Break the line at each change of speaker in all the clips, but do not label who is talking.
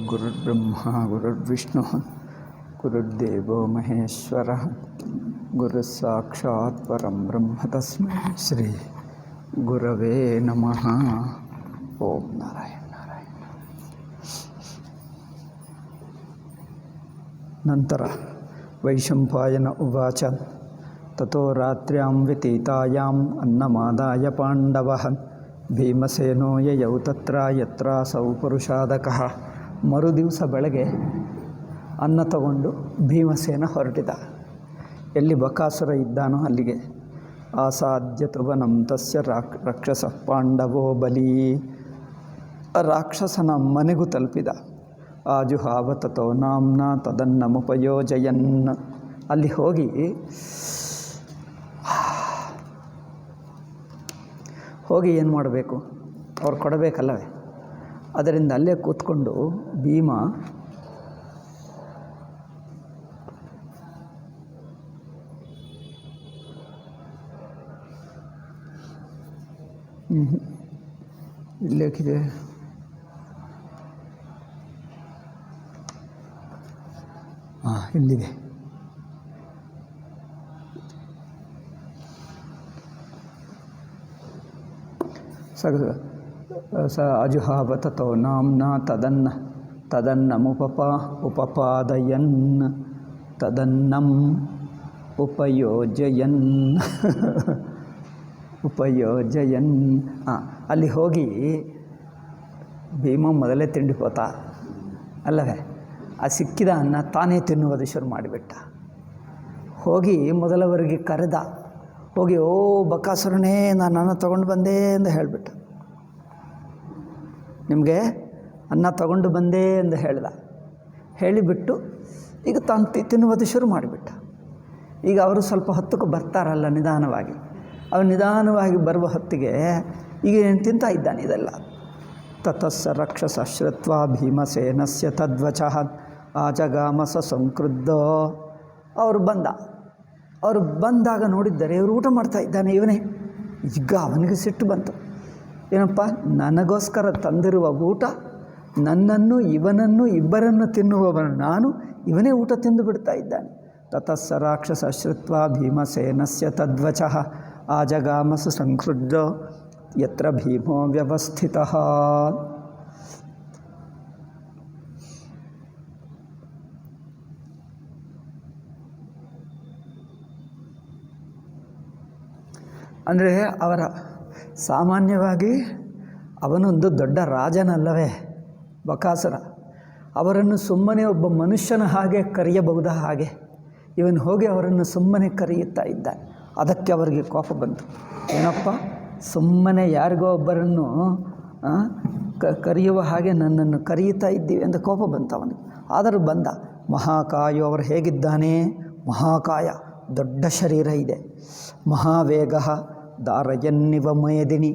ಗುರುರ್ಬ್ರಹ್ಮ ಗುರುರ್ವಿಷ್ಣು ಗುರುರ್ದೇವೋ ಮಹೇಶ್ವರ ಗುರು ಸಾಕ್ಷಾತ್ ಪರಂ ಬ್ರಹ್ಮ ತಸ್ಮೈ ಶ್ರೀ ಗುರವೇ ನಮಃ. ಓಂ ನಾರಾಯಣ ನಾರಾಯಣ. ನಂತರ ವೈಶಂಪಾಯನ ಉವಾಚ ತಥೋ ರಾತ್ರ್ಯಾಂ ವ್ಯತೀತಾಯಾಂ ಅನ್ನಮಾದಾಯ ಪಾಂಡವಃ ಭೀಮಸೇನೋ ಯಯೌ ತತ್ರ ಯತ್ರಾಸೌ ಪುರುಷಾದಕಃ. ಮರುದಿವಸ ಬೆಳಗ್ಗೆ ಅನ್ನ ತಗೊಂಡು ಭೀಮಸೇನ ಹೊರಟಿದ. ಎಲ್ಲಿ ಬಕಾಸುರ ಇದ್ದಾನೋ ಅಲ್ಲಿಗೆ. ಆಸಾದ್ಯತು ವನಂ ತಸ್ಯ ರಾಕ್ಷಸ ಪಾಂಡವೋ ಬಲಿ. ರಾಕ್ಷಸನ ಮನೆಗೂ ತಲುಪಿದ. ಆಜುಹಾವ ತಥೋ ನಾಮ್ನ ತದನ್ನಮುಪಯೋಜಯನ್. ಅಲ್ಲಿ ಹೋಗಿ ಏನು ಮಾಡಬೇಕು, ಅವ್ರು ಕೊಡಬೇಕಲ್ಲವೇ. ಅದರಿಂದ ಅಲ್ಲೇ ಕೂತ್ಕೊಂಡು ಭೀಮ ಇಲ್ಲೇಕಿದೆ ಇಲ್ಲಿದೆ. ಸ ಅಜುಹಾವ ತಥೋ ನಾಮ್ನ ಉಪಪಾದಯನ್ ತದನ್ನಂ ಉಪಯೋಜಯನ್. ಅಲ್ಲಿ ಹೋಗಿ ಭೀಮ ಮೊದಲೇ ತಿಂಡಿ ಹೋತ ಅಲ್ಲವೇ. ಆ ಸಿಕ್ಕಿದ ಅನ್ನ ತಾನೇ ತಿನ್ನುವುದು ಶುರು ಮಾಡಿಬಿಟ್ಟ. ಹೋಗಿ ಮೊದಲವರಿಗೆ ಕರೆದ. ಹೋಗಿ ಓ ಬಕಾಸುರನೇ, ನಾನು ಅನ್ನ ತೊಗೊಂಡು ಬಂದೆ ಎಂದು ಹೇಳಿಬಿಟ್ಟ. ನಿಮಗೆ ಅನ್ನ ತಗೊಂಡು ಬಂದೆ ಎಂದು ಹೇಳ್ದ. ಹೇಳಿಬಿಟ್ಟು ಈಗ ತಾನು ತಿನ್ನುವುದು ಶುರು ಮಾಡಿಬಿಟ್ಟ. ಈಗ ಅವರು ಸ್ವಲ್ಪ ಹೊತ್ತಕ್ಕೆ ಬರ್ತಾರಲ್ಲ ನಿಧಾನವಾಗಿ. ಅವನು ನಿಧಾನವಾಗಿ ಬರುವ ಹೊತ್ತಿಗೆ ಈಗ ಏನು ತಿಂತಾ ಇದ್ದಾನೆ ಇದೆಲ್ಲ. ತತಸ್ಸ ರಕ್ಷಸ ಶ್ರುತ್ವಾ ಭೀಮಸೇನಸ್ಯ ತದ್ವಚಃ ಆಜಗಾಮಸ ಸಂಕ್ರುದ್ಧೋ. ಅವರು ಬಂದಾಗ ನೋಡಿದ್ದಾರೆ ಇವರು ಊಟ ಮಾಡ್ತಾ ಇದ್ದಾನೆ ಇವನೇ. ಈಗ ಅವನಿಗೆ ಸಿಟ್ಟು ಬಂತು. ಏನಪ್ಪ, ನನಗೋಸ್ಕರ ತಂದಿರುವ ಊಟ, ನನ್ನನ್ನು ಇವನನ್ನು ಇಬ್ಬರನ್ನು ತಿನ್ನುವವನು ನಾನು, ಇವನೇ ಊಟ ತಿಂದು ಬಿಡ್ತಾ ಇದ್ದಾನೆ. ತತಸ್ಸ ರಾಕ್ಷಸ ಶ್ರುತ್ವಾ ಭೀಮಸೇನಸ್ಯ ತದ್ವಚಃ ಆಜಗಾಮಸ ಸಂಕ್ರುದ್ಧೋ ಯತ್ರ ಭೀಮೋ ವ್ಯವಸ್ಥಿತಃ. ಅಂದರೆ ಅವರ ಸಾಮಾನ್ಯವಾಗಿ ಅವನೊಂದು ದೊಡ್ಡ ರಾಜನಲ್ಲವೇ ಬಕಾಸುರ. ಅವರನ್ನು ಸುಮ್ಮನೆ ಒಬ್ಬ ಮನುಷ್ಯನ ಹಾಗೆ ಕರೆಯಬಹುದ ಹಾಗೆ ಇವನು ಹೋಗಿ ಅವರನ್ನು ಸುಮ್ಮನೆ ಕರೆಯುತ್ತಾ ಇದ್ದಾನೆ. ಅದಕ್ಕೆ ಅವರಿಗೆ ಕೋಪ ಬಂತು. ಏನಪ್ಪ, ಸುಮ್ಮನೆ ಯಾರಿಗೋ ಒಬ್ಬರನ್ನು ಕರೆಯುವ ಹಾಗೆ ನನ್ನನ್ನು ಕರೆಯುತ್ತಾ ಇದ್ದೀವಿ ಎಂದು ಕೋಪ ಬಂತು ಅವನಿಗೆ. ಆದರೂ ಬಂದ. ಮಹಾಕಾಯು ಅವರು ಹೇಗಿದ್ದಾನೆ? ಮಹಾಕಾಯ, ದೊಡ್ಡ ಶರೀರ ಇದೆ. ಮಹಾವೇಗ ದಾರಯನ್ನಿವ ಮೇದಿನಿ.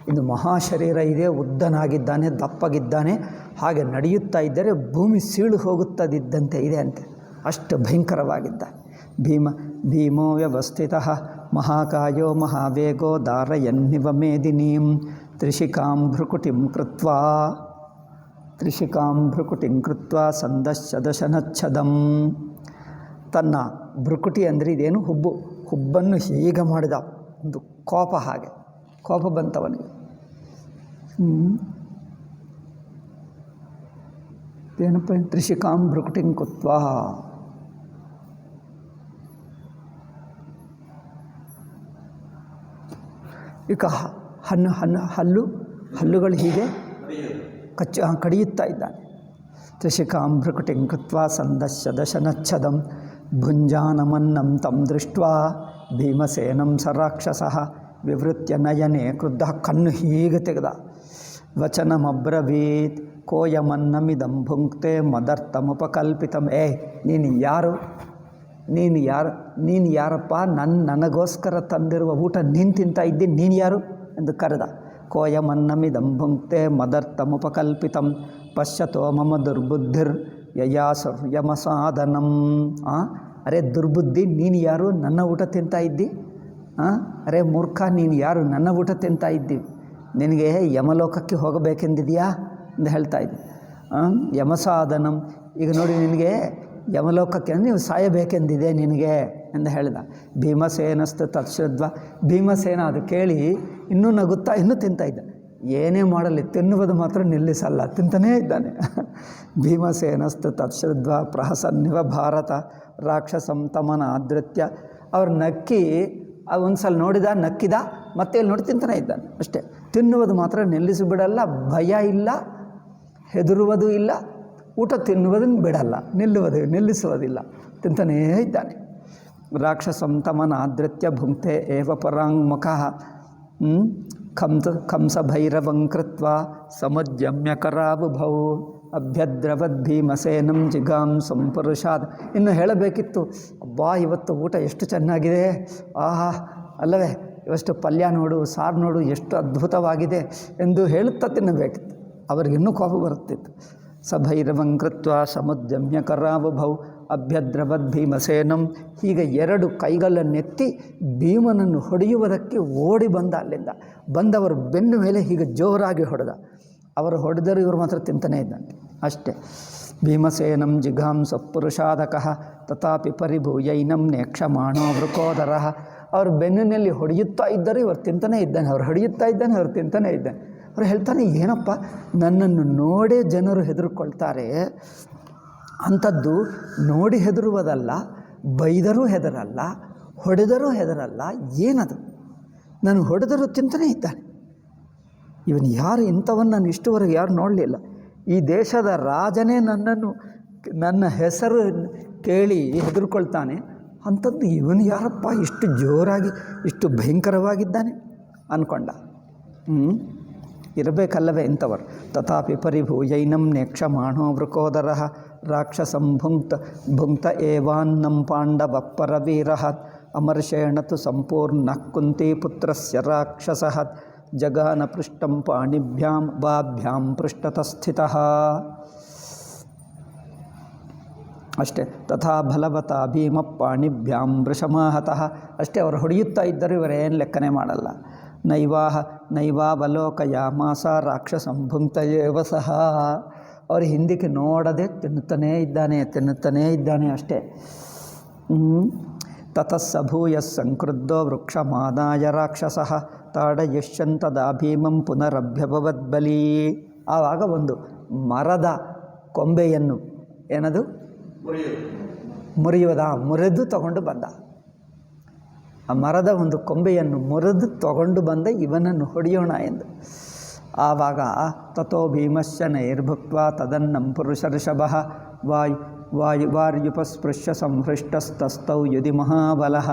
ಇನ್ನು ಮಹಾಶರೀರ ಇದೆ, ಉದ್ದನಾಗಿದ್ದಾನೆ, ದಪ್ಪಗಿದ್ದಾನೆ. ಹಾಗೆ ನಡೆಯುತ್ತಾ ಇದ್ದರೆ ಭೂಮಿ ಸೀಳು ಹೋಗುತ್ತದಿದ್ದಂತೆ ಇದೆ ಅಂತೆ, ಅಷ್ಟು ಭಯಂಕರವಾಗಿದ್ದ. ಭೀಮೋ ವ್ಯವಸ್ಥಿತಃ ಮಹಾಕಾಯೋ ಮಹಾವೇಗೋ ದಾರಯನ್ನಿವ ಮೇದಿನೀಂ ತ್ರಿಶಿಕಾಂ ಭ್ರುಕುಟಿಂ ಕೃತ್ವಾ ಸಂದಶನಚ್ಛದಂ. ತನ್ನ ಭ್ರುಕುಟಿ ಅಂದರೆ ಇದೇನು, ಹುಬ್ಬನ್ನು ಹೀಗೆ ಮಾಡಿದ. ಒಂದು ಕೋಪ, ಹಾಗೆ ಕೋಪ ಬಂತವನಿಗೆ. ಏನಪ್ಪ, ತ್ರಿಶಿಕಾಂ ಭ್ರುಕುಟಿಂ ಕೃತ್ವಾ. ಈಗ ಹಲ್ಲುಗಳು ಹೀಗೆ ಕಡಿಯುತ್ತಾ ಇದ್ದಾನೆ. ತ್ರಿಶಿಕಾಂ ಭ್ರುಕುಟಿಂ ಕೃತ್ವಾ ಸಂದಶನಚ್ಛದಂ ಭುಂಜಾನಮನ್ನಂ ತಂ ದೃಷ್ಟ್ವಾ ಭೀಮಸೇನಂ ಸ ರಾಕ್ಷಸಃ ವಿವೃತ್ಯ ನಯನೆ ಕ್ರುದ್ಧ. ಕಣ್ಣು ಹೀಗೆ ತೆಗೆದ. ವಚನಮಬ್ರವೀತ್ ಕೋಯಮನ್ನಮಿದಂ ಭುಂಕ್ತೆ ಮದರ್ಥಮುಪಕಲ್ಪಿತಂ. ನೀನು ಯಾರಪ್ಪ? ನನಗೋಸ್ಕರ ತಂದಿರುವ ಊಟ ನೀನು ತಿಂತಾ ಇದ್ದೀನಿ, ನೀನು ಯಾರು ಎಂದು ಕರೆದ. ಕೋಯಮನ್ನಮಿದಂ ಭುಂಕ್ತೆ ಮದರ್ಥಮುಪಕಲ್ಪಿತಂ ಪಶ್ಯತೋ ಮಮ ದುರ್ಬುದ್ಧಿರ್ ಯಯಾಸುರ್ಯಮಸಾದನಂ. ಅರೆ ದುರ್ಬುದ್ಧಿ, ನೀನು ಯಾರು? ನನ್ನ ಊಟ ತಿಂತಾ ಇದ್ದಿ? ಅರೆ ಮೂರ್ಖ, ನೀನು ಯಾರು? ನನ್ನ ಊಟ ತಿಂತಾ ಇದ್ದೀವಿ. ನಿನಗೆ ಯಮಲೋಕಕ್ಕೆ ಹೋಗಬೇಕೆಂದಿದೆಯಾ ಎಂದು ಹೇಳ್ತಾ ಇದ್ದೆ. ಯಮಸಾಧನಂ. ಈಗ ನೋಡಿ, ನಿನಗೆ ಯಮಲೋಕಕ್ಕೆ ನೀವು ಸಾಯಬೇಕೆಂದಿದೆ ನಿನಗೆ ಎಂದು ಹೇಳಿದ. ಭೀಮಸೇನಸ್ತು ತತ್ಶ್ರದ್ವ. ಭೀಮಸೇನ ಅದು ಕೇಳಿ ಇನ್ನೂ ನಗುತ್ತಾ ಇನ್ನೂ ತಿಂತಾ ಇದ್ದ. ಏನೇ ಮಾಡಲಿ ತಿನ್ನುವುದು ಮಾತ್ರ ನಿಲ್ಲಿಸಲ್ಲ, ತಿಂತಾನೇ ಇದ್ದಾನೆ. ಭೀಮಸೇನಸ್ತು ತತ್ಶ್ರದ್ವ ಪ್ರಹಸನ್ನಿವ ಭಾರತ ರಾಕ್ಷಸಂ ತಮನ ಆದೃತ್ಯ. ಅವ್ರು ನಕ್ಕಿ ಒಂದು ಸಲ ನೋಡಿದ, ನಕ್ಕಿದ, ಮತ್ತೆ ಇಲ್ಲಿ ನೋಡಿ ತಿಂತಾನೇ ಇದ್ದಾನೆ ಅಷ್ಟೇ. ತಿನ್ನುವುದು ಮಾತ್ರ ನಿಲ್ಲಿಸಿಬಿಡಲ್ಲ, ಭಯ ಇಲ್ಲ, ಹೆದರುವುದು ಇಲ್ಲ, ಊಟ ತಿನ್ನುವುದನ್ನು ಬಿಡಲ್ಲ, ನಿಲ್ಲಿಸುವುದಿಲ್ಲ, ತಿಂತಾನೇ ಇದ್ದಾನೆ. ರಾಕ್ಷಸಂ ತಮನ ಆದೃತ್ಯ ಭುಂಕ್ತೆ ಏವ ಪರಾಂಗುಖ ಕಂಸ ಭೈರವಂ ಕೃತ್ವ ಸಮುದ್ಯಮ್ಯ ಕರಾಬುಭೌ ಅಭ್ಯದ್ರವದ್ ಭೀಮಸೇನಂ ಜಿಗಾಂ ಸಂಪುರುಷಾದ್. ಇನ್ನು ಹೇಳಬೇಕಿತ್ತು, ಅಬ್ಬಾ ಇವತ್ತು ಊಟ ಎಷ್ಟು ಚೆನ್ನಾಗಿದೆ, ಆಹಾ ಅಲ್ಲವೇ, ಇವಷ್ಟು ಪಲ್ಯ ನೋಡು, ಸಾರು ನೋಡು, ಎಷ್ಟು ಅದ್ಭುತವಾಗಿದೆ ಎಂದು ಹೇಳುತ್ತಾ ತಿನ್ನಬೇಕಿತ್ತು. ಅವ್ರಿಗಿನ್ನೂ ಕೋಪ ಬರುತ್ತಿತ್ತು. ಸಭೈರವಂ ಕೃತ್ವ ಸಮುದ್ಯಮ್ಯ ಕರಾಬುಭೌ ಅಭ್ಯದ್ರವದ್ ಭೀಮಸೇನಂ. ಹೀಗೆ 2 ಕೈಗಳನ್ನೆತ್ತಿ ಭೀಮನನ್ನು ಹೊಡೆಯುವುದಕ್ಕೆ ಓಡಿ ಬಂದ. ಅಲ್ಲಿಂದ ಬಂದವರು ಬೆನ್ನು ಮೇಲೆ ಹೀಗೆ ಜೋರಾಗಿ ಹೊಡೆದ. ಅವರು ಹೊಡೆದರೂ ಇವರು ಮಾತ್ರ ತಿಂತಾನೇ ಇದ್ದಾನೆ ಅಷ್ಟೇ. ಭೀಮಸೇನಂ ಜಿಘಾಂಸ ಪುರುಷಾದಕಃ ತಥಾಪಿ ಪರಿಭೂಯೈನಂ ನೇಕ್ಷಮಾಣೋ ವೃಕೋದರ. ಅವರು ಬೆನ್ನಿನಲ್ಲಿ ಹೊಡೆಯುತ್ತಾ ಇದ್ದರೆ ಇವರು ತಿಂತಾನೇ ಇದ್ದಾನೆ, ಅವ್ರು ಹೊಡೆಯುತ್ತಾ ಇದ್ದಾನೆ, ಅವ್ರು ತಿಂತಾನೇ ಇದ್ದಾನೆ. ಅವ್ರು ಹೇಳ್ತಾನೆ, ಏನಪ್ಪ ನನ್ನನ್ನು ನೋಡೇ ಜನರು ಹೆದರ್ಕೊಳ್ತಾರೆ, ಅಂಥದ್ದು ನೋಡಿ ಹೆದರುವುದಲ್ಲ, ಬೈದರೂ ಹೆದರಲ್ಲ, ಹೊಡೆದರೂ ಹೆದರಲ್ಲ, ಏನದು? ನಾನು ಹೊಡೆದರೂ ತಿಂತಾನೇ ಇದ್ದಾನೆ. ಇವನು ಯಾರು? ಇಂಥವನ್ನು ನಾನು ಇಷ್ಟುವರೆಗೆ ಯಾರು ನೋಡಲಿಲ್ಲ. ಈ ದೇಶದ ರಾಜನೇ ನನ್ನ ಹೆಸರು ಕೇಳಿ ಹೆದರ್ಕೊಳ್ತಾನೆ, ಅಂಥದ್ದು ಇವನು ಯಾರಪ್ಪ ಇಷ್ಟು ಜೋರಾಗಿ ಇಷ್ಟು ಭಯಂಕರವಾಗಿದ್ದಾನೆ ಅಂದ್ಕೊಂಡ. ಇರಬೇಕಲ್ಲವೇ ಇಂಥವರು. ತಥಾಪಿ ಪರಿಭೂಯೈನಂ ನೇಕ್ಷಮಾಣೋ ವೃಕೋದರ ರಾಕ್ಷಸಂ ಭುಂಕ್ತ ಏವಾನ್ನಂ ಪಾಂಡವ ಪರವೀರ ಅಮರ್ಷೇಣ ತು ಸಂಪೂರ್ಣ ಕುಂತಿ ಪುತ್ರಸ್ಯ ರಾಕ್ಷಸಃ ಜಗಾನ ಪೃಷ್ಟಂ ಪಾಣಿಭ್ಯಾಂ ಬಾಭ್ಯಾಂ ಪೃಷ್ಠತಸ್ಥಿತಃ. ಅಷ್ಟೇ. ತಥಾ ಬಲವತಾ ಭೀಮ ಪಾಣಿಭ್ಯಾಂ ವೃಷಮಾಹತಃ. ಅಷ್ಟೇ, ಅವರು ಹೊಡೆಯುತ್ತಾ ಇದ್ದರೂ ಇವರೇನು ಲೆಕ್ಕನೆ ಮಾಡಲ್ಲ. ನೈವಾವಲೋಕಯಾಮಾಸ ರಾಕ್ಷಸಂ ಭುಂಕ್ತ ಏವ ಸಹ. ಅವರು ಹಿಂದಕ್ಕೆ ನೋಡದೆ ತಿನ್ನುತ್ತಾನೇ ಇದ್ದಾನೆ ಅಷ್ಟೇ. ತತಸ್ಸಭೂಯ ಸಂಕ್ರುದ್ಧೋ ವೃಕ್ಷಮಾದಾಯ ರಾಕ್ಷಸಃ ತಾಡಯಿಷ್ಯಂತದಾ ಭೀಮಂ ಪುನರಭ್ಯಭವದ್ಬಲಿ. ಆವಾಗ ಒಂದು ಮರದ ಕೊಂಬೆಯನ್ನು ಏನದು ಮುರಿದು ತಗೊಂಡು ಬಂದ. ಆ ಮರದ ಒಂದು ಕೊಂಬೆಯನ್ನು ಮುರಿದು ತಗೊಂಡು ಬಂದ ಇವನನ್ನು ಹೊಡೆಯೋಣ ಎಂದು. ಆವಾಗ ತಥೋ ಭೀಮಶ್ಚ ನೈರ್ಭುಕ್ತ್ವ ತದನ್ನಂ ಪುರುಷರ್ಷಭಃ ವಾರ್ಯುಪಸ್ಪೃಶ್ಯ ಸಂಹೃಷ್ಟಸ್ತಸ್ಥೌ ಯುಧಿ ಮಹಾಬಲಃ.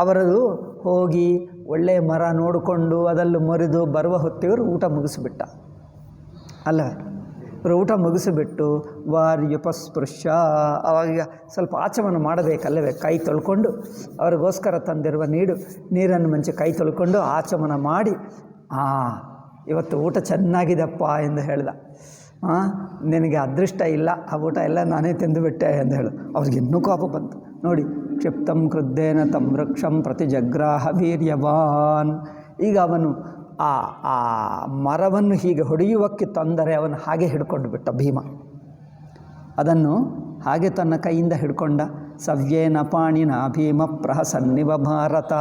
ಅವರದು ಹೋಗಿ ಒಳ್ಳೆಯ ಮರ ನೋಡಿಕೊಂಡು ಅದನ್ನು ಮುರಿದು ಬರುವ ಹೊತ್ತಿವರು ಊಟ ಮುಗಿಸಿಬಿಟ್ಟ ಅಲ್ಲವೇ. ಇವರು ಊಟ ಮುಗಿಸಿಬಿಟ್ಟು ವಾರ್ಯುಪಸ್ಪೃಶ್ಯ, ಅವಾಗ ಸ್ವಲ್ಪ ಆಚಮನ ಮಾಡಬೇಕಲ್ಲವೇ, ಕೈ ತೊಳ್ಕೊಂಡು ಅವ್ರಿಗೋಸ್ಕರ ತಂದಿರುವ ನೀರನ್ನು ಮುಂಚೆ ಕೈ ತೊಳ್ಕೊಂಡು ಆಚಮನ ಮಾಡಿ, ಇವತ್ತು ಊಟ ಚೆನ್ನಾಗಿದೆಪ್ಪ ಎಂದು ಹೇಳ್ದ. ನಿನಗೆ ಅದೃಷ್ಟ ಇಲ್ಲ, ಆ ಊಟ ಎಲ್ಲ ನಾನೇ ತಿಂದುಬಿಟ್ಟೆ ಎಂದು ಹೇಳು. ಅವ್ರಿಗೆ ಇನ್ನೂ ಕೋಪ ಬಂತು. ನೋಡಿ, ಕ್ಷಿಪ್ತಂ ಕ್ರುದ್ಧೇನ ತಂ ವೃಕ್ಷಂ ಪ್ರತಿ ಜಗ್ರಾಹ ವೀರ್ಯವಾನ್. ಈಗ ಅವನು ಆ ಮರವನ್ನು ಹೀಗೆ ಹೊಡೆಯುವಕ್ಕೆ ತಂದರೆ ಅವನು ಹಾಗೆ ಹಿಡ್ಕೊಂಡು ಬಿಟ್ಟ ಭೀಮ. ಅದನ್ನು ಹಾಗೆ ತನ್ನ ಕೈಯಿಂದ ಹಿಡ್ಕೊಂಡ. ಸವ್ಯೇನ ಪಾಣಿನ ಭೀಮ ಪ್ರಹಸನ್ನಿವ ಭಾರತ.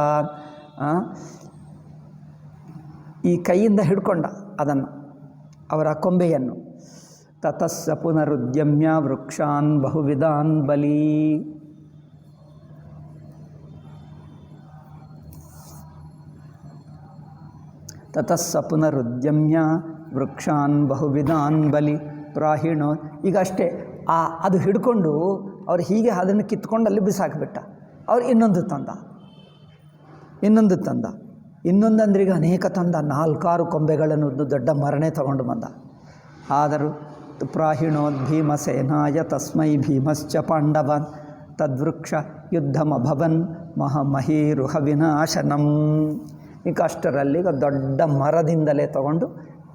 ಈ ಕೈಯಿಂದ ಹಿಡ್ಕೊಂಡ ಅದನ್ನು, ಅವರ ಕೊಂಬೆಯನ್ನು. ತತಸ್ಸ ಪುನರುದ್ಯಮ್ಯ ವೃಕ್ಷಾನ್ ಬಹುವಿಧಾನ್ ಬಲಿ. ತತಸ್ಸ ಪುನರುದ್ಯಮ್ಯ ವೃಕ್ಷಾನ್ ಬಹುವಿಧಾನ್ ಬಲಿ ಪ್ರಾಹಿಣೋ. ಈಗ ಅಷ್ಟೇ, ಅದು ಹಿಡ್ಕೊಂಡು ಅವ್ರು ಹೀಗೆ ಅದನ್ನು ಕಿತ್ಕೊಂಡು ಅಲ್ಲಿ ಬಿಸಾಕಿಬಿಟ್ಟ. ಅವ್ರು ಇನ್ನೊಂದು ತಂದ. ಇನ್ನೊಂದಂದ್ರೆ ಈಗ ಅನೇಕ ತಂದ, 4-6 ಕೊಂಬೆಗಳನ್ನು ದೊಡ್ಡ ಮರನೇ ತಗೊಂಡು ಬಂದ. ಆದರೂ ಪ್ರಾಹಿಣೋದ್ ಭೀಮಸೇನಾಯ ತಸ್ಮೈ ಭೀಮಶ್ಚ ಪಾಂಡವಾನ್ ತದ್ವೃಕ್ಷ ಯುದ್ಧಮಭವನ್ ಮಹೀರುಹ ವಿನಾಶನಂ. ಈಗ ಅಷ್ಟರಲ್ಲಿ ಈಗ ದೊಡ್ಡ ಮರದಿಂದಲೇ ತಗೊಂಡು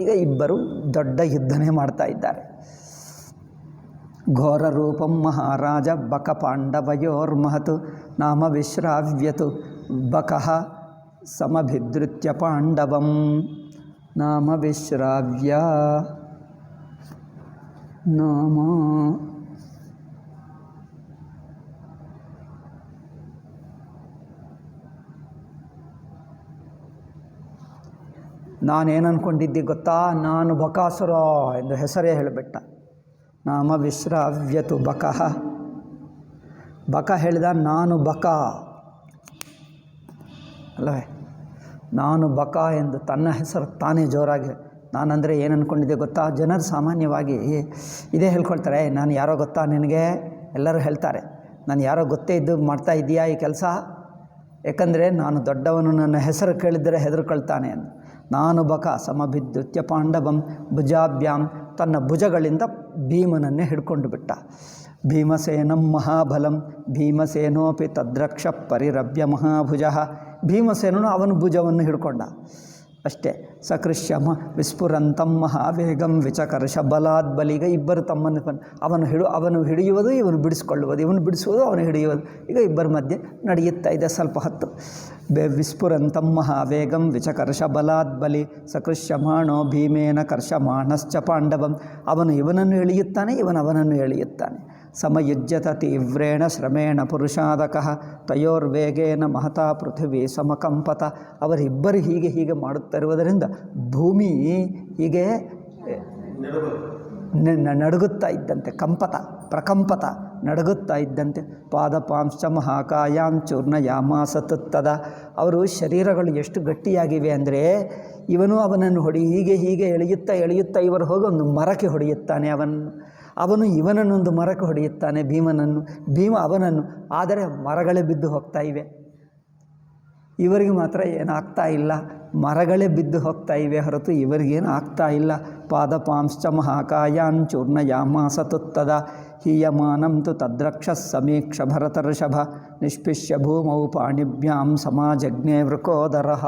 ಈಗ ಇಬ್ಬರು ದೊಡ್ಡ ಯುದ್ಧನೇ ಮಾಡ್ತಾ ಇದ್ದಾರೆ. ಘೋರ ರೂಪಂ ಮಹಾರಾಜ ಬಕ ಪಾಂಡವಯೋರ್ಮಹತು ನಾಮ ವಿಶ್ರಾವ್ಯತು ಬಕಃ ಸಮಭಿದ್ರುತ್ಯ ಪಾಂಡವಂ. ನಾಮ ವಿಶ್ರಾವ್ಯ ನಾಮ ನಾನೇನು ಅಂದ್ಕೊಂಡಿದ್ದೆ ಗೊತ್ತಾ? ನಾನು ಬಕಾಸುರ ಎಂದು ಹೆಸರೇ ಹೇಳಿಬಿಟ್ಟ. ನಾಮ ವಿಶ್ರಾವ್ಯತು ಬಕಃ. ಬಕ ಹೇಳಿದ ನಾನು ಬಕ ಅಲ್ಲವೇ? ನಾನು ಬಕ ಎಂದು ತನ್ನ ಹೆಸರು ತಾನೇ ಜೋರಾಗಿ. ನಾನಂದರೆ ಏನು ಅಂದ್ಕೊಂಡಿದ್ದೆ ಗೊತ್ತಾ? ಜನರು ಸಾಮಾನ್ಯವಾಗಿ ಇದೇ ಹೇಳ್ಕೊಳ್ತಾರೆ, ನಾನು ಯಾರೋ ಗೊತ್ತಾ ನಿನಗೆ? ಎಲ್ಲರೂ ಹೇಳ್ತಾರೆ, ನಾನು ಯಾರೋ ಗೊತ್ತೇ ಇದ್ದು ಮಾಡ್ತಾ ಇದ್ದೀಯಾ ಈ ಕೆಲಸ? ಏಕೆಂದರೆ ನಾನು ದೊಡ್ಡವನು, ನನ್ನ ಹೆಸರು ಕೇಳಿದರೆ ಹೆದರ್ಕೊಳ್ತಾನೆ ಅಂತ. ನಾನು ಬಕ ಸಮಭಿದ್ಯುತ್ಯ ಪಾಂಡವಂ ಭುಜಾಭ್ಯಾಂ. ತನ್ನ ಭುಜಗಳಿಂದ ಭೀಮನನ್ನೇ ಹಿಡ್ಕೊಂಡು ಬಿಟ್ಟ. ಭೀಮಸೇನಂ ಮಹಾಬಲಂ ಭೀಮಸೇನೋಪಿ ತದ್ರಕ್ಷ ಪರಿರಭ್ಯ ಮಹಾಭುಜ. ಭೀಮಸೇನನು ಅವನ ಭುಜವನ್ನು ಹಿಡ್ಕೊಂಡ ಅಷ್ಟೇ. ಸಕೃಷ್ಯಮ ವಿಸ್ಫುರಂತಂ ಮಹಾವೇಗಂ ವಿಚಕರ್ಷ ಬಲಾದ್ ಬಲಿಗ. ಇಬ್ಬರು ತಮ್ಮನ್ನು ಅವನು ಹಿಡಿಯುವುದು, ಇವನು ಬಿಡಿಸ್ಕೊಳ್ಳುವುದು, ಇವನು ಬಿಡಿಸುವುದು, ಅವನು ಹಿಡಿಯುವುದು. ಈಗ ಇಬ್ಬರ ಮಧ್ಯೆ ನಡೆಯುತ್ತಾ ಇದೆ ಸ್ವಲ್ಪ ಹೊತ್ತು. ವಿಸ್ಫುರಂತಂ ಮಹಾವೇಗಂ ವಿಚಕರ್ಷ ಬಲಾದ್ ಬಲಿ ಸಕೃಷ್ಯಮಾಣೋ ಭೀಮೇನ ಕರ್ಷಮಾಣಶ್ಚ ಪಾಂಡವಂ. ಅವನು ಇವನನ್ನು ಎಳೆಯುತ್ತಾನೆ, ಅವನನ್ನು ಎಳೆಯುತ್ತಾನೆ. ಸಮಯುಜ್ಯತ ತೀವ್ರೇಣ ಶ್ರಮೇಣ ಪುರುಷಾದಕಃ ತಯೋರ್ವೇಗೇನ ಮಹತಾ ಪೃಥಿವಿ ಸಮಕಂಪತ. ಅವರಿಬ್ಬರು ಹೀಗೆ ಮಾಡುತ್ತಿರುವುದರಿಂದ ಭೂಮಿ ಹೀಗೆ ನಡುಗುತ್ತಾ ಇದ್ದಂತೆ, ಪ್ರಕಂಪತ ನಡುಗುತ್ತಾ ಇದ್ದಂತೆ. ಪಾದಪಾಂಶ್ಚ ಮಹಾಕಾಯಾಂ ಚೂರ್ಣಯಾಮಾಸ ತತ್ತದ. ಅವರು ಶರೀರಗಳು ಎಷ್ಟು ಗಟ್ಟಿಯಾಗಿವೆ ಅಂದರೆ, ಇವನು ಅವನನ್ನು ಹೀಗೆ ಎಳೆಯುತ್ತಾ ಇವರು ಹೋಗಿ ಒಂದು ಮರಕ್ಕೆ ಹೊಡೆಯುತ್ತಾನೆ. ಅವನು ಇವನನ್ನೊಂದು ಮರಕ್ಕೆ ಹೊಡೆಯುತ್ತಾನೆ, ಭೀಮ ಅವನನ್ನು. ಆದರೆ ಮರಗಳೇ ಬಿದ್ದು ಹೋಗ್ತಾ ಇವೆ. ಇವರಿಗೆ ಮಾತ್ರ ಏನಾಗ್ತಾ ಇಲ್ಲ, ಮರಗಳೇ ಬಿದ್ದು ಹೋಗ್ತಾ ಇವೆ ಹೊರತು ಇವರಿಗೇನು ಆಗ್ತಾ ಇಲ್ಲ. ಪಾದಪಾಂಶ್ಚ ಮಹಾಕಾಯಾನ್ ಚೂರ್ಣಯಾಮಾಸ ತುತ್ತದ ಹೀಯಮಾನಂ ತು ತದ್ರಕ್ಷ ಸಮೀಕ್ಷ ಭರತರ್ಷಭ ನಿಷ್ಪಿಷ್ಯ ಭೂಮೌ ಪಾಣಿಭ್ಯಾಂ ಸಮಾಜಜ್ಞೆ ವೃಕೋದರಃ.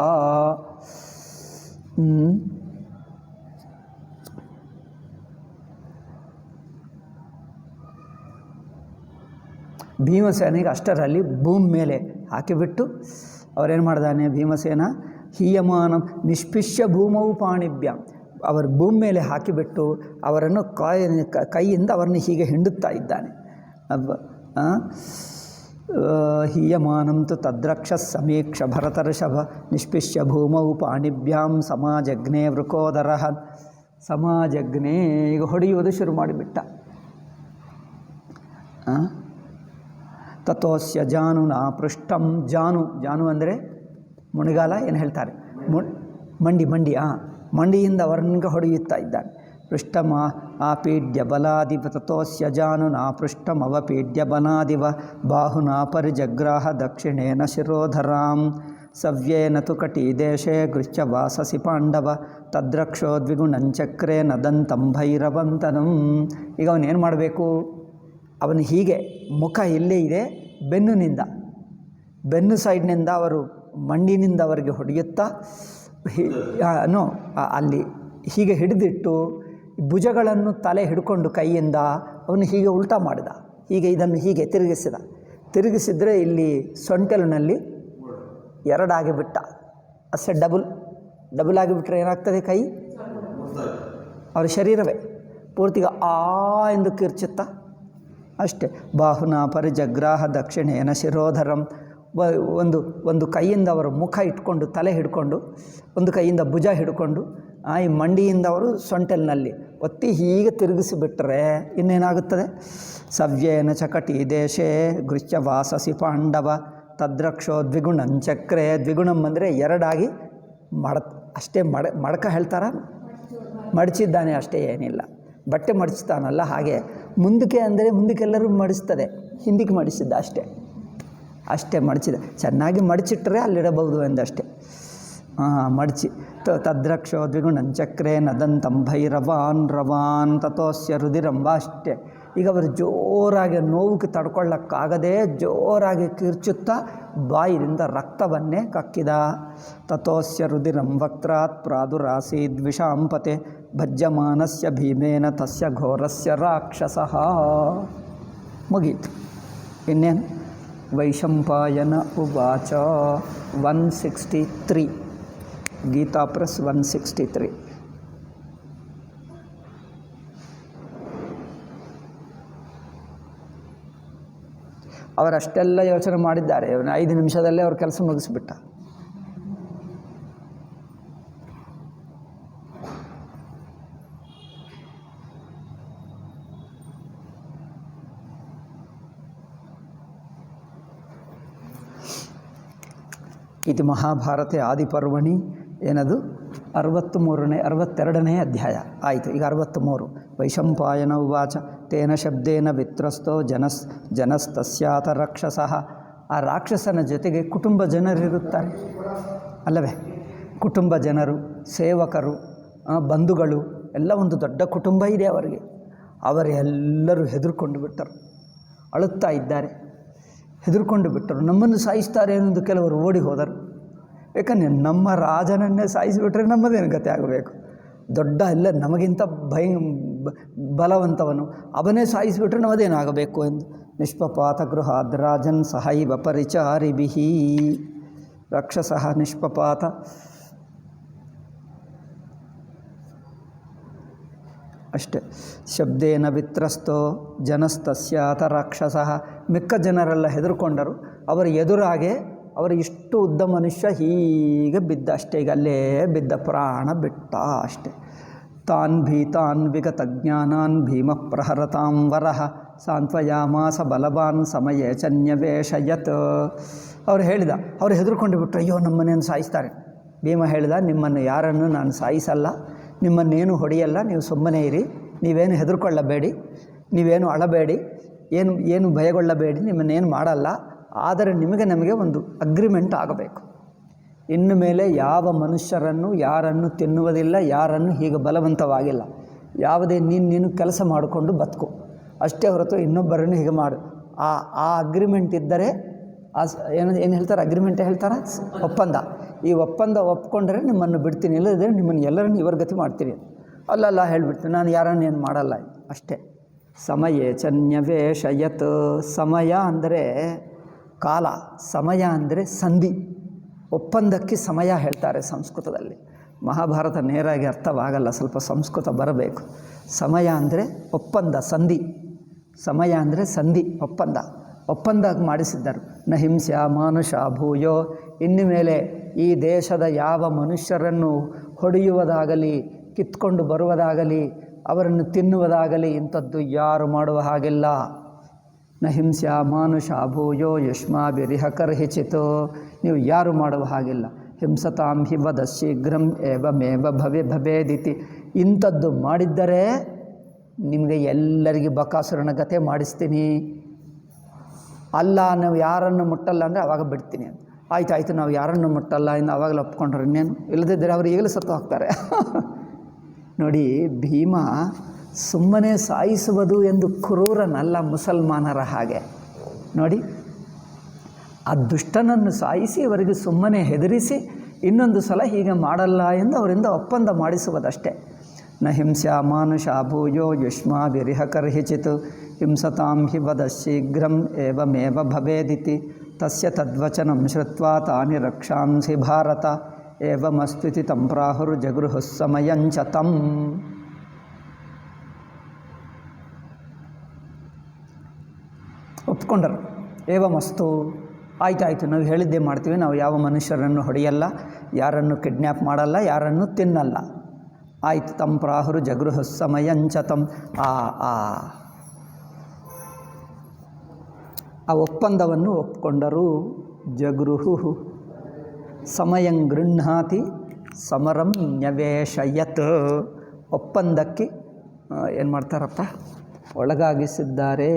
ಭೀಮಸೇನಿಗೆ ಅಷ್ಟರಲ್ಲಿ ಭೂಮಿ ಮೇಲೆ ಹಾಕಿಬಿಟ್ಟು ಅವರೇನು ಮಾಡ್ದಾನೆ ಭೀಮಸೇನ? ಹೀಯಮಾನ ನಿಷ್ಪಿಷ್ಯ ಭೂಮೌ ಪಾಣಿಭ್ಯಾಂ. ಅವರು ಭೂಮಿ ಮೇಲೆ ಹಾಕಿಬಿಟ್ಟು ಅವರನ್ನು ಕೈಯಿಂದ ಅವರನ್ನು ಹೀಗೆ ಹಿಂಡುತ್ತಾ ಇದ್ದಾನೆ. ಹೀಯಮಾನಂ ತು ತದ್ರಕ್ಷ ಸಮೀಕ್ಷ ಭರತರ್ಷಭ ನಿಷ್ಪಿಷ್ಯ ಭೂಮೌ ಪಾಣಿಭ್ಯಾಂ ಸಮಾಜಜ್ಞೆ ವೃಕೋದರಃ. ಸಮಾಜಜ್ಞೆ ಈಗ ಹೊಡೆಯುವುದು ಶುರು ಮಾಡಿಬಿಟ್ಟ. ತಥೋಸ್ಯ ಜಾನುನಾ ಪೃಷ್ಠಂ. ಜಾನು ಅಂದರೆ ಮುಣಿಗಾಲ ಏನು ಹೇಳ್ತಾರೆ, ಮಂಡಿ. ಮಂಡಿಯಿಂದ ಅವರನ್ನು ಹೊಡೆಯುತ್ತಾ ಇದ್ದಾನೆ. ಪೃಷ್ಠಮ ಆಪೀಡ್ಯ ಬಲಾದಿವ ತಥೋಸ್ಯ ಜಾನುನಾ ಪೃಷ್ಠಂ ಅವಪೀಡ್ಯ ಬಲಾದಿವ ಬಾಹುನಾ ಪರಿಜಗ್ರಾಹ ದಕ್ಷಿಣೇನ ಶಿರೋಧರಾಂ ಸವ್ಯೇನ ತು ಕಟಿ ದೇಶೇ ಗೃಹ್ಯ ವಾಸಸಿ ಪಾಂಡವ ತದ್ರಕ್ಷೋ ದ್ವಿಗುಣಂಚಕ್ರೇ ನದಂತಂ ಭೈರವಂತನಂ. ಈಗ ಅವನೇನು ಮಾಡಬೇಕು? ಅವನು ಹೀಗೆ ಮುಖ ಇಲ್ಲೇ ಇದೆ, ಬೆನ್ನು ಸೈಡ್ನಿಂದ ಅವರು ಮಂಡಿನಿಂದ ಅವರಿಗೆ ಹೊಡೆಯುತ್ತಾ ಅಲ್ಲಿ ಹೀಗೆ ಹಿಡಿದಿಟ್ಟು ಭುಜಗಳನ್ನು ತಲೆ ಹಿಡ್ಕೊಂಡು ಕೈಯಿಂದ ಅವನು ಹೀಗೆ ಉಲ್ಟಾ ಮಾಡಿದ. ಇದನ್ನು ಹೀಗೆ ತಿರುಗಿಸಿದರೆ ಇಲ್ಲಿ ಸೊಂಟಲಿನಲ್ಲಿ ಎರಡಾಗಿಬಿಟ್ಟ. ಅಷ್ಟೇ ಡಬಲ್ ಆಗಿಬಿಟ್ರೆ ಏನಾಗ್ತದೆ? ಕೈ ಅವರ ಶರೀರವೇ ಪೂರ್ತಿಗೆ ಎಂದು ಕಿರ್ಚುತ್ತಾ ಅಷ್ಟೇ. ಬಾಹುನಾ ಪರಿಜಗ್ರಾಹ ದಕ್ಷಿಣೇನ ಶಿರೋಧರಂ. ಒಂದು ಕೈಯಿಂದ ಅವರು ಮುಖ ಇಟ್ಕೊಂಡು ತಲೆ ಹಿಡ್ಕೊಂಡು, ಒಂದು ಕೈಯಿಂದ ಭುಜ ಹಿಡ್ಕೊಂಡು ಈ ಮಂಡಿಯಿಂದ ಅವರು ಸೊಂಟಲಿನಲ್ಲಿ ಒತ್ತಿ ಹೀಗೆ ತಿರುಗಿಸಿಬಿಟ್ರೆ ಇನ್ನೇನಾಗುತ್ತದೆ? ಸವ್ಯೇನ ಚಕಟಿ ದೇಶೇ ಗೃಹ್ಯ ವಾಸಸಿ ಪಾಂಡವ ತದ್ರಕ್ಷೋ ದ್ವಿಗುಣಂಚಕ್ರೆ. ದ್ವಿಗುಣಂ ಅಂದರೆ ಎರಡಾಗಿ ಅಷ್ಟೇ ಮಡಕ ಹೇಳ್ತಾರ, ಮಡಚಿದ್ದಾನೆ ಅಷ್ಟೇ, ಏನಿಲ್ಲ. ಬಟ್ಟೆ ಮಡಿಸ್ತಾನಲ್ಲ ಹಾಗೆ. ಮುಂದಕ್ಕೆ ಅಂದರೆ ಮುಂದಕ್ಕೆಲ್ಲರೂ ಮಡಿಸ್ತದೆ, ಹಿಂದಕ್ಕೆ ಮಡಿಸಿದ್ದ ಅಷ್ಟೇ ಮಡಚಿದ. ಚೆನ್ನಾಗಿ ಮಡಚಿಟ್ರೆ ಅಲ್ಲಿಡಬಹುದು ಎಂದಷ್ಟೇ. ಮಡಚಿ ತದ್ರಕ್ಷೋ ದ್ವಿಗುಣಂಚಕ್ರೇ ನದಂತಂ ಭೈರವಾನ್ ರವಾನ್ ತಥೋಸ್ಯ ರುದಿರಂಬ. ಅಷ್ಟೇ. ಈಗ ಅವರು ಜೋರಾಗಿ ನೋವಿಗೆ ತಡ್ಕೊಳ್ಳೋಕ್ಕಾಗದೆ ಜೋರಾಗಿ ಕಿರ್ಚುತ್ತಾ ಬಾಯಿನಿಂದ ರಕ್ತವನ್ನೇ ಕಕ್ಕಿದ. ತಥೋಸ್ಯ ರುದಿರಂ ವಕ್ತ್ರಾತ್ ಪ್ರಾದುರಾಸೀದ್ ವಿಷಾಂಪತೆ ಭಜ್ಯಮಾನಸ್ಯ ಭೀಮೇನ ತಸ್ಯ ಘೋರಸ್ಯ ರಾಕ್ಷಸಃ. ಮುಗೀತು. ಇನ್ನೇನು? ವೈಶಂಪಾಯನ ಉವಾಚ. 163 ಗೀತಾ ಪ್ರೆಸ್ 163. ಅವರಷ್ಟೆಲ್ಲ ಯೋಚನೆ ಮಾಡಿದ್ದಾರೆ. 5 ನಿಮಿಷದಲ್ಲೇ ಅವ್ರ ಕೆಲಸ ಮುಗಿಸ್ಬಿಟ್ಟ. ಇದು ಮಹಾಭಾರತೆ ಆದಿಪರ್ವಣಿ ಏನದು 62ನೇ ಅಧ್ಯಾಯ ಆಯಿತು. ಈಗ 63. ವೈಶಂಪಾಯನ ಉವಾಚ ತೇನ ಶಬ್ದೇನ ವಿತ್ರಸ್ತೋ ಜನಸ್ತಸ್ಯಾತ ರಾಕ್ಷಸಃ. ಆ ರಾಕ್ಷಸನ ಜೊತೆಗೆ ಕುಟುಂಬ ಜನರಿರುತ್ತಾರೆ ಅಲ್ಲವೇ? ಕುಟುಂಬ ಜನರು, ಸೇವಕರು, ಬಂಧುಗಳು ಎಲ್ಲ ಒಂದು ದೊಡ್ಡ ಕುಟುಂಬ ಇದೆ ಅವರಿಗೆ. ಅವರೆಲ್ಲರೂ ಹೆದರ್ಕೊಂಡು ಬಿಟ್ಟರು, ಅಳುತ್ತಾ ಇದ್ದಾರೆ, ಹೆದರ್ಕೊಂಡು ಬಿಟ್ಟರು. ನಮ್ಮನ್ನು ಸಾಯಿಸ್ತಾರೆ ಅನ್ನೋದು ಕೆಲವರು ಓಡಿ ಹೋದರು. ಯಾಕಂದರೆ ನಮ್ಮ ರಾಜನನ್ನೇ ಸಾಯಿಸಿಬಿಟ್ರೆ ನಮ್ಮದೇನು ಗತಿ ಆಗಬೇಕು? ದೊಡ್ಡ ಎಲ್ಲ ನಮಗಿಂತ ಬಲವಂತವನು, ಅವನೇ ಸಾಯಿಸಿಬಿಟ್ರೆ ನಮ್ಮದೇನಾಗಬೇಕು ಎಂದು ನಿಷ್ಪಪಾತ ಗೃಹಾದ್ ರಾಜನ್ ಸಹೈವ ಪರಿಚಾರಿಭಿಃ. ರಾಕ್ಷಸಃ ನಿಷ್ಪಪಾತ. ಅಷ್ಟೇ. ಶಬ್ದೇನ ವಿತ್ರಸ್ತೋ ಜನಸ್ತಸ್ಯಾತ ರಾಕ್ಷಸಃ. ಮಿಕ್ಕ ಜನರೆಲ್ಲ ಹೆದರ್ಕೊಂಡರು. ಅವರ ಎದುರಾಗೆ ಅವರ ಇಷ್ಟು ಉದ್ದ ಮನುಷ್ಯ ಹೀಗೆ ಬಿದ್ದ ಅಷ್ಟೇ. ಈಗ ಅಲ್ಲೇ ಬಿದ್ದ, ಪ್ರಾಣ ಬಿಟ್ಟ ಅಷ್ಟೇ. ತಾನ್ ಭೀತಾನ್ ವಿಗತ ಜ್ಞಾನಾನ್ ಭೀಮ ಪ್ರಹರತಾಂ ವರಹ ಸಾಂತ್ವಯಾಮಾಸ ಬಲವಾನ್ ಸಮಯೇ ಚನ್ಯವೇಶಯತ್. ಅವ್ರು ಹೇಳಿದ, ಅವ್ರು ಹೆದರ್ಕೊಂಡು ಬಿಟ್ಟರು, ಅಯ್ಯೋ ನಮ್ಮನ್ನೇನು ಸಾಯಿಸ್ತಾರೆ. ಭೀಮ ಹೇಳಿದ, ನಿಮ್ಮನ್ನು ಯಾರನ್ನು ನಾನು ಸಾಯಿಸಲ್ಲ, ನಿಮ್ಮನ್ನೇನು ಹೊಡೆಯಲ್ಲ, ನೀವು ಸುಮ್ಮನೆ ಇರಿ, ನೀವೇನು ಹೆದರ್ಕೊಳ್ಳಬೇಡಿ, ನೀವೇನು ಅಳಬೇಡಿ, ಏನು ಭಯಗೊಳ್ಳಬೇಡಿ, ನಿಮ್ಮನ್ನೇನು ಮಾಡಲ್ಲ. ಆದರೆ ನಮಗೆ ಒಂದು ಅಗ್ರಿಮೆಂಟ್ ಆಗಬೇಕು. ಇನ್ನು ಮೇಲೆ ಯಾವ ಮನುಷ್ಯರನ್ನು ಯಾರನ್ನು ತಿನ್ನುವುದಿಲ್ಲ, ಯಾರನ್ನು ಹೀಗೆ ಬಲವಂತವಾಗಿಲ್ಲ. ಯಾವುದೇ ನೀನು ಕೆಲಸ ಮಾಡಿಕೊಂಡು ಬದುಕು ಅಷ್ಟೇ ಹೊರತು ಇನ್ನೊಬ್ಬರನ್ನು ಹೀಗೆ ಮಾಡು. ಆ ಅಗ್ರಿಮೆಂಟ್ ಇದ್ದರೆ ಏನು ಹೇಳ್ತಾರೆ? ಅಗ್ರಿಮೆಂಟೇ ಹೇಳ್ತಾರೆ, ಒಪ್ಪಂದ. ಈ ಒಪ್ಪಂದ ಒಪ್ಕೊಂಡ್ರೆ ನಿಮ್ಮನ್ನು ಬಿಡ್ತೀನಿ, ಇಲ್ಲದಿದ್ದರೆ ನಿಮ್ಮನ್ನು ಎಲ್ಲರನ್ನು ಇವರ್ಗತಿ ಮಾಡ್ತೀನಿ. ಅಲ್ಲಲ್ಲ ಹೇಳಿಬಿಡ್ತೀನಿ, ನಾನು ಯಾರನ್ನು ಏನು ಮಾಡಲ್ಲ ಅಷ್ಟೇ. ಸಮಯೇ ಚನ್ಯವೇಶಯತ್. ಸಮಯ ಅಂದರೆ ಕಾಲ, ಸಮಯ ಅಂದರೆ ಸಂಧಿ. ಒಪ್ಪಂದಕ್ಕೆ ಸಮಯ ಹೇಳ್ತಾರೆ ಸಂಸ್ಕೃತದಲ್ಲಿ. ಮಹಾಭಾರತ ನೇರಾಗಿ ಅರ್ಥವಾಗಲ್ಲ, ಸ್ವಲ್ಪ ಸಂಸ್ಕೃತ ಬರಬೇಕು. ಸಮಯ ಅಂದರೆ ಒಪ್ಪಂದ, ಸಂಧಿ. ಸಮಯ ಅಂದರೆ ಸಂಧಿ, ಒಪ್ಪಂದ ಮಾಡಿಸಿದ್ದರು. ನ ಹಿಂಸ್ಯ ಮಾನುಷ ಭೂಯೋ. ಇನ್ನು ಮೇಲೆ ಈ ದೇಶದ ಯಾವ ಮನುಷ್ಯರನ್ನು ಹೊಡೆಯುವುದಾಗಲಿ, ಕಿತ್ಕೊಂಡು ಬರುವುದಾಗಲಿ, ಅವರನ್ನು ತಿನ್ನುವುದಾಗಲಿ ಇಂಥದ್ದು ಯಾರು ಮಾಡುವ ಹಾಗಿಲ್ಲ. ನ ಹಿಂಸ್ಯ ಮಾನುಷ ಭೂಯೋ ಯುಷ್ಮಾಭಿರಿಹ ಕರ್ಹಿಚಿತೋ. ನೀವು ಯಾರು ಮಾಡುವ ಹಾಗಿಲ್ಲ. ಹಿಂಸತಾಂ ಹಿ ವದ ಶೀಘ್ರಂ ಏವಮೇವ ಭವೇದಿತಿ. ಇಂಥದ್ದು ಮಾಡಿದ್ದರೆ ನಿಮಗೆ ಎಲ್ಲರಿಗೆ ಬಕಾಸುರನ ಗತೆ ಮಾಡಿಸ್ತೀನಿ. ಅಲ್ಲ, ನಾವು ಯಾರನ್ನು ಮುಟ್ಟಲ್ಲ ಅಂದರೆ ಆವಾಗ ಬಿಡ್ತೀನಿ ಅಂತ. ಆಯ್ತು ನಾವು ಯಾರನ್ನು ಮುಟ್ಟಲ್ಲ ಇನ್ನು ಆವಾಗಲೂ ಒಪ್ಕೊಂಡ್ರೆ ಇನ್ನೇನು, ಇಲ್ಲದಿದ್ದರೆ ಅವರು ಈಗಲೂ ಸತ್ತು ಹೋಗ್ತಾರೆ. ನೋಡಿ, ಭೀಮ ಸುಮ್ಮನೆ ಸಾಯಿಸುವುದು ಎಂದು ಕ್ರೂರನಲ್ಲ, ಮುಸಲ್ಮಾನರ ಹಾಗೆ. ನೋಡಿ, ಆ ದುಷ್ಟನನ್ನು ಸಾಯಿಸಿ ಅವರಿಗೆ ಸುಮ್ಮನೆ ಹೆದರಿಸಿ ಇನ್ನೊಂದು ಸಲ ಹೀಗೆ ಮಾಡಲ್ಲ ಎಂದು ಅವರಿಂದ ಒಪ್ಪಂದ ಮಾಡಿಸುವುದಷ್ಟೇ. ನ ಹಿಂಸ್ಯ ಮಾನುಷ ಭೂಯೋ ಯುಷ್ಮಾಭಿರಿಹ ಕರ್ಹಿಚಿತ್ ಹಿಂಸತಾಂ ಹಿ ವದ ಶೀಘ್ರಂ ಏವಮೇವ ಭವೇದಿತಿ ತಸ್ಯ ತದ್ವಚನಂ ಶ್ರುತ್ವಾ ತಾನಿ ರಕ್ಷಾಂಸಿ ಭಾರತ ಏವಮಸ್ತ್ವಿತಿ ತಂ ಪ್ರಾಹುರ್ ಜಗೃಹುಃ ಸಮಯಂಚ ತಂ. ಒಪ್ಕೊಂಡರು. ಏವಮಸ್ತು, ಆಯ್ತಾಯಿತು, ನಾವು ಹೇಳಿದ್ದೇ ಮಾಡ್ತೀವಿ, ನಾವು ಯಾವ ಮನುಷ್ಯರನ್ನು ಹೊಡೆಯಲ್ಲ, ಯಾರನ್ನು ಕಿಡ್ನ್ಯಾಪ್ ಮಾಡಲ್ಲ, ಯಾರನ್ನು ತಿನ್ನಲ್ಲ. ಆಯಿತು. ತಂ ಪ್ರಾಹುರು ಜಗೃಹುಃ ಸಮಯಂಚ ತಂ. ಆ ಒಪ್ಪಂದವನ್ನು ಒಪ್ಕೊಂಡರು. ಜಗೃಹು ಸಮಯಂ ಗೃಹ್ಣಾತಿ ಸಮರಂ ನ್ಯವೇಶಯತ್. ಒಪ್ಪಂದಕ್ಕೆ ಏನು ಮಾಡ್ತಾರಪ್ಪ, ಒಳಗಾಗಿಸಿದ್ದಾರೆ,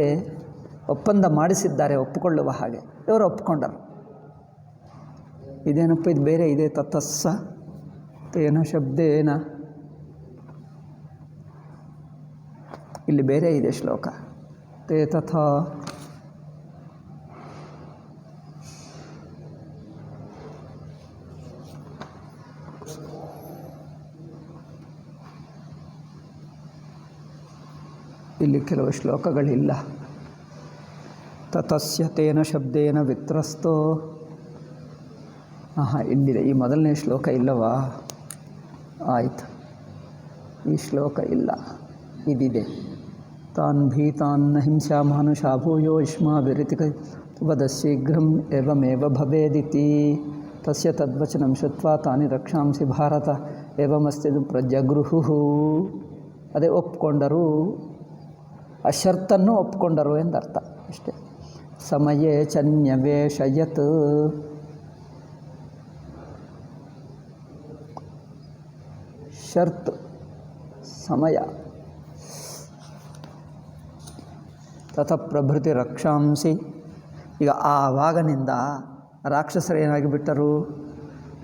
ಒಪ್ಪಂದ ಮಾಡಿಸಿದ್ದಾರೆ, ಒಪ್ಪಿಕೊಳ್ಳುವ ಹಾಗೆ. ಇವರು ಒಪ್ಕೊಂಡರು. ಇದೇನಪ್ಪ, ಇದು ಬೇರೆ ಇದೆ. ತತಸ್ಸ ತೇನ ಶಬ್ದೇನ, ಇಲ್ಲಿ ಬೇರೆ ಇದೆ ಶ್ಲೋಕ. ತೇ ತಥಾ ಇಲ್ಲಿ ಕೆಲವು ಶ್ಲೋಕಗಳಿಲ್ಲ. ತತಸ್ಯ ತೇನ ಶಬ್ದೇನ ವಿತ್ರಸ್ತೋ. ಇಲ್ಲಿದೆ. ಈ ಮೊದಲನೇ ಶ್ಲೋಕ ಇಲ್ಲವಾ? ಆಯಿತು, ಈ ಶ್ಲೋಕ ಇಲ್ಲ, ಇದಿದೆ. ತಾನ್ ಭೀತಾನ್ ನ ಹಿಂಸಾ ಮಾನುಷ ಭೂಯೋ ಯುಷ್ಮಾಭಿರಿತಿ ವದ ಶೀಘ್ರಂ ಏವಮೇವ ಭವೇದಿತಿ ತಸ್ಯ ತದ್ವಚನಂ ಶ್ರುತ್ವಾ ತಾನಿ ರಕ್ಷಾಂಸಿ ಭಾರತ ಏವಮಸ್ತಿದು ಪ್ರಜಗೃಹು. ಅದೇ ಒಪ್ಕೊಂಡರು, ಆ ಷರ್ತನ್ನು ಒಪ್ಕೊಂಡರು ಎಂದರ್ಥ ಅಷ್ಟೇ. ಸಮಯೇ ಚನ್ಯವೇಶಯತ್ ಷರ್ತ್ ಸಮಯ. ತತ ಪ್ರಭೃತಿ ರಕ್ಷಾಂಸಿ. ಈಗ ಆವಾಗಿನಿಂದ ರಾಕ್ಷಸರು ಏನಾಗಿ ಬಿಟ್ಟರು?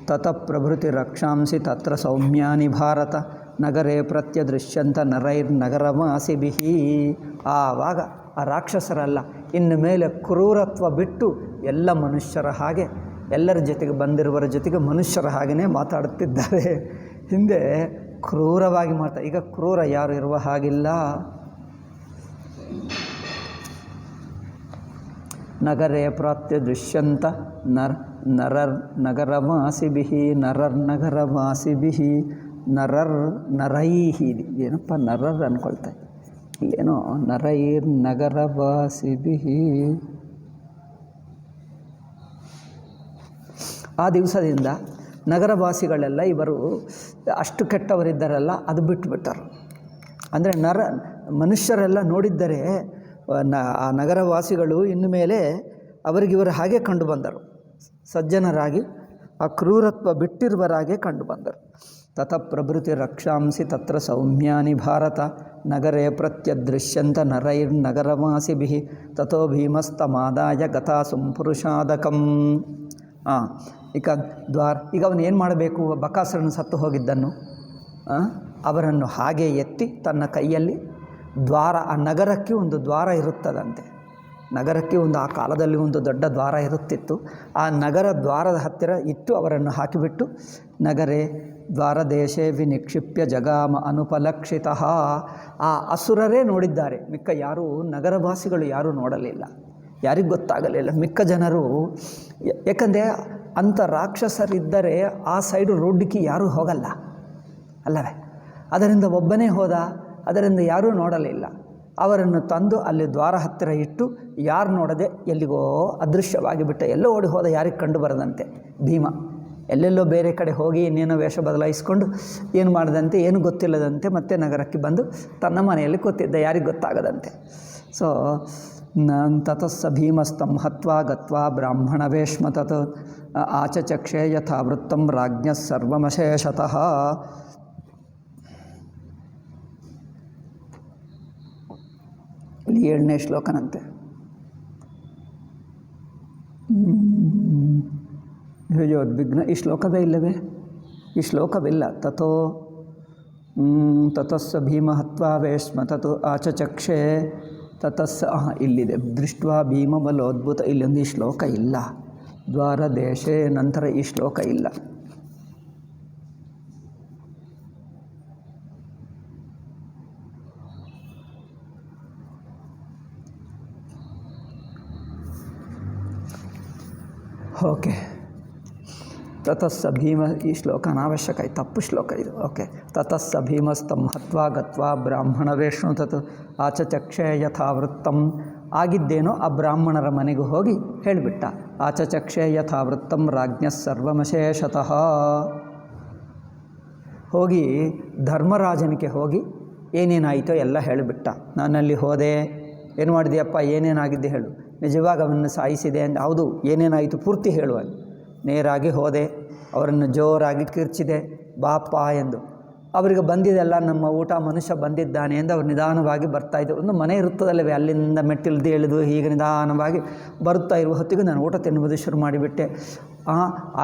ತತ ಪ್ರಭೃತಿ ರಕ್ಷಾಂಸಿ ತತ್ರ ಸೌಮ್ಯಾನಿ ಭಾರತ ನಗರೇ ಪ್ರತ್ಯದೃಶ್ಯಂತ ನರೈರ್ನಗರವಾಸಿಭಿಃ. ಆವಾಗ ಆ ರಾಕ್ಷಸರಲ್ಲ, ಇನ್ನು ಮೇಲೆ ಕ್ರೂರತ್ವ ಬಿಟ್ಟು ಎಲ್ಲ ಮನುಷ್ಯರ ಹಾಗೆ, ಎಲ್ಲರ ಜೊತೆಗೆ ಬಂದಿರುವರ ಜೊತೆಗೆ ಮನುಷ್ಯರ ಹಾಗೆಯೇ ಮಾತಾಡುತ್ತಿದ್ದಾರೆ. ಹಿಂದೆ ಕ್ರೂರವಾಗಿ ಮಾಡ್ತಾರೆ, ಈಗ ಕ್ರೂರ ಯಾರು ಇರುವ ಹಾಗಿಲ್ಲ. ನಗರೇ ಪ್ರಾಪ್ತ್ಯದೃಶ್ಯಂತ ನಗರವಾಸಿಭಿಃ ನರರ್ನಗರವಾಸಿಭಿಃ ನರೈಹಿ. ಏನಪ್ಪ ನರರ್ ಅಂದ್ಕೊಳ್ತಾ ಇಲ್ಲೇನೋ ನರೈರ್ನಗರವಾಸಿಭಿಃ. ಆ ದಿವಸದಿಂದ ನಗರವಾಸಿಗಳೆಲ್ಲ ಇವರು ಅಷ್ಟು ಕೆಟ್ಟವರಿದ್ದಾರಲ್ಲ ಅದು ಬಿಟ್ಟುಬಿಟ್ಟರು. ಅಂದರೆ ಮನುಷ್ಯರೆಲ್ಲ ನೋಡಿದ್ದರೆ ಆ ನಗರವಾಸಿಗಳು ಇನ್ನು ಮೇಲೆ ಅವರಿಗಿವರು ಹಾಗೆ ಕಂಡು ಬಂದರು, ಸಜ್ಜನರಾಗಿ ಆ ಕ್ರೂರತ್ವ ಬಿಟ್ಟಿರುವರಾಗೆ ಕಂಡು ಬಂದರು. ತತ ಪ್ರಭೃತಿ ರಕ್ಷಾಂಸಿ ತತ್ರ ಸೌಮ್ಯಾನಿ ಭಾರತ ನಗರೇ ಪ್ರತ್ಯದೃಶ್ಯಂತ ನರೈರ್ನಗರವಾಸಿಭಿಃ ತಥೋ ಭೀಮಸ್ತಮಾದಾಯ ಗತಾಸುಂ ಪುರುಷಾದಕಂ. ಈಗ ಈಗ ಅವನು ಏನು ಮಾಡಬೇಕು? ಬಕಾಸುರನು ಸತ್ತು ಹೋಗಿದ್ದನ್ನು ಅವರನ್ನು ಹಾಗೆ ಎತ್ತಿ ತನ್ನ ಕೈಯಲ್ಲಿ ದ್ವಾರ, ಆ ನಗರಕ್ಕೆ ಒಂದು ದ್ವಾರ ಇರುತ್ತದಂತೆ. ನಗರಕ್ಕೆ ಒಂದು ಆ ಕಾಲದಲ್ಲಿ ಒಂದು ದೊಡ್ಡ ದ್ವಾರ ಇರುತ್ತಿತ್ತು. ಆ ನಗರ ದ್ವಾರದ ಹತ್ತಿರ ಇಟ್ಟು ಅವರನ್ನು ಹಾಕಿಬಿಟ್ಟು ನಗರೇ ದ್ವಾರದೇಶೇ ವಿನಿಕ್ಷಿಪ್ಯ ಜಗಾಮ ಅನುಪಲಕ್ಷಿತಃ. ಆ ಅಸುರರೇ ನೋಡಿದ್ದಾರೆ, ಮಿಕ್ಕ ಯಾರೂ ನಗರವಾಸಿಗಳು ಯಾರೂ ನೋಡಲಿಲ್ಲ, ಯಾರಿಗೆ ಗೊತ್ತಾಗಲಿಲ್ಲ ಮಿಕ್ಕ ಜನರು. ಏಕೆಂದರೆ ಅಂಥ ರಾಕ್ಷಸರಿದ್ದರೆ ಆ ಸೈಡು ರೋಡ್ಡಿಗೆ ಯಾರೂ ಹೋಗಲ್ಲ ಅಲ್ಲವೇ. ಅದರಿಂದ ಒಬ್ಬನೇ ಹೋದ, ಅದರಿಂದ ಯಾರೂ ನೋಡಲಿಲ್ಲ. ಅವರನ್ನು ತಂದು ಅಲ್ಲಿ ದ್ವಾರ ಹತ್ತಿರ ಇಟ್ಟು ಯಾರು ನೋಡದೆ ಎಲ್ಲಿಗೋ ಅದೃಶ್ಯವಾಗಿ ಬಿಟ್ಟ, ಎಲ್ಲೋ ಓಡಿ ಹೋದ, ಯಾರಿಗೆ ಕಂಡು ಬರದಂತೆ. ಭೀಮ ಎಲ್ಲೆಲ್ಲೋ ಬೇರೆ ಕಡೆ ಹೋಗಿ ಇನ್ನೇನೋ ವೇಷ ಬದಲಾಯಿಸ್ಕೊಂಡು ಏನು ಮಾಡದಂತೆ, ಏನು ಗೊತ್ತಿಲ್ಲದಂತೆ ಮತ್ತೆ ನಗರಕ್ಕೆ ಬಂದು ತನ್ನ ಮನೆಯಲ್ಲಿ ಕೂತಿದ್ದ, ಯಾರಿಗೆ ಗೊತ್ತಾಗದಂತೆ. ಸೊ ತತಸ್ಸ ಭೀಮಸ್ತಂ ಹತ್ವಾ ಗತ್ವಾ ಬ್ರಾಹ್ಮಣ ವೇಶ್ಮ ತತ್ ಆಚಚಕ್ಷೆ ಯಥಾವೃತ್ತಂ ರಾಜ್ಞ ಸರ್ವಮಶೇಷತಃ. ಇಲ್ಲಿ 7ನೇ ಶ್ಲೋಕನಂತೆ. ಯೋದ್ವಿಗ್ನ ಈ ಶ್ಲೋಕವೇ ಇಲ್ಲವೇ? ಈ ಶ್ಲೋಕವಿಲ್ಲ. ತತಸ್ಸ ಭೀಮ ಹತ್ವಾ ವೇಶ್ಮ ತತ್ ಆಚಚಕ್ಷೆ ತತಸ್ಸ ಇಲ್ಲಿದೆ. ದೃಷ್ಟ್ವಾ ಭೀಮ ಬಲೋದ್ಭುತ, ಇಲ್ಲೊಂದು ಈ ಶ್ಲೋಕ ಇಲ್ಲ. ದ್ವಾರ ದೇಶೇ ನಂತರ ಈ ಶ್ಲೋಕ ಇಲ್ಲ. ಓಕೆ, ತತಸ್ಸ ಭೀಮ, ಈ ಶ್ಲೋಕ ಅನಾವಶ್ಯಕ, ತಪ್ಪು ಶ್ಲೋಕ ಇದು. ಓಕೆ, ತತಸ್ಸ ಭೀಮಸ್ತಂ ಹತ್ವಾ ಗತ್ವಾ ಬ್ರಾಹ್ಮಣ ವೇಷ್ಣು ತತ್ ಆಚಚಕ್ಷೆ ಯಥಾವೃತ್ತಂ. ಆಗಿದ್ದೇನೋ ಆ ಬ್ರಾಹ್ಮಣರ ಮನೆಗೆ ಹೋಗಿ ಹೇಳಿಬಿಟ್ಟ. ಆಚಚಕ್ಷೆ ಯಥಾವೃತ್ತಂ ರಾಜ್ಞ ಸರ್ವಮಶೇಷತಃ. ಹೋಗಿ ಧರ್ಮರಾಜನಿಗೆ ಹೋಗಿ ಏನೇನಾಯಿತೋ ಎಲ್ಲ ಹೇಳಿಬಿಟ್ಟ. ನಾನಲ್ಲಿ ಹೋದೆ, ಏನು ಮಾಡಿದೆಯಪ್ಪ, ಏನೇನಾಗಿದ್ದೆ ಹೇಳು, ನಿಜವಾಗಿ ಅವನ್ನ ಸಾಯಿಸಿದೆ ಅಂತ. ಹೌದು, ಏನೇನಾಯಿತು ಪೂರ್ತಿ ಹೇಳುವ. ನೇರಾಗಿ ಹೋದೆ, ಅವರನ್ನು ಜೋರಾಗಿ ಕಿರ್ಚಿದೆ, ಬಾಪ ಎಂದು. ಅವರಿಗೆ ಬಂದಿದೆಲ್ಲ ನಮ್ಮ ಊಟ, ಮನುಷ್ಯ ಬಂದಿದ್ದಾನೆ ಎಂದು ಅವ್ರು ನಿಧಾನವಾಗಿ ಬರ್ತಾಯಿದ್ರು. ಒಂದು ಮನೆ ಇರುತ್ತದಲ್ಲವೇ, ಅಲ್ಲಿಂದ ಮೆಟ್ಟಿಲ್ದು ಎಳೆದು ಹೀಗೆ ನಿಧಾನವಾಗಿ ಬರುತ್ತಾ ಇರುವ ಹೊತ್ತಿಗೆ ನಾನು ಊಟ ತಿನ್ನುವುದು ಶುರು ಮಾಡಿಬಿಟ್ಟೆ.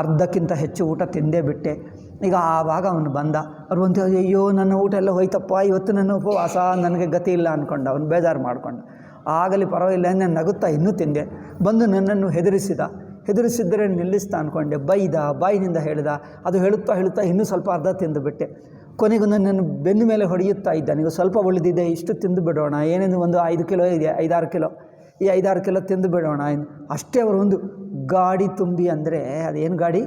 ಅರ್ಧಕ್ಕಿಂತ ಹೆಚ್ಚು ಊಟ ತಿಂದೇ ಬಿಟ್ಟೆ. ಈಗ ಆವಾಗ ಅವನು ಬಂದ. ಅವ್ರು ಒಂದು ಅಯ್ಯೋ ನನ್ನ ಊಟ ಎಲ್ಲ ಹೋಯ್ತಪ್ಪ, ಇವತ್ತು ನನ್ನ ಉಪವಾಸ, ನನಗೆ ಗತಿ ಇಲ್ಲ ಅಂದ್ಕೊಂಡ. ಅವನು ಬೇಜಾರು ಮಾಡಿಕೊಂಡ. ಆಗಲಿ ಪರವಾಗಿಲ್ಲ, ನಾನು ನಗುತ್ತಾ ಇನ್ನೂ ತಿಂದೆ. ಬಂದು ನನ್ನನ್ನು ಹೆದರಿಸಿದ್ದರೆ ನಿಲ್ಲಿಸ್ತಾ ಅಂದ್ಕೊಂಡೆ. ಬಾಯಿನಿಂದ ಹೇಳಿದ. ಅದು ಹೇಳುತ್ತಾ ಇನ್ನೂ ಸ್ವಲ್ಪ ಅರ್ಧ ತಿಂದು ಬಿಟ್ಟೆ. ಕೊನೆಗೂ ನನ್ನನ್ನು ಬೆನ್ನ ಮೇಲೆ ಹೊಡೆಯುತ್ತಾ ಇದ್ದಾನೆ. ಈಗ ಸ್ವಲ್ಪ ಉಳಿದಿದೆ, ಇಷ್ಟು ತಿಂದು ಬಿಡೋಣ, ಏನೇನು ಒಂದು 5 ಕಿಲೋ ಇದೆ, 5-6 ಕಿಲೋ, ಈ 5-6 ಕಿಲೋ ತಿಂದು ಬಿಡೋಣ. ಅಷ್ಟೇ ಅವರು ಒಂದು ಗಾಡಿ ತುಂಬಿ, ಅಂದರೆ ಅದೇನು ಗಾಡಿ,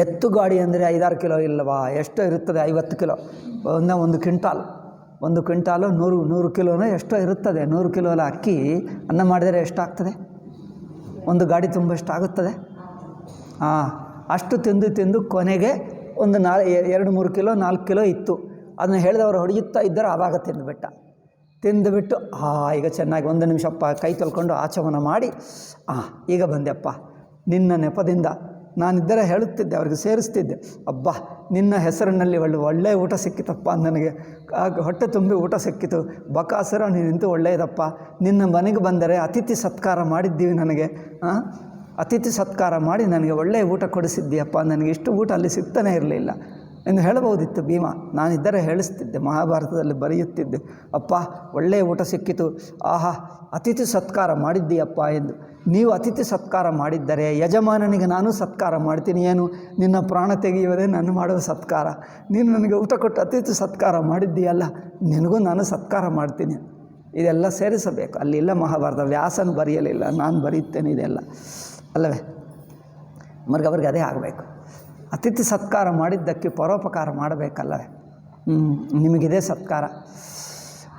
ಎತ್ತು ಗಾಡಿ, ಅಂದರೆ 5-6 ಕಿಲೋ ಇಲ್ಲವಾ, ಎಷ್ಟೋ ಇರುತ್ತದೆ, 50 ಕಿಲೋ, ಒಂದು ಕ್ವಿಂಟಾಲ್, 1 ಕ್ವಿಂಟಾಲು 100 ಕಿಲೋನೋ ಎಷ್ಟೋ ಇರುತ್ತದೆ. 100 ಕಿಲೋ ಅಕ್ಕಿ ಅನ್ನ ಮಾಡಿದರೆ ಎಷ್ಟಾಗ್ತದೆ? ಒಂದು ಗಾಡಿ ತುಂಬಷ್ಟು ಆಗುತ್ತದೆ. ಅಷ್ಟು ತಿಂದು ಕೊನೆಗೆ ಒಂದು 2-3 ಕಿಲೋ 4 ಕಿಲೋ ಇತ್ತು. ಅದನ್ನ ಹೇಳಿದವರು ಹೊಡೆಯುತ್ತಾ ಇದ್ದರೆ ಆವಾಗ ತಿಂದುಬಿಟ್ಟು ಈಗ ಚೆನ್ನಾಗಿ 1 ನಿಮಿಷಪ್ಪ ಕೈ ತೊಳ್ಕೊಂಡು ಆಚಮನ ಮಾಡಿ ಈಗ ಬಂದೆಪ್ಪ, ನಿನ್ನ ನೆಪದಿಂದ ನಾನಿದ್ದರೆ ಹೇಳುತ್ತಿದ್ದೆ, ಅವ್ರಿಗೆ ಸೇರಿಸ್ತಿದ್ದೆ, ಅಬ್ಬಾ ನಿನ್ನ ಹೆಸರಿನಲ್ಲಿ ಒಳ್ಳೆಯ ಊಟ ಸಿಕ್ಕಿತಪ್ಪ, ನನಗೆ ಹೊಟ್ಟೆ ತುಂಬಿ ಊಟ ಸಿಕ್ಕಿತು, ಬಕಾಸುರ ನೀನಿಂತು ಒಳ್ಳೆಯದಪ್ಪ, ನಿನ್ನ ಮನೆಗೆ ಬಂದರೆ ಅತಿಥಿ ಸತ್ಕಾರ ಮಾಡಿದ್ದೀವಿ, ನನಗೆ ಅತಿಥಿ ಸತ್ಕಾರ ಮಾಡಿ ನನಗೆ ಒಳ್ಳೆಯ ಊಟ ಕೊಡಿಸಿದ್ದೀಯಪ್ಪ, ನನಗೆ ಇಷ್ಟು ಊಟ ಅಲ್ಲಿ ಸಿಗ್ತಾನೆ ಇರಲಿಲ್ಲ ಎಂದು ಹೇಳಬಹುದಿತ್ತು ಭೀಮ. ನಾನಿದ್ದರೆ ಹೇಳಿಸ್ತಿದ್ದೆ, ಮಹಾಭಾರತದಲ್ಲಿ ಬರೆಯುತ್ತಿದ್ದೆ, ಅಪ್ಪ ಒಳ್ಳೆಯ ಊಟ ಸಿಕ್ಕಿತು, ಅತಿಥಿ ಸತ್ಕಾರ ಮಾಡಿದ್ದೀಯಪ್ಪ ಎಂದು. ನೀವು ಅತಿಥಿ ಸತ್ಕಾರ ಮಾಡಿದ್ದರೆ ಯಜಮಾನನಿಗೆ ನಾನು ಸತ್ಕಾರ ಮಾಡ್ತೀನಿ. ಏನು, ನಿನ್ನ ಪ್ರಾಣ ತೆಗೆಯುವುದೇ ನಾನು ಮಾಡುವ ಸತ್ಕಾರ. ನೀನು ನನಗೆ ಊಟ ಕೊಟ್ಟು ಅತಿಥಿ ಸತ್ಕಾರ ಮಾಡಿದ್ದೀಯಲ್ಲ, ನಿನಗೂ ನಾನು ಸತ್ಕಾರ ಮಾಡ್ತೀನಿ. ಇದೆಲ್ಲ ಸೇರಿಸಬೇಕು. ಅಲ್ಲಿಲ್ಲ ಮಹಾಭಾರತ, ವ್ಯಾಸನ ಬರೆಯಲಿಲ್ಲ, ನಾನು ಬರೆಯುತ್ತೇನೆ ಇದೆಲ್ಲ ಅಲ್ಲವೇ. ಅವ್ರಿಗೆ ಅದೇ ಆಗಬೇಕು. ಅತಿಥಿ ಸತ್ಕಾರ ಮಾಡಿದ್ದಕ್ಕೆ ಪರೋಪಕಾರ ಮಾಡಬೇಕಲ್ಲವೇ. ನಿಮಗಿದೆ ಸತ್ಕಾರ.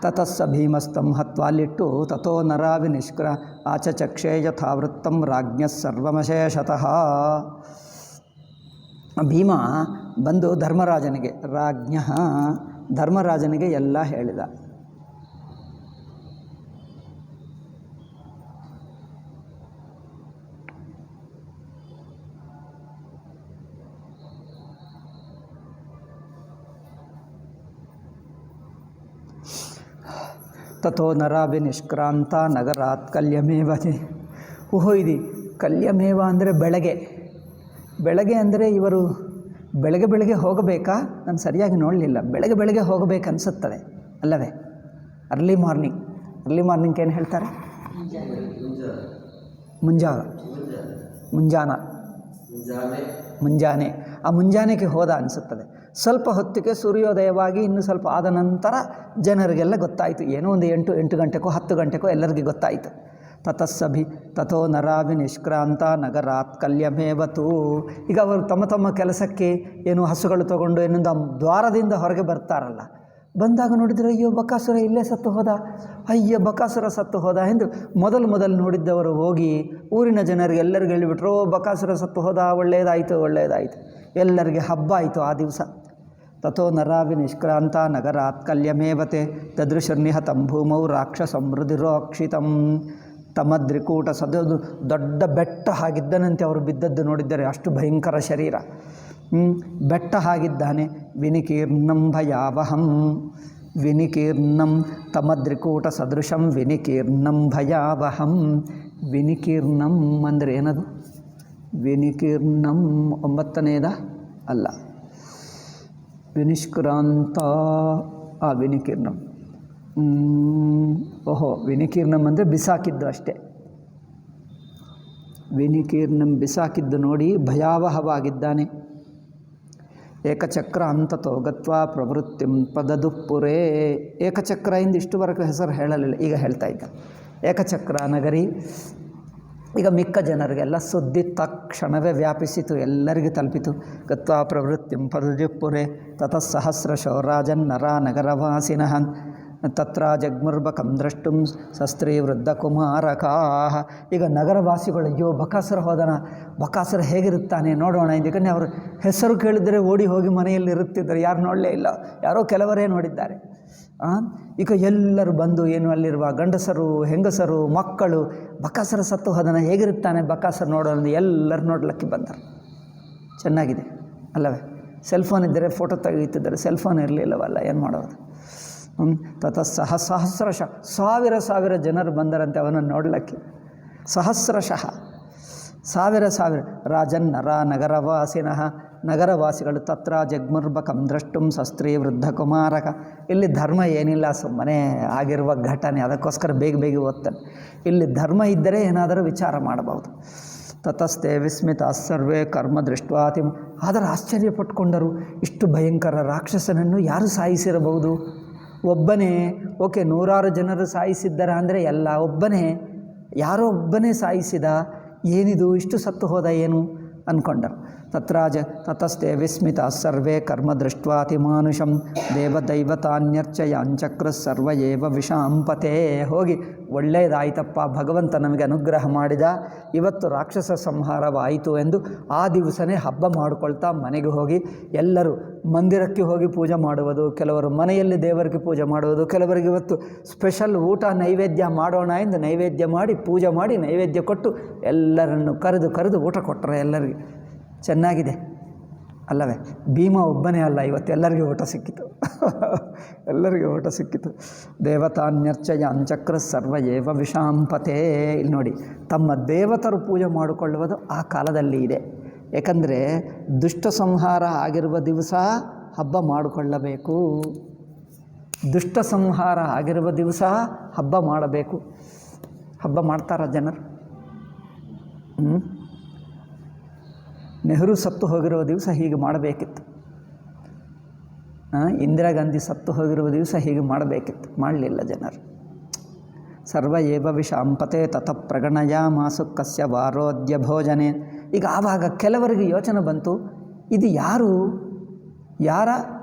ತತಸ್ಸ ಭೀಮಸ್ತಂ ಹತ್ವಾ ಅಲ್ಲಿಟ್ಟು ತಥೋ ನರಾವಿ ನಿಷ್ಕ್ರ ಆಚಚಕ್ಷೇ ಯಥಾವೃತ್ತಂ ರಾಜ್ಞ ಸರ್ವಮಶೇಷತಃ. ಭೀಮ ಬಂದು ಧರ್ಮರಾಜನಿಗೆ ಎಲ್ಲ ಹೇಳಿದ. ತಥೋ ನರಾಭಿ ನಿಷ್ಕ್ರಾಂತ ನಗರಾತ್ ಕಲ್ಯಮೇವತಿ. ಇದು ಕಲ್ಯಮೇವ ಅಂದರೆ ಬೆಳಗ್ಗೆ ಅಂದರೆ ಇವರು ಬೆಳಗ್ಗೆ ಹೋಗಬೇಕಾ? ನಾನು ಸರಿಯಾಗಿ ನೋಡಲಿಲ್ಲ. ಬೆಳಗ್ಗೆ ಹೋಗಬೇಕು ಅನಿಸುತ್ತದೆ ಅಲ್ಲವೇ. ಅರ್ಲಿ ಮಾರ್ನಿಂಗ್ ಏನು ಹೇಳ್ತಾರೆ? ಮುಂಜಾನೆ. ಆ ಮುಂಜಾನೆಗೆ ಹೋದ ಅನಿಸುತ್ತದೆ. ಸ್ವಲ್ಪ ಹೊತ್ತಿಗೆ ಸೂರ್ಯೋದಯವಾಗಿ ಇನ್ನು ಸ್ವಲ್ಪ ಆದ ನಂತರ ಜನರಿಗೆಲ್ಲ ಗೊತ್ತಾಯಿತು. ಏನೋ ಒಂದು 8 ಗಂಟೆಗೋ 10 ಗಂಟೆಗೋ ಎಲ್ಲರಿಗೂ ಗೊತ್ತಾಯಿತು. ತಥೋ ನರಾಭಿ ನಿಷ್ಕ್ರಾಂತ ನಗರಾತ್ ಕಲ್ಯಮೇವತು. ಈಗ ಅವರು ತಮ್ಮ ಕೆಲಸಕ್ಕೆ ಏನು ಹಸುಗಳು ತಗೊಂಡು ಇನ್ನೊಂದು ದ್ವಾರದಿಂದ ಹೊರಗೆ ಬರ್ತಾರಲ್ಲ, ಬಂದಾಗ ನೋಡಿದರೆ ಅಯ್ಯೋ ಬಕಾಸುರ ಇಲ್ಲೇ ಸತ್ತು ಹೋದ ಎಂದು ಮೊದಲು ನೋಡಿದ್ದವರು ಹೋಗಿ ಊರಿನ ಜನರಿಗೆ ಎಲ್ಲರಿಗೂ ಹೇಳಿಬಿಟ್ರು, ಬಕಾಸುರ ಸತ್ತು ಹೋದ, ಒಳ್ಳೆಯದಾಯಿತು. ಎಲ್ಲರಿಗೆ ಹಬ್ಬ ಆಯಿತು ಆ ದಿವಸ. ತಥೋ ನರಾವಿ ನಿಷ್ಕ್ರಾಂತ ನಗರಾತ್ ಕಲ್ಯಮೇವತೆ ತದೃಶರ್ನಿಹತಂ ಭೂಮೌ ರಾಕ್ಷಸಮೃದಿರೋಕ್ಷಿತಂ. ತಮದ್ರಿಕೂಟ ಸದದು ದೊಡ್ಡ ಬೆಟ್ಟ ಹಾಗಿದ್ದನಂತೆ. ಅವರು ಬಿದ್ದದ್ದು ನೋಡಿದ್ದಾರೆ, ಅಷ್ಟು ಭಯಂಕರ ಶರೀರ. ಬೆಟ್ಟ ಹಾಗಿದ್ದಾನೆ. ವಿನಿಕೀರ್ಣಂ ಭಯಾವಹಂ. ವಿನಿಕೀರ್ಣಂ ತಮದ್ರಿಕೂಟ ಸದೃಶಂ ವಿನಿಕೀರ್ಣಂ ಭಯಾವಹಂ. ವಿನಿಕೀರ್ಣಂ ಅಂದರೆ ಏನದು? ವಿನಿಕೀರ್ಣಂ 9ನೇದ ಅಲ್ಲ, ವಿನಿಷ್ಕ್ರಾಂತ ವಿನಿಕೀರ್ಣಂ. ವಿನಿಕೀರ್ಣಂ ಅಂದರೆ ಬಿಸಾಕಿದ್ದು ಅಷ್ಟೇ. ವಿನಿಕೀರ್ಣಂ ಬಿಸಾಕಿದ್ದು ನೋಡಿ ಭಯಾವಹವಾಗಿದ್ದಾನೆ. ಏಕಚಕ್ರ ಅಂತತೋ ಗತ್ವಾ ಪ್ರವೃತ್ತಿಂ ಪದದುಪ್ಪುರೇ. ಏಕಚಕ್ರ ಎಂದು ಇಷ್ಟುವರೆಗೂ ಹೆಸರು ಹೇಳಲಿಲ್ಲ, ಈಗ ಹೇಳ್ತಾ ಇದ್ದ. ಏಕಚಕ್ರ ನಗರಿ. ಈಗ ಮಿಕ್ಕ ಜನರಿಗೆಲ್ಲ ಸುದ್ದಿ ತಕ್ಷಣವೇ ವ್ಯಾಪಿಸಿತು, ಎಲ್ಲರಿಗೂ ತಲುಪಿತು. ಗತ್ವಾ ಪ್ರವೃತ್ತಿಂ ಪದದುಪ್ಪುರೇ ತತಃ ಸಹಸ್ರಶೋ ರಾಜನ್ ನರಾ ನಗರವಾಸಿನಃ ತತ್ರ ಜಗ್ಮುರ್ಬಕಂ ದ್ರಷ್ಟುಂ ಶಸ್ತ್ರೀ ವೃದ್ಧ ಕುಮಾರಕಾಃ. ಈಗ ನಗರವಾಸಿಗಳು ಅಯ್ಯೋ ಬಕಾಸುರ ಹೋದನ, ಬಕಾಸುರ ಹೇಗಿರುತ್ತಾನೆ ನೋಡೋಣ ఎందుಕಂದರೆ ಅವರು ಹೆಸರು ಕೇಳಿದರೆ ಓಡಿ ಹೋಗಿ ಮನೆಯಲ್ಲಿ ಇರುತ್ತಿದ್ದರು, ಯಾರು ನೋಡಲೇ ಇಲ್ಲ, ಯಾರೋ ಕೆಲವರೇ ನೋಡಿದ್ದಾರೆ. ಈಗ ಎಲ್ಲರೂ ಬಂದು ಏನು ಅಲ್ಲಿರುವ ಗಂಡಸರು ಹೆಂಗಸರು ಮಕ್ಕಳು ಬಕಾಸುರ ಸತ್ತು ಹೋದನ, ಹೇಗಿರುತ್ತಾನೆ ಬಕಾಸುರ ನೋಡೋಣ ಎಲ್ಲರೂ ನೋಡಲಿಕ್ಕೆ ಬಂದರು. ಚೆನ್ನಾಗಿದೆ ಅಲ್ಲವೇ. ಸೆಲ್ಫೋನ್ ಇದ್ದರೆ ಫೋಟೋ ತೆಗೆಯುತ್ತಿದ್ದರೆ, ಸೆಲ್ಫೋನ್ ಇರಲಿಲ್ಲವಲ್ಲ, ಏನು ಮಾಡೋದು. ತತಃ ಸಹಸ್ರಶಃ ಸಾವಿರ ಜನರು ಬಂದರಂತೆ ಅವನನ್ನು ನೋಡಲಿಕ್ಕೆ. ಸಹಸ್ರಶಃ ಸಾವಿರ ರಾಜನ್ ನರ ನಗರವಾಸಿನಃ. ನಗರವಾಸಿಗಳು ತತ್ರ ಜಗ್ಮುರ್ಬಕಂ ದ್ರಷ್ಟುಂ ಶಸ್ತ್ರೀ ವೃದ್ಧ ಕುಮಾರಕ. ಇಲ್ಲಿ ಧರ್ಮ ಏನಿಲ್ಲ, ಸುಮ್ಮನೆ ಆಗಿರುವ ಘಟನೆ, ಅದಕ್ಕೋಸ್ಕರ ಬೇಗ ಓದ್ತಾನೆ. ಇಲ್ಲಿ ಧರ್ಮ ಇದ್ದರೆ ಏನಾದರೂ ವಿಚಾರ ಮಾಡಬಹುದು. ತತಸ್ತೆ ವಿಸ್ಮಿತ ಸರ್ವೇ ಕರ್ಮ ದೃಷ್ಟ್ವಾತಿ. ಆದರೆ ಆಶ್ಚರ್ಯಪಟ್ಟುಕೊಂಡರು, ಇಷ್ಟು ಭಯಂಕರ ರಾಕ್ಷಸನನ್ನು ಯಾರು ಸಾಯಿಸಿರಬಹುದು? ಒಬ್ಬನೇ. ಓಕೆ, 100 ಜನರು ಸಾಯಿಸಿದ್ದಾರೆ ಅಂದರೆ ಎಲ್ಲ ಒಬ್ಬನೇ, ಯಾರೋ ಒಬ್ಬನೇ ಸಾಯಿಸಿದ, ಏನಿದು ಇಷ್ಟು ಸತ್ತು ಹೋದ ಏನು ಅಂದ್ಕೊಂಡರು. ತತಸ್ತೆ ವಿಸ್ಮಿತ ಸರ್ವೇ ಕರ್ಮ ದೃಷ್ಟ್ವಾತಿಮಾನುಷಂ ದೇವದೈವತಾನ್ಯರ್ಚಯಾಂಚಕ್ರ ಸರ್ವ ಏವ ವಿಷಾಂಪತೆ. ಹೋಗಿ ಒಳ್ಳೆಯದಾಯಿತಪ್ಪ, ಭಗವಂತ ನಮಗೆ ಅನುಗ್ರಹ ಮಾಡಿದ, ಇವತ್ತು ರಾಕ್ಷಸ ಸಂಹಾರವಾಯಿತು ಎಂದು ಆ ದಿವಸನೇ ಹಬ್ಬ ಮಾಡಿಕೊಳ್ತಾ ಮನೆಗೆ ಹೋಗಿ ಎಲ್ಲರೂ ಮಂದಿರಕ್ಕೆ ಹೋಗಿ ಪೂಜೆ ಮಾಡುವುದು, ಕೆಲವರು ಮನೆಯಲ್ಲಿ ದೇವರಿಗೆ ಪೂಜೆ ಮಾಡುವುದು, ಕೆಲವರಿಗೆ ಇವತ್ತು ಸ್ಪೆಷಲ್ ಊಟ ನೈವೇದ್ಯ ಮಾಡೋಣ ಎಂದು ನೈವೇದ್ಯ ಮಾಡಿ ಪೂಜೆ ಮಾಡಿ ನೈವೇದ್ಯ ಕೊಟ್ಟು ಎಲ್ಲರನ್ನು ಕರೆದು ಊಟ ಕೊಟ್ಟರೆ ಎಲ್ಲರಿಗೆ. ಚೆನ್ನಾಗಿದೆ ಅಲ್ಲವೇ? ಭೀಮ ಒಬ್ಬನೇ ಅಲ್ಲ, ಇವತ್ತು ಎಲ್ಲರಿಗೂ ಊಟ ಸಿಕ್ಕಿತು. ಎಲ್ಲರಿಗೂ ಊಟ ಸಿಕ್ಕಿತು. ದೇವತಾನ್ಯರ್ಚಯ ಅಂಚಕ್ರ ಸರ್ವ ಏವ ವಿಷಾಂಪತೆ. ಇಲ್ಲಿ ನೋಡಿ, ತಮ್ಮ ದೇವತರು ಪೂಜೆ ಮಾಡಿಕೊಳ್ಳುವುದು ಆ ಕಾಲದಲ್ಲಿ ಇದೆ. ಏಕೆಂದರೆ ದುಷ್ಟ ಸಂಹಾರ ಆಗಿರುವ ದಿವಸ ಹಬ್ಬ ಮಾಡಿಕೊಳ್ಳಬೇಕು. ದುಷ್ಟ ಸಂಹಾರ ಆಗಿರುವ ದಿವಸ ಹಬ್ಬ ಮಾಡಬೇಕು. ಹಬ್ಬ ಮಾಡ್ತಾರ ಜನರು? ನೆಹರು ಸತ್ತು ಹೋಗಿರುವ ದಿವಸ ಹೀಗೆ ಮಾಡಬೇಕಿತ್ತು. ಇಂದಿರಾ ಗಾಂಧಿ ಸತ್ತು ಹೋಗಿರುವ ದಿವಸ ಹೀಗೆ ಮಾಡಬೇಕಿತ್ತು, ಮಾಡಲಿಲ್ಲ ಜನರು. ಸರ್ವ ಏವ ವಿಷಾಂಪತೆ ತತ ಪ್ರಗಣಯ ಮಾಸು ಕಸ್ಯ ವಾರೋದ್ಯ ಭೋಜನೆ. ಈಗ ಆವಾಗ ಕೆಲವರಿಗೆ ಯೋಚನೆ ಬಂತು, ಇದು ಯಾರ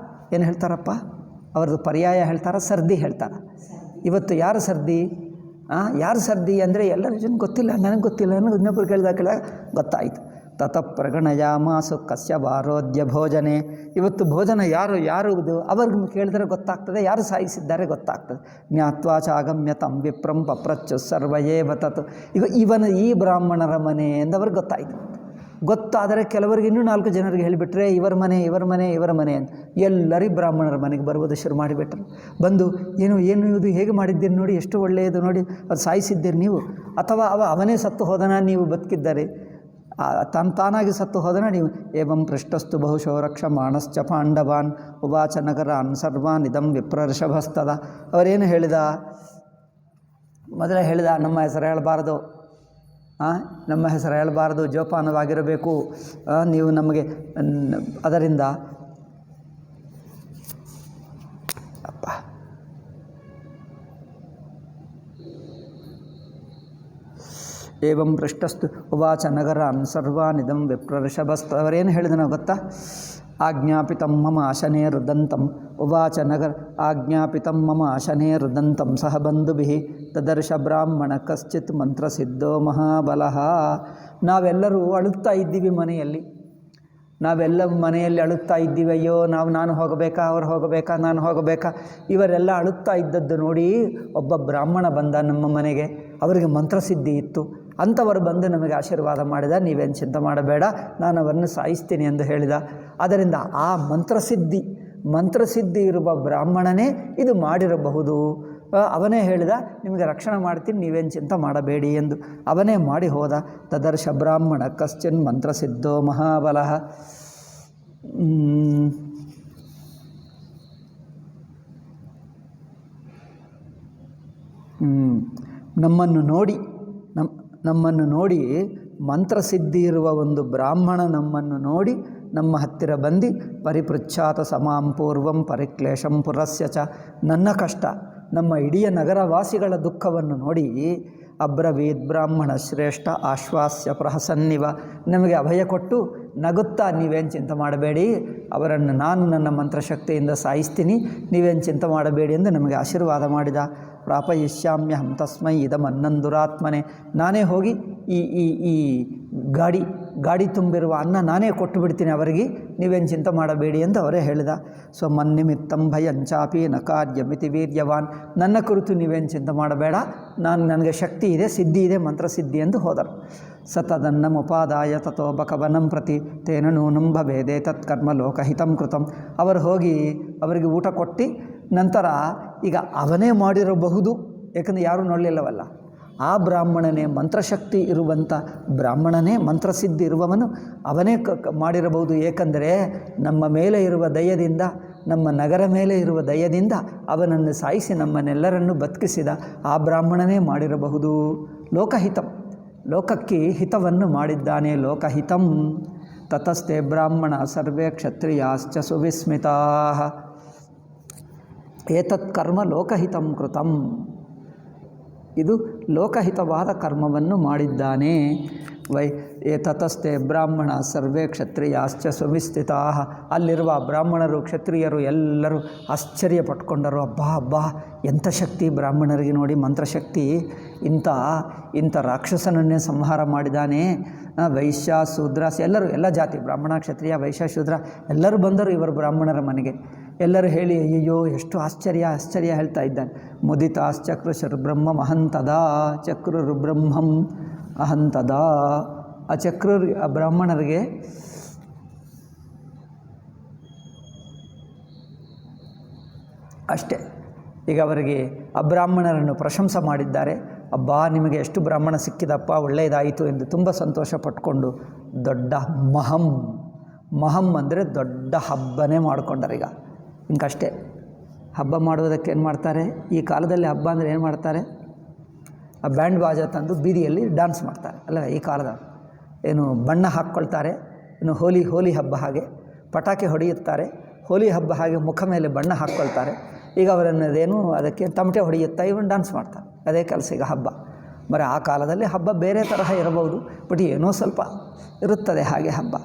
ಏನು ಹೇಳ್ತಾರಪ್ಪ, ಅವ್ರದ್ದು ಪರ್ಯಾಯ ಹೇಳ್ತಾರ, ಸರ್ದಿ ಹೇಳ್ತಾರೆ. ಇವತ್ತು ಯಾರು ಸರ್ದಿ? ಯಾರು ಸರ್ದಿ ಅಂದರೆ ಎಲ್ಲರ ಜನ ಗೊತ್ತಿಲ್ಲ, ನನಗೆ ಗೊತ್ತಿಲ್ಲ, ನನಗೆ ಇನ್ನೊಬ್ಬರು ಕೇಳಿದಾಗ ಗೊತ್ತಾಯಿತು. ತತ ಪ್ರಗಣಯಾಮಾಸು ಕಸ್ಯ ವಾರೋದ್ಯ ಭೋಜನೆ. ಇವತ್ತು ಭೋಜನ ಯಾರು ಅವ್ರಿಗೆ ಕೇಳಿದರೆ ಗೊತ್ತಾಗ್ತದೆ, ಯಾರು ಸಾಯಿಸಿದ್ದಾರೆ ಗೊತ್ತಾಗ್ತದೆ. ಜ್ಞಾತ್ವಾ ಚಾಗಮ್ಯ ತಂ ವಿಪ್ರಂ ಪಪ್ರಚ್ಚು ಸರ್ವಯೇವ ತತ್. ಇವನ ಈ ಬ್ರಾಹ್ಮಣರ ಮನೆ ಎಂದವ್ರಿಗೆ ಗೊತ್ತಾಯಿತು. ಗೊತ್ತಾದರೆ ಕೆಲವರಿಗೆ ಇನ್ನೂ 4 ಜನರಿಗೆ ಹೇಳಿಬಿಟ್ರೆ ಇವರ ಮನೆ ಅಂತ ಎಲ್ಲರಿಗೂ ಬ್ರಾಹ್ಮಣರ ಮನೆಗೆ ಬರುವುದು ಶುರು ಮಾಡಿಬಿಟ್ರು. ಬಂದು ಏನು ಇದು ಹೇಗೆ ಮಾಡಿದ್ದೀರಿ ನೋಡಿ, ಎಷ್ಟು ಒಳ್ಳೆಯದು ನೋಡಿ, ಅದು ಸಾಯಿಸಿದ್ದೀರಿ ನೀವು, ಅಥವಾ ಅವನೇ ಸತ್ತು ಹೋದನ, ನೀವು ಬದುಕಿದ್ದಾರೆ, ತಾನಾಗಿ ಸತ್ತು ಹೋದನ ನೀವು. ಏವಂ ಪೃಷ್ಟಸ್ತು ಬಹುಶೋ ರಕ್ಷಮಾಣಶ್ಚ ಪಾಂಡವಾನ್ ಉವಾಚ ನಗರಾನ್ ಸರ್ವಾನ್ ಇದಂ ವಿಪ್ರರ್ಷಭಸ್ತದ. ಅವರೇನು ಹೇಳಿದ? ಮೊದಲೇ ಹೇಳಿದ, ನಮ್ಮ ಹೆಸರು ಹೇಳಬಾರ್ದು, ನಮ್ಮ ಹೆಸರು ಹೇಳಬಾರ್ದು, ಜೋಪಾನವಾಗಿರಬೇಕು ನೀವು ನಮಗೆ. ಅದರಿಂದ ಏವಂ ಪೃಷ್ಟಸ್ತು ಉವಾಚ ನಗರಾನ್ ಸರ್ವಾನಿದಂ ವಿಪ್ರರ್ಷಭಸ್ತ. ಅವರೇನು ಹೇಳಿದನೋ ಗೊತ್ತಾ? ಆಜ್ಞಾಪಿತಂ ಮಮ ಆಶನೇ ರುದಂತಂ ಉವಾಚ ಆಜ್ಞಾಪಿತಂ ಮಮ ಆಶನೇ ರುದಂತಂ ಸಹ ಬಂಧುಭಿಃ ತದರ್ಶ ಬ್ರಾಹ್ಮಣ ಕಶ್ಚಿತ್ ಮಂತ್ರಸಿದ್ಧೋ ಮಹಾಬಲಃ. ನಾವೆಲ್ಲರೂ ಅಳುತ್ತಾ ಇದ್ದೀವಿ ಮನೆಯಲ್ಲಿ, ಅಳುತ್ತಾ ಇದ್ದೀವಿ. ಅಯ್ಯೋ ನಾನು ಹೋಗಬೇಕಾ, ಅವ್ರು ಹೋಗಬೇಕಾ, ನಾನು ಹೋಗಬೇಕಾ. ಇವರೆಲ್ಲ ಅಳುತ್ತಾ ಇದ್ದದ್ದು ನೋಡಿ ಒಬ್ಬ ಬ್ರಾಹ್ಮಣ ಬಂದ ನಮ್ಮ ಮನೆಗೆ. ಅವರಿಗೆ ಮಂತ್ರಸಿದ್ಧಿ ಇತ್ತು. ಅಂಥವರು ಬಂದು ನಮಗೆ ಆಶೀರ್ವಾದ ಮಾಡಿದ, ನೀವೇನು ಚಿಂತೆ ಮಾಡಬೇಡ, ನಾನು ಅವರನ್ನು ಸಾಯಿಸ್ತೀನಿ ಎಂದು ಹೇಳಿದ. ಅದರಿಂದ ಆ ಮಂತ್ರಸಿದ್ಧಿ ಇರುವ ಬ್ರಾಹ್ಮಣನೇ ಇದು ಮಾಡಿರಬಹುದು. ಅವನೇ ಹೇಳಿದ, ನಿಮಗೆ ರಕ್ಷಣೆ ಮಾಡ್ತೀನಿ, ನೀವೇನು ಚಿಂತೆ ಮಾಡಬೇಡಿ ಎಂದು. ಅವನೇ ಮಾಡಿ ಹೋದ. ತದರ್ಶ ಬ್ರಾಹ್ಮಣ ಕಶ್ಚಿನ್ ಮಂತ್ರಸಿದ್ಧೋ ಮಹಾಬಲಃ. ನಮ್ಮನ್ನು ನೋಡಿ ಮಂತ್ರಸಿದ್ಧಿ ಇರುವ ಒಂದು ಬ್ರಾಹ್ಮಣ ನಮ್ಮನ್ನು ನೋಡಿ ನಮ್ಮ ಹತ್ತಿರ ಬಂದು ಪರಿಪೃಚ್ಛಾತ ಸಮಾಂ ಪೂರ್ವಂ ಪರಿಕ್ಲೇಶಂ ಪುರಸ್ಯ ಚ. ನನ್ನ ಕಷ್ಟ, ನಮ್ಮ ಇಡೀ ನಗರವಾಸಿಗಳ ದುಃಖವನ್ನು ನೋಡಿ ಅಬ್ರವೀದ್ ಬ್ರಾಹ್ಮಣ ಶ್ರೇಷ್ಠ ಆಶ್ವಾಸ್ಯ ಪ್ರಹಸನ್ನಿವ. ನಮಗೆ ಅಭಯ ಕೊಟ್ಟು ನಗುತ್ತಾ, ನೀವೇನು ಚಿಂತೆ ಮಾಡಬೇಡಿ, ಅವರನ್ನು ನಾನು ನನ್ನ ಮಂತ್ರಶಕ್ತಿಯಿಂದ ಸಾಯಿಸ್ತೀನಿ, ನೀವೇನು ಚಿಂತೆ ಮಾಡಬೇಡಿ ಎಂದು ನಮಗೆ ಆಶೀರ್ವಾದ ಮಾಡಿದ. ಪ್ರಾಪಯಿಷ್ಯಾಮ್ಯಹಂ ತಸ್ಮೈ ಇದಮನ್ನಂದುರಾತ್ಮನೆ. ನಾನೇ ಹೋಗಿ ಈ ಗಾಡಿ ತುಂಬಿರುವ ಅನ್ನ ನಾನೇ ಕೊಟ್ಟು ಬಿಡ್ತೀನಿ ಅವರಿಗೆ, ನೀವೇನು ಚಿಂತೆ ಮಾಡಬೇಡಿ ಎಂದು ಅವರೇ ಹೇಳಿದ. ಸ್ವಮನ್ನಿಮಿತ್ತಂ ಭಯಂಚಾಪಿ ನ ಕಾರ್ಯಮಿತಿ ವೀರ್ಯವಾನ್. ನನ್ನ ಕುರಿತು ನೀವೇನು ಚಿಂತೆ ಮಾಡಬೇಡ, ನನಗೆ ಶಕ್ತಿ ಇದೆ, ಸಿದ್ಧಿ ಇದೆ, ಮಂತ್ರಸಿದ್ಧಿ ಎಂದು ಹೋದರು. ಸತದನ್ನಮುಪಾದಾಯ ತಥೋ ಬಕವನಂ ಪ್ರತಿ ತೇನ ನೂನಂ ಭವೇದೆ ತತ್ಕರ್ಮ ಲೋಕಹಿತಂ ಕೃತಂ. ಅವರು ಹೋಗಿ ಅವರಿಗೆ ಊಟ ಕೊಟ್ಟು ನಂತರ ಈಗ ಅವನೇ ಮಾಡಿರಬಹುದು, ಏಕೆಂದರೆ ಯಾರೂ ನೋಡಲಿಲ್ಲವಲ್ಲ. ಆ ಬ್ರಾಹ್ಮಣನೇ, ಮಂತ್ರಶಕ್ತಿ ಇರುವಂಥ ಬ್ರಾಹ್ಮಣನೇ, ಮಂತ್ರಸಿದ್ಧಿ ಇರುವವನು ಅವನೇ ಮಾಡಿರಬಹುದು. ಏಕೆಂದರೆ ನಮ್ಮ ಮೇಲೆ ಇರುವ ದಯದಿಂದ, ನಮ್ಮ ನಗರ ಮೇಲೆ ಇರುವ ದಯದಿಂದ ಅವನನ್ನು ಸಾಯಿಸಿ ನಮ್ಮನ್ನೆಲ್ಲರನ್ನು ಬದುಕಿಸಿದ ಆ ಬ್ರಾಹ್ಮಣನೇ ಮಾಡಿರಬಹುದು. ಲೋಕಹಿತಂ, ಲೋಕಕ್ಕೆ ಹಿತವನ್ನು ಮಾಡಿದ್ದಾನೆ. ಲೋಕಹಿತಂ. ತತಸ್ತೆ ಬ್ರಾಹ್ಮಣ ಸರ್ವೇ ಕ್ಷತ್ರಿಯಾಶ್ಚ ಸುವಿಸ್ಮಿತಾ. ಏತತ್ ಕರ್ಮ ಲೋಕಹಿತಂ ಕೃತಂ. ಇದು ಲೋಕಹಿತವಾದ ಕರ್ಮವನ್ನು ಮಾಡಿದ್ದಾನೆ. ತತಸ್ಥೆ ಬ್ರಾಹ್ಮಣ ಸರ್ವೇ ಕ್ಷತ್ರಿಯಾಶ್ಚ ಸುವಿಸ್ಥಿತಾ. ಅಲ್ಲಿರುವ ಬ್ರಾಹ್ಮಣರು ಕ್ಷತ್ರಿಯರು ಎಲ್ಲರೂ ಆಶ್ಚರ್ಯ ಪಟ್ಕೊಂಡರು. ಅಬ್ಬಾ ಎಂಥ ಶಕ್ತಿ ಬ್ರಾಹ್ಮಣರಿಗೆ ನೋಡಿ, ಮಂತ್ರಶಕ್ತಿ. ಇಂಥ ರಾಕ್ಷಸನನ್ನೇ ಸಂಹಾರ ಮಾಡಿದ್ದಾನೆ. ವೈಶ್ಯ ಶೂದ್ರ ಎಲ್ಲ ಜಾತಿ, ಬ್ರಾಹ್ಮಣ ಕ್ಷತ್ರಿಯ ವೈಶ್ಯ ಶೂದ್ರ ಎಲ್ಲರೂ ಬಂದರು ಇವರು ಬ್ರಾಹ್ಮಣರ ಮನೆಗೆ. ಎಲ್ಲರೂ ಹೇಳಿ ಅಯ್ಯೋ ಎಷ್ಟು ಆಶ್ಚರ್ಯ ಹೇಳ್ತಾ ಇದ್ದಾನೆ. ಮುದಿತಾಶ್ಚಕ್ರು ಬ್ರಹ್ಮಂ ಅಹಂತದ ಚಕ್ರು ಬ್ರಹ್ಮಂ ಅಹಂತದ. ಆ ಬ್ರಾಹ್ಮಣರಿಗೆ ಅಷ್ಟೇ. ಈಗ ಅವರಿಗೆ ಆ ಬ್ರಾಹ್ಮಣರನ್ನು ಪ್ರಶಂಸೆ ಮಾಡಿದ್ದಾರೆ. ಅಬ್ಬಾ ನಿಮಗೆ ಎಷ್ಟು ಬ್ರಾಹ್ಮಣ ಸಿಕ್ಕಿದಪ್ಪ, ಒಳ್ಳೆಯದಾಯಿತು ಎಂದು ತುಂಬ ಸಂತೋಷ ಪಟ್ಕೊಂಡು ದೊಡ್ಡ ಮಹಂ ಅಂದರೆ ದೊಡ್ಡ ಹಬ್ಬನೇ ಮಾಡಿಕೊಂಡರು. ಈಗ ಇಂಕಷ್ಟೇ ಹಬ್ಬ ಮಾಡುವುದಕ್ಕೆ ಏನು ಮಾಡ್ತಾರೆ, ಈ ಕಾಲದಲ್ಲಿ ಹಬ್ಬ ಅಂದರೆ ಏನು ಮಾಡ್ತಾರೆ, ಆ ಬ್ಯಾಂಡ್ ಬಾಜಾ ತಂದು ಬೀದಿಯಲ್ಲಿ ಡ್ಯಾನ್ಸ್ ಮಾಡ್ತಾರೆ ಅಲ್ಲ. ಈ ಕಾಲದ ಏನು ಬಣ್ಣ ಹಾಕ್ಕೊಳ್ತಾರೆ, ಇನ್ನು ಹೋಲಿ ಹಬ್ಬ ಹಾಗೆ ಪಟಾಕಿ ಹೊಡೆಯುತ್ತಾರೆ, ಹೋಲಿ ಹಬ್ಬ ಹಾಗೆ ಮುಖ ಮೇಲೆ ಬಣ್ಣ ಹಾಕ್ಕೊಳ್ತಾರೆ. ಈಗ ಅವರನ್ನದೇನು ಅದಕ್ಕೆ ತಮಟೆ ಹೊಡೆಯುತ್ತಾ ಇವನು ಡ್ಯಾನ್ಸ್ ಮಾಡ್ತಾರೆ. ಅದೇ ಕೆಲಸ ಈಗ ಹಬ್ಬ. ಬರೀ ಆ ಕಾಲದಲ್ಲಿ ಹಬ್ಬ ಬೇರೆ ತರಹ ಇರಬಹುದು, ಬಟ್ ಏನೋ ಸ್ವಲ್ಪ ಇರುತ್ತದೆ ಹಾಗೆ ಹಬ್ಬ.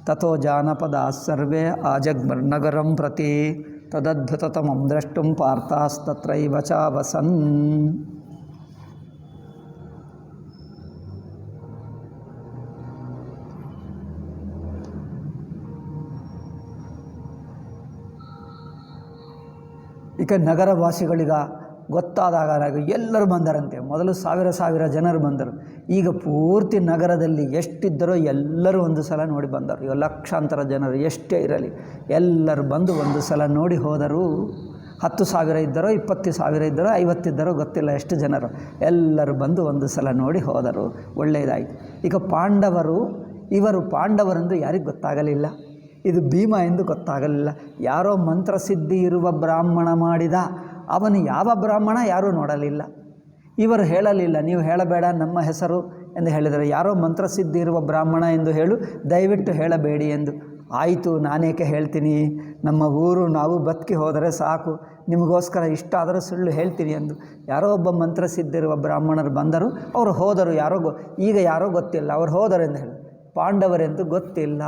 ತಥೋ ಜಾನಪದ ಸರ್ವೇ ಆಜಗ್ಮರ್ನಗರಂ ಪ್ರತಿ ತದದ್ಭುತತಮಂ ದ್ರಷ್ಟುಂ ಪಾರ್ಥಾಸ್ತತ್ರೈವ ಚಾವಸನ್. ಈಗ ನಗರವಾಸಿಗಳಿಗ ಗೊತ್ತಾದಾಗ ಎಲ್ಲರೂ ಬಂದರಂತೆ. ಮೊದಲು ಸಾವಿರ ಜನರು ಬಂದರು. ಈಗ ಪೂರ್ತಿ ನಗರದಲ್ಲಿ ಎಷ್ಟಿದ್ದರೋ ಎಲ್ಲರೂ ಒಂದು ಸಲ ನೋಡಿ ಬಂದರು. ಈಗ ಲಕ್ಷಾಂತರ ಜನರು ಎಷ್ಟೇ ಇರಲಿ ಎಲ್ಲರೂ ಬಂದು ಒಂದು ಸಲ ನೋಡಿ ಹೋದರು. 10,000 ಇದ್ದರೋ 20,000 ಇದ್ದರೋ 50 ಇದ್ದರೋ ಗೊತ್ತಿಲ್ಲ ಎಷ್ಟು ಜನರು, ಎಲ್ಲರೂ ಬಂದು ಒಂದು ಸಲ ನೋಡಿ ಹೋದರು. ಒಳ್ಳೆಯದಾಯಿತು. ಈಗ ಪಾಂಡವರೆಂದು ಯಾರಿಗೆ ಗೊತ್ತಾಗಲಿಲ್ಲ, ಇದು ಭೀಮ ಎಂದು ಗೊತ್ತಾಗಲಿಲ್ಲ. ಯಾರೋ ಮಂತ್ರಸಿದ್ಧಿ ಇರುವ ಬ್ರಾಹ್ಮಣ ಮಾಡಿದ, ಅವನು ಯಾವ ಬ್ರಾಹ್ಮಣ ಯಾರೂ ನೋಡಲಿಲ್ಲ. ಇವರು ಹೇಳಲಿಲ್ಲ, ನೀವು ಹೇಳಬೇಡ ನಮ್ಮ ಹೆಸರು ಎಂದು ಹೇಳಿದರೆ, ಯಾರೋ ಮಂತ್ರಸಿದ್ಧಿ ಇರುವ ಬ್ರಾಹ್ಮಣ ಎಂದು ಹೇಳು, ದಯವಿಟ್ಟು ಹೇಳಬೇಡಿ ಎಂದು. ಆಯಿತು, ನಾನೇಕೆ ಹೇಳ್ತೀನಿ, ನಮ್ಮ ಊರು ನಾವು ಬದುಕಿ ಹೋದರೆ ಸಾಕು, ನಿಮಗೋಸ್ಕರ ಇಷ್ಟ ಆದರೆ ಸುಳ್ಳು ಹೇಳ್ತೀನಿ ಎಂದು. ಯಾರೋ ಒಬ್ಬ ಮಂತ್ರಸಿದ್ಧಿರುವ ಬ್ರಾಹ್ಮಣರು ಬಂದರು, ಅವರು ಹೋದರು. ಈಗ ಯಾರೋ ಗೊತ್ತಿಲ್ಲ, ಅವರು ಹೋದರು ಎಂದು ಹೇಳಿ. ಪಾಂಡವರೆಂದು ಗೊತ್ತಿಲ್ಲ.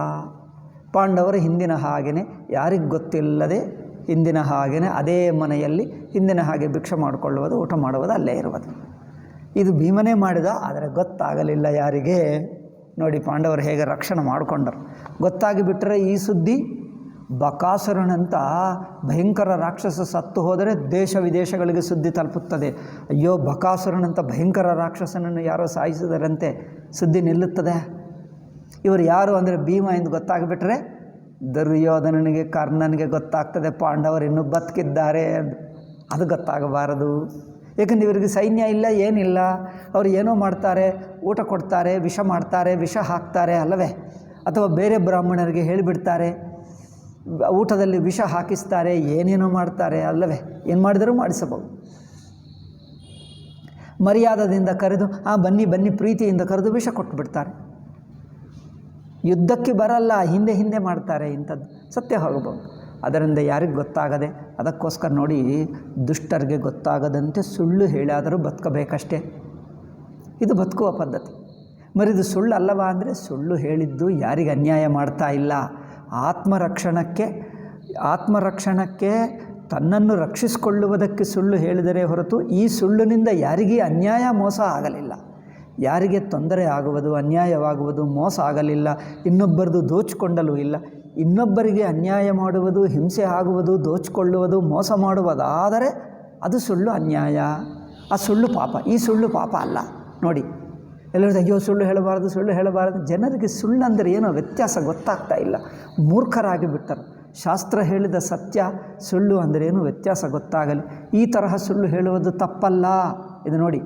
ಪಾಂಡವರು ಹಿಂದಿನ ಹಾಗೆಯೇ ಯಾರಿಗೆ ಗೊತ್ತಿಲ್ಲದೆ ಹಿಂದಿನ ಹಾಗೆಯೇ ಅದೇ ಮನೆಯಲ್ಲಿ ಹಿಂದಿನ ಹಾಗೆ ಭಿಕ್ಷೆ ಮಾಡಿಕೊಳ್ಳುವುದು, ಊಟ ಮಾಡುವುದು, ಅಲ್ಲೇ ಇರುವುದು. ಇದು ಭೀಮನೇ ಮಾಡಿದ, ಆದರೆ ಗೊತ್ತಾಗಲಿಲ್ಲ ಯಾರಿಗೆ. ನೋಡಿ ಪಾಂಡವರು ಹೇಗೆ ರಕ್ಷಣೆ ಮಾಡಿಕೊಂಡರು. ಗೊತ್ತಾಗಿಬಿಟ್ಟರೆ ಈ ಸುದ್ದಿ ಬಕಾಸುರನಂತ ಭಯಂಕರ ರಾಕ್ಷಸ ಸತ್ತು ಹೋದರೆ ದೇಶ ವಿದೇಶಗಳಿಗೆ ಸುದ್ದಿ ತಲುಪುತ್ತದೆ. ಅಯ್ಯೋ ಬಕಾಸುರನಂತ ಭಯಂಕರ ರಾಕ್ಷಸನನ್ನು ಯಾರೋ ಸಾಯಿಸಿದರಂತೆ, ಸುದ್ದಿ ನಿಲ್ಲುತ್ತದೆ. ಇವರು ಯಾರು ಅಂದರೆ ಭೀಮ ಎಂದು ಗೊತ್ತಾಗಿಬಿಟ್ರೆ ದುರ್ಯೋಧನನಿಗೆ ಕರ್ಣನಿಗೆ ಗೊತ್ತಾಗ್ತದೆ ಪಾಂಡವರು ಇನ್ನೂ ಬದುಕಿದ್ದಾರೆ ಎಂದು. ಅದು ಗೊತ್ತಾಗಬಾರದು. ಏಕೆಂದರೆ ಇವರಿಗೆ ಸೈನ್ಯ ಇಲ್ಲ, ಏನಿಲ್ಲ. ಅವರು ಏನೋ ಮಾಡ್ತಾರೆ, ಊಟ ಕೊಡ್ತಾರೆ, ವಿಷ ಮಾಡ್ತಾರೆ, ವಿಷ ಹಾಕ್ತಾರೆ ಅಲ್ಲವೇ, ಅಥವಾ ಬೇರೆ ಬ್ರಾಹ್ಮಣರಿಗೆ ಹೇಳಿಬಿಡ್ತಾರೆ, ಊಟದಲ್ಲಿ ವಿಷ ಹಾಕಿಸ್ತಾರೆ, ಏನೇನೋ ಮಾಡ್ತಾರೆ ಅಲ್ಲವೇ. ಏನು ಮಾಡಿದರೂ ಮಾಡಿಸಬಹುದು. ಮರ್ಯಾದದಿಂದ ಕರೆದು ಬನ್ನಿ ಪ್ರೀತಿಯಿಂದ ಕರೆದು ವಿಷ ಕೊಟ್ಟುಬಿಡ್ತಾರೆ. ಯುದ್ಧಕ್ಕೆ ಬರಲ್ಲ, ಹಿಂದೆ ಮಾಡ್ತಾರೆ. ಇಂಥದ್ದು ಸತ್ಯ ಹೋಗಬಹುದು. ಅದರಿಂದ ಯಾರಿಗೆ ಗೊತ್ತಾಗದೆ, ಅದಕ್ಕೋಸ್ಕರ ನೋಡಿ ದುಷ್ಟರಿಗೆ ಗೊತ್ತಾಗದಂತೆ ಸುಳ್ಳು ಹೇಳಾದರೂ ಬದುಕಬೇಕಷ್ಟೇ. ಇದು ಬದುಕುವ ಪದ್ಧತಿ. ಮರಿದು ಸುಳ್ಳು ಅಲ್ಲವಾ ಅಂದರೆ ಸುಳ್ಳು ಹೇಳಿದ್ದು ಯಾರಿಗೆ ಅನ್ಯಾಯ ಮಾಡ್ತಾ ಇಲ್ಲ. ಆತ್ಮರಕ್ಷಣಕ್ಕೆ ತನ್ನನ್ನು ರಕ್ಷಿಸಿಕೊಳ್ಳುವುದಕ್ಕೆ ಸುಳ್ಳು ಹೇಳಿದರೆ ಹೊರತು ಈ ಸುಳ್ಳಿನಿಂದ ಯಾರಿಗೇ ಅನ್ಯಾಯ ಮೋಸ ಆಗಲಿಲ್ಲ. ಯಾರಿಗೆ ತೊಂದರೆ ಆಗುವುದು, ಅನ್ಯಾಯವಾಗುವುದು, ಮೋಸ ಆಗಲಿಲ್ಲ. ಇನ್ನೊಬ್ಬರದು ದೋಚಿಕೊಂಡಲೂ ಇಲ್ಲ. ಇನ್ನೊಬ್ಬರಿಗೆ ಅನ್ಯಾಯ ಮಾಡುವುದು, ಹಿಂಸೆ ಆಗುವುದು, ದೋಚಿಕೊಳ್ಳುವುದು, ಮೋಸ ಮಾಡುವುದಾದರೆ ಅದು ಸುಳ್ಳು ಅನ್ಯಾಯ, ಆ ಸುಳ್ಳು ಪಾಪ. ಈ ಸುಳ್ಳು ಪಾಪ ಅಲ್ಲ. ನೋಡಿ ಎಲ್ಲರೂ ಅಯ್ಯೋ ಸುಳ್ಳು ಹೇಳಬಾರದು. ಜನರಿಗೆ ಸುಳ್ಳಂದರೆ ಏನೋ ವ್ಯತ್ಯಾಸ ಗೊತ್ತಾಗ್ತಾ ಇಲ್ಲ, ಮೂರ್ಖರಾಗಿ ಬಿಟ್ಟರು. ಶಾಸ್ತ್ರ ಹೇಳಿದ ಸತ್ಯ ಸುಳ್ಳು ಅಂದರೇನು ವ್ಯತ್ಯಾಸ ಗೊತ್ತಾಗಲಿ. ಈ ತರಹ ಸುಳ್ಳು ಹೇಳುವುದು ತಪ್ಪಲ್ಲ. ಇದು ನೋಡಿ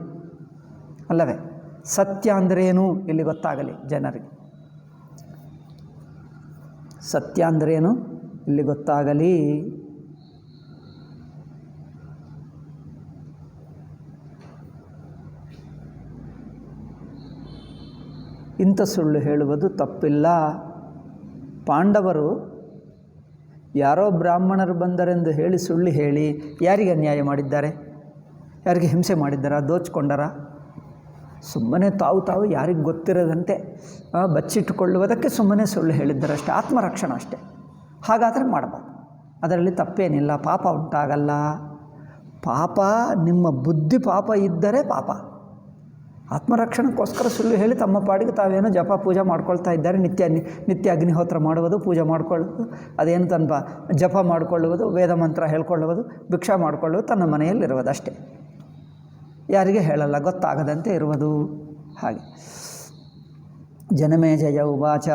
ಅಲ್ಲವೇ, ಸತ್ಯ ಅಂದ್ರೇನು ಇಲ್ಲಿ ಗೊತ್ತಾಗಲಿ ಜನರಿಗೆ. ಸತ್ಯ ಅಂದ್ರೇನು ಇಲ್ಲಿ ಗೊತ್ತಾಗಲಿ. ಇಂಥ ಸುಳ್ಳು ಹೇಳುವುದು ತಪ್ಪಿಲ್ಲ. ಪಾಂಡವರು ಯಾರೋ ಬ್ರಾಹ್ಮಣರು ಬಂದರೆಂದು ಹೇಳಿ ಸುಳ್ಳು ಹೇಳಿ ಯಾರಿಗೆ ಅನ್ಯಾಯ ಮಾಡಿದ್ದಾರೆ, ಯಾರಿಗೆ ಹಿಂಸೆ ಮಾಡಿದ್ದಾರಾ, ದೋಚಿಕೊಂಡರ? ಸುಮ್ಮನೆ ತಾವು ಯಾರಿಗೆ ಗೊತ್ತಿರೋದಂತೆ ಬಚ್ಚಿಟ್ಟುಕೊಳ್ಳುವುದಕ್ಕೆ ಸುಮ್ಮನೆ ಸುಳ್ಳು ಹೇಳಿದ್ದರಷ್ಟೇ, ಆತ್ಮರಕ್ಷಣೆ ಅಷ್ಟೇ. ಹಾಗಾದರೆ ಮಾಡಬಾರ್ದು, ಅದರಲ್ಲಿ ತಪ್ಪೇನಿಲ್ಲ, ಪಾಪ ಉಂಟಾಗಲ್ಲ. ಪಾಪ ನಿಮ್ಮ ಬುದ್ಧಿ ಪಾಪ ಇದ್ದರೆ ಪಾಪ. ಆತ್ಮರಕ್ಷಣೆಗೋಸ್ಕರ ಸುಳ್ಳು ಹೇಳಿ ತಮ್ಮ ಪಾಡಿಗೆ ತಾವೇನೋ ಜಪ ಪೂಜೆ ಮಾಡ್ಕೊಳ್ತಾ ಇದ್ದಾರೆ, ನಿತ್ಯ ಅಗ್ನಿಹೋತ್ರ ಮಾಡುವುದು, ಪೂಜೆ ಮಾಡ್ಕೊಳ್ಳೋದು, ಅದೇನು ತನ್ನ ಜಪ ಮಾಡಿಕೊಳ್ಳುವುದು, ವೇದ ಮಂತ್ರ ಹೇಳ್ಕೊಳ್ಳುವುದು, ಭಿಕ್ಷಾ ಮಾಡಿಕೊಳ್ಳುವುದು, ತನ್ನ ಮನೆಯಲ್ಲಿರುವುದು ಅಷ್ಟೇ, ಯಾರಿಗೆ ಹೇಳಲ್ಲ, ಗೊತ್ತಾಗದಂತೆ ಇರುವುದು. ಹಾಗೆ ಜನಮೇಜಯ ಉವಾಚ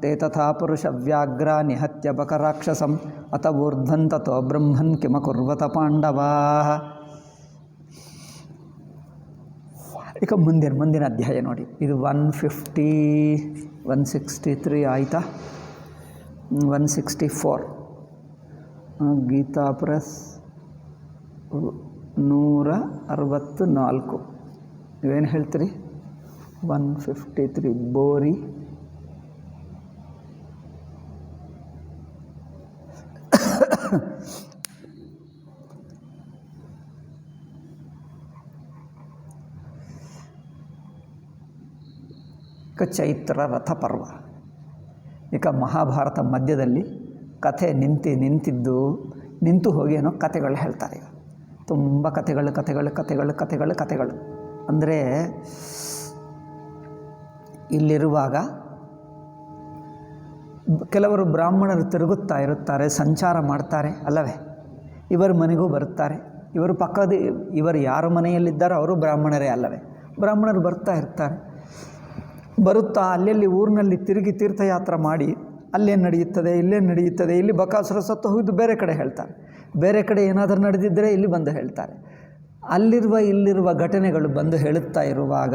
ತೇ ತಥಾ ಪುರುಷ ವ್ಯಾಘ್ರ ನಿಹತ್ಯ ಬಕರಾಕ್ಷಸಂ ಅತ ಊರ್ಧ್ವಂತತೋ ಬ್ರಹ್ಮನ್ ಕಿಮಕುರ್ವತ ಪಾಂಡವಾ. ಈಗ ಮುಂದಿನ ಅಧ್ಯಾಯ ನೋಡಿ, ಇದು 163 ಆಯಿತಾ, 164 ಗೀತಾ ಪ್ರೆಸ್ 164. ನೀವೇನು ಹೇಳ್ತೀರಿ? 153 ಬೋರಿ ಚೈತ್ರ ರಥಪರ್ವ. ಈಗ ಮಹಾಭಾರತ ಮಧ್ಯದಲ್ಲಿ ಕಥೆ ನಿಂತು ಹೋಗಿ ಏನೋ ಕಥೆಗಳು ಹೇಳ್ತಾರೆ. ಈಗ ತುಂಬ ಕಥೆಗಳು ಅಂದರೆ ಇಲ್ಲಿರುವಾಗ ಕೆಲವರು ಬ್ರಾಹ್ಮಣರು ತಿರುಗುತ್ತಾ ಇರುತ್ತಾರೆ, ಸಂಚಾರ ಮಾಡ್ತಾರೆ ಅಲ್ಲವೇ, ಇವರ ಮನೆಗೂ ಬರುತ್ತಾರೆ. ಇವರು ಯಾರ ಮನೆಯಲ್ಲಿದ್ದಾರೋ ಅವರು ಬ್ರಾಹ್ಮಣರೇ ಅಲ್ಲವೇ, ಬ್ರಾಹ್ಮಣರು ಬರ್ತಾ ಇರ್ತಾರೆ. ಬರುತ್ತಾ ಅಲ್ಲೆಲ್ಲಿ ಊರಿನಲ್ಲಿ ತಿರುಗಿ ತೀರ್ಥಯಾತ್ರೆ ಮಾಡಿ ಅಲ್ಲೇನು ನಡೆಯುತ್ತದೆ, ಇಲ್ಲೇನು ನಡೆಯುತ್ತದೆ, ಇಲ್ಲಿ ಬಕಾಸುರ ಸತ್ತು ಹೋಗಿದ್ದು ಬೇರೆ ಕಡೆ ಹೇಳ್ತಾರೆ, ಬೇರೆ ಕಡೆ ಏನಾದರೂ ನಡೆದಿದ್ದರೆ ಇಲ್ಲಿ ಬಂದು ಹೇಳ್ತಾರೆ. ಇಲ್ಲಿರುವ ಘಟನೆಗಳು ಬಂದು ಹೇಳುತ್ತಾ ಇರುವಾಗ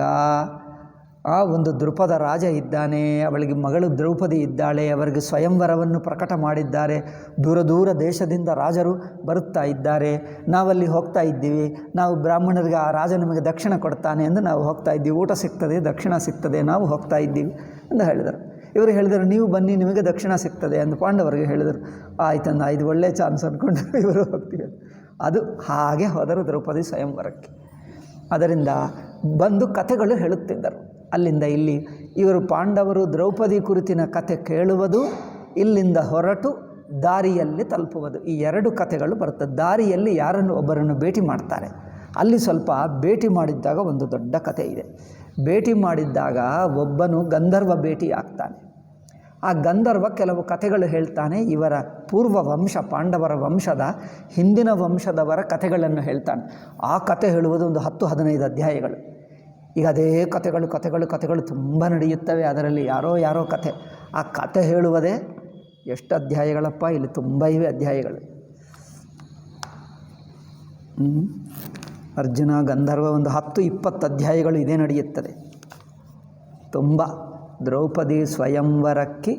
ಒಂದು ದೃಪದ ರಾಜ ಇದ್ದಾನೆ, ಅವಳಿಗೆ ಮಗಳು ದ್ರೌಪದಿ ಇದ್ದಾಳೆ, ಅವರಿಗೆ ಸ್ವಯಂವರವನ್ನು ಪ್ರಕಟ ಮಾಡಿದ್ದಾರೆ, ದೂರ ದೇಶದಿಂದ ರಾಜರು ಬರುತ್ತಾ ಇದ್ದಾರೆ, ನಾವಲ್ಲಿ ಹೋಗ್ತಾ ಇದ್ದೀವಿ, ನಾವು ಬ್ರಾಹ್ಮಣರಿಗೆ ಆ ರಾಜ ನಮಗೆ ದಕ್ಷಿಣ ಕೊಡ್ತಾನೆ ಎಂದು ನಾವು ಹೋಗ್ತಾ ಇದ್ದೀವಿ, ಊಟ ಸಿಗ್ತದೆ, ದಕ್ಷಿಣ ಸಿಗ್ತದೆ, ನಾವು ಹೋಗ್ತಾ ಇದ್ದೀವಿ ಎಂದು ಹೇಳಿದರು. ಇವರು ಹೇಳಿದರು ನೀವು ಬನ್ನಿ ನಿಮಗೆ ದಕ್ಷಿಣ ಸಿಗ್ತದೆ ಎಂದು ಪಾಂಡವರಿಗೆ ಹೇಳಿದರು. ಆಯ್ತಂದು ಇದು ಒಳ್ಳೆಯ ಚಾನ್ಸ್ ಅಂದ್ಕೊಂಡು ಇವರು ಹೋಗ್ತೀವಿ. ಅದು ಹಾಗೆ ಹೋದರು ದ್ರೌಪದಿ ಸ್ವಯಂವರಕ್ಕೆ. ಅದರಿಂದ ಬಂದು ಕಥೆಗಳು ಹೇಳುತ್ತಿದ್ದರು. ಅಲ್ಲಿಂದ ಇಲ್ಲಿ ಇವರು ಪಾಂಡವರು ದ್ರೌಪದಿ ಕುರಿತಿನ ಕಥೆ ಕೇಳುವುದು, ಇಲ್ಲಿಂದ ಹೊರಟು ದಾರಿಯಲ್ಲಿ ತಲುಪುವುದು, ಈ 2 ಕಥೆಗಳು ಬರ್ತದೆ. ದಾರಿಯಲ್ಲಿ ಒಬ್ಬರನ್ನು ಭೇಟಿ ಮಾಡ್ತಾರೆ, ಅಲ್ಲಿ ಸ್ವಲ್ಪ ಭೇಟಿ ಮಾಡಿದ್ದಾಗ ಒಂದು ದೊಡ್ಡ ಕಥೆ ಇದೆ. ಭೇಟಿ ಮಾಡಿದ್ದಾಗ ಒಬ್ಬನು ಗಂಧರ್ವ ಭೇಟಿ ಆಗ್ತಾನೆ. ಆ ಗಂಧರ್ವ ಕೆಲವು ಕಥೆಗಳು ಹೇಳ್ತಾನೆ, ಇವರ ಪೂರ್ವ ವಂಶ ಪಾಂಡವರ ವಂಶದ ಹಿಂದಿನ ವಂಶದವರ ಕಥೆಗಳನ್ನು ಹೇಳ್ತಾನೆ. ಆ ಕಥೆ ಹೇಳುವುದು ಒಂದು 10-15 ಅಧ್ಯಾಯಗಳು. ಈಗ ಅದೇ ಕಥೆಗಳು ತುಂಬ ನಡೆಯುತ್ತವೆ. ಅದರಲ್ಲಿ ಯಾರೋ ಕಥೆ, ಆ ಕಥೆ ಹೇಳುವುದೇ ಎಷ್ಟು ಅಧ್ಯಾಯಗಳಪ್ಪ, ಇಲ್ಲಿ ತುಂಬ ಇವೆ ಅಧ್ಯಾಯಗಳು. ಅರ್ಜುನ ಗಂಧರ್ವ ಒಂದು 10-20 ಅಧ್ಯಾಯಗಳು ಇದೇ ನಡೆಯುತ್ತದೆ ತುಂಬ. ದ್ರೌಪದಿ ಸ್ವಯಂವರಕ್ಕೆ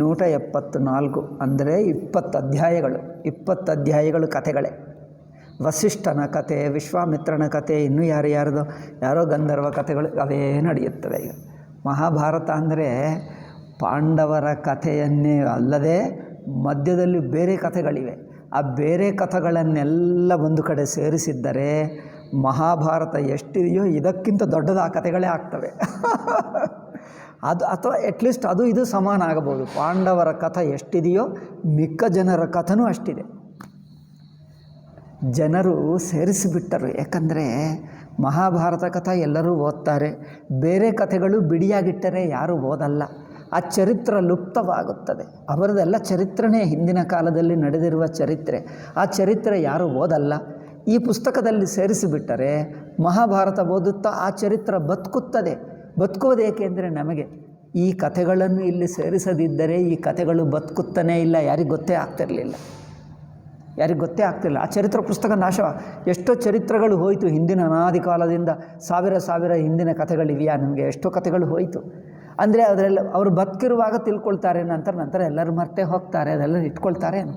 174 ಅಂದರೆ 20 ಅಧ್ಯಾಯಗಳು ಕಥೆಗಳೇ. ವಸಿಷ್ಠನ ಕತೆ, ವಿಶ್ವಾಮಿತ್ರನ ಕತೆ, ಇನ್ನೂ ಯಾರೋ ಗಂಧರ್ವ ಕಥೆಗಳು ಅವೇ ನಡೆಯುತ್ತವೆ. ಈಗ ಮಹಾಭಾರತ ಅಂದರೆ ಪಾಂಡವರ ಕಥೆಯನ್ನೇ ಅಲ್ಲದೆ ಮಧ್ಯದಲ್ಲಿ ಬೇರೆ ಕಥೆಗಳಿವೆ. ಆ ಬೇರೆ ಕಥೆಗಳನ್ನೆಲ್ಲ ಒಂದು ಕಡೆ ಸೇರಿಸಿದ್ದರೆ ಮಹಾಭಾರತ ಎಷ್ಟಿದೆಯೋ ಇದಕ್ಕಿಂತ ದೊಡ್ಡದು ಆ ಕಥೆಗಳೇ ಆಗ್ತವೆ. ಅದು ಅಥವಾ ಅಟ್ಲೀಸ್ಟ್ ಅದು ಇದು ಸಮಾನ ಆಗಬಹುದು. ಪಾಂಡವರ ಕಥೆ ಎಷ್ಟಿದೆಯೋ ಮಿಕ್ಕ ಜನರ ಕಥನೂ ಅಷ್ಟಿದೆ. ಜನರು ಸೇರಿಸಿಬಿಟ್ಟರು. ಯಾಕಂದರೆ ಮಹಾಭಾರತ ಕಥೆ ಎಲ್ಲರೂ ಓದ್ತಾರೆ, ಬೇರೆ ಕಥೆಗಳು ಬಿಡಿಯಾಗಿಟ್ಟರೆ ಯಾರೂ ಓದಲ್ಲ. ಆ ಚರಿತ್ರೆ ಲುಪ್ತವಾಗುತ್ತದೆ. ಅವರದೆಲ್ಲ ಚರಿತ್ರೆನೇ ಹಿಂದಿನ ಕಾಲದಲ್ಲಿ ನಡೆದಿರುವ ಚರಿತ್ರೆ. ಆ ಚರಿತ್ರೆ ಯಾರೂ ಓದಲ್ಲ. ಈ ಪುಸ್ತಕದಲ್ಲಿ ಸೇರಿಸಿಬಿಟ್ಟರೆ ಮಹಾಭಾರತ ಓದುತ್ತಾ ಆ ಚರಿತ್ರೆ ಬದುಕುವುದು ಏಕೆಂದರೆ ನಮಗೆ ಈ ಕಥೆಗಳನ್ನು ಇಲ್ಲಿ ಸೇರಿಸದಿದ್ದರೆ ಈ ಕಥೆಗಳು ಬದುಕುತ್ತಾನೇ ಇಲ್ಲ, ಯಾರಿಗೆ ಗೊತ್ತೇ ಆಗ್ತಿರಲಿಲ್ಲ. ಆ ಚರಿತ್ರೆ ಪುಸ್ತಕ ನಾಶ. ಎಷ್ಟೋ ಚರಿತ್ರೆಗಳು ಹೋಯಿತು ಹಿಂದಿನ ಅನಾದಿ ಕಾಲದಿಂದ, ಸಾವಿರ ಹಿಂದಿನ ಕಥೆಗಳಿವೆಯಾ ನಮಗೆ, ಎಷ್ಟೋ ಕಥೆಗಳು ಹೋಯಿತು. ಅಂದರೆ ಅದರೆಲ್ಲ ಅವರು ಬದುಕಿರುವಾಗ ತಿಳ್ಕೊಳ್ತಾರೆ, ನಂತರ ಎಲ್ಲರೂ ಮರ್ತೇ ಹೋಗ್ತಾರೆ, ಅದೆಲ್ಲ ಇಟ್ಕೊಳ್ತಾರೇನು.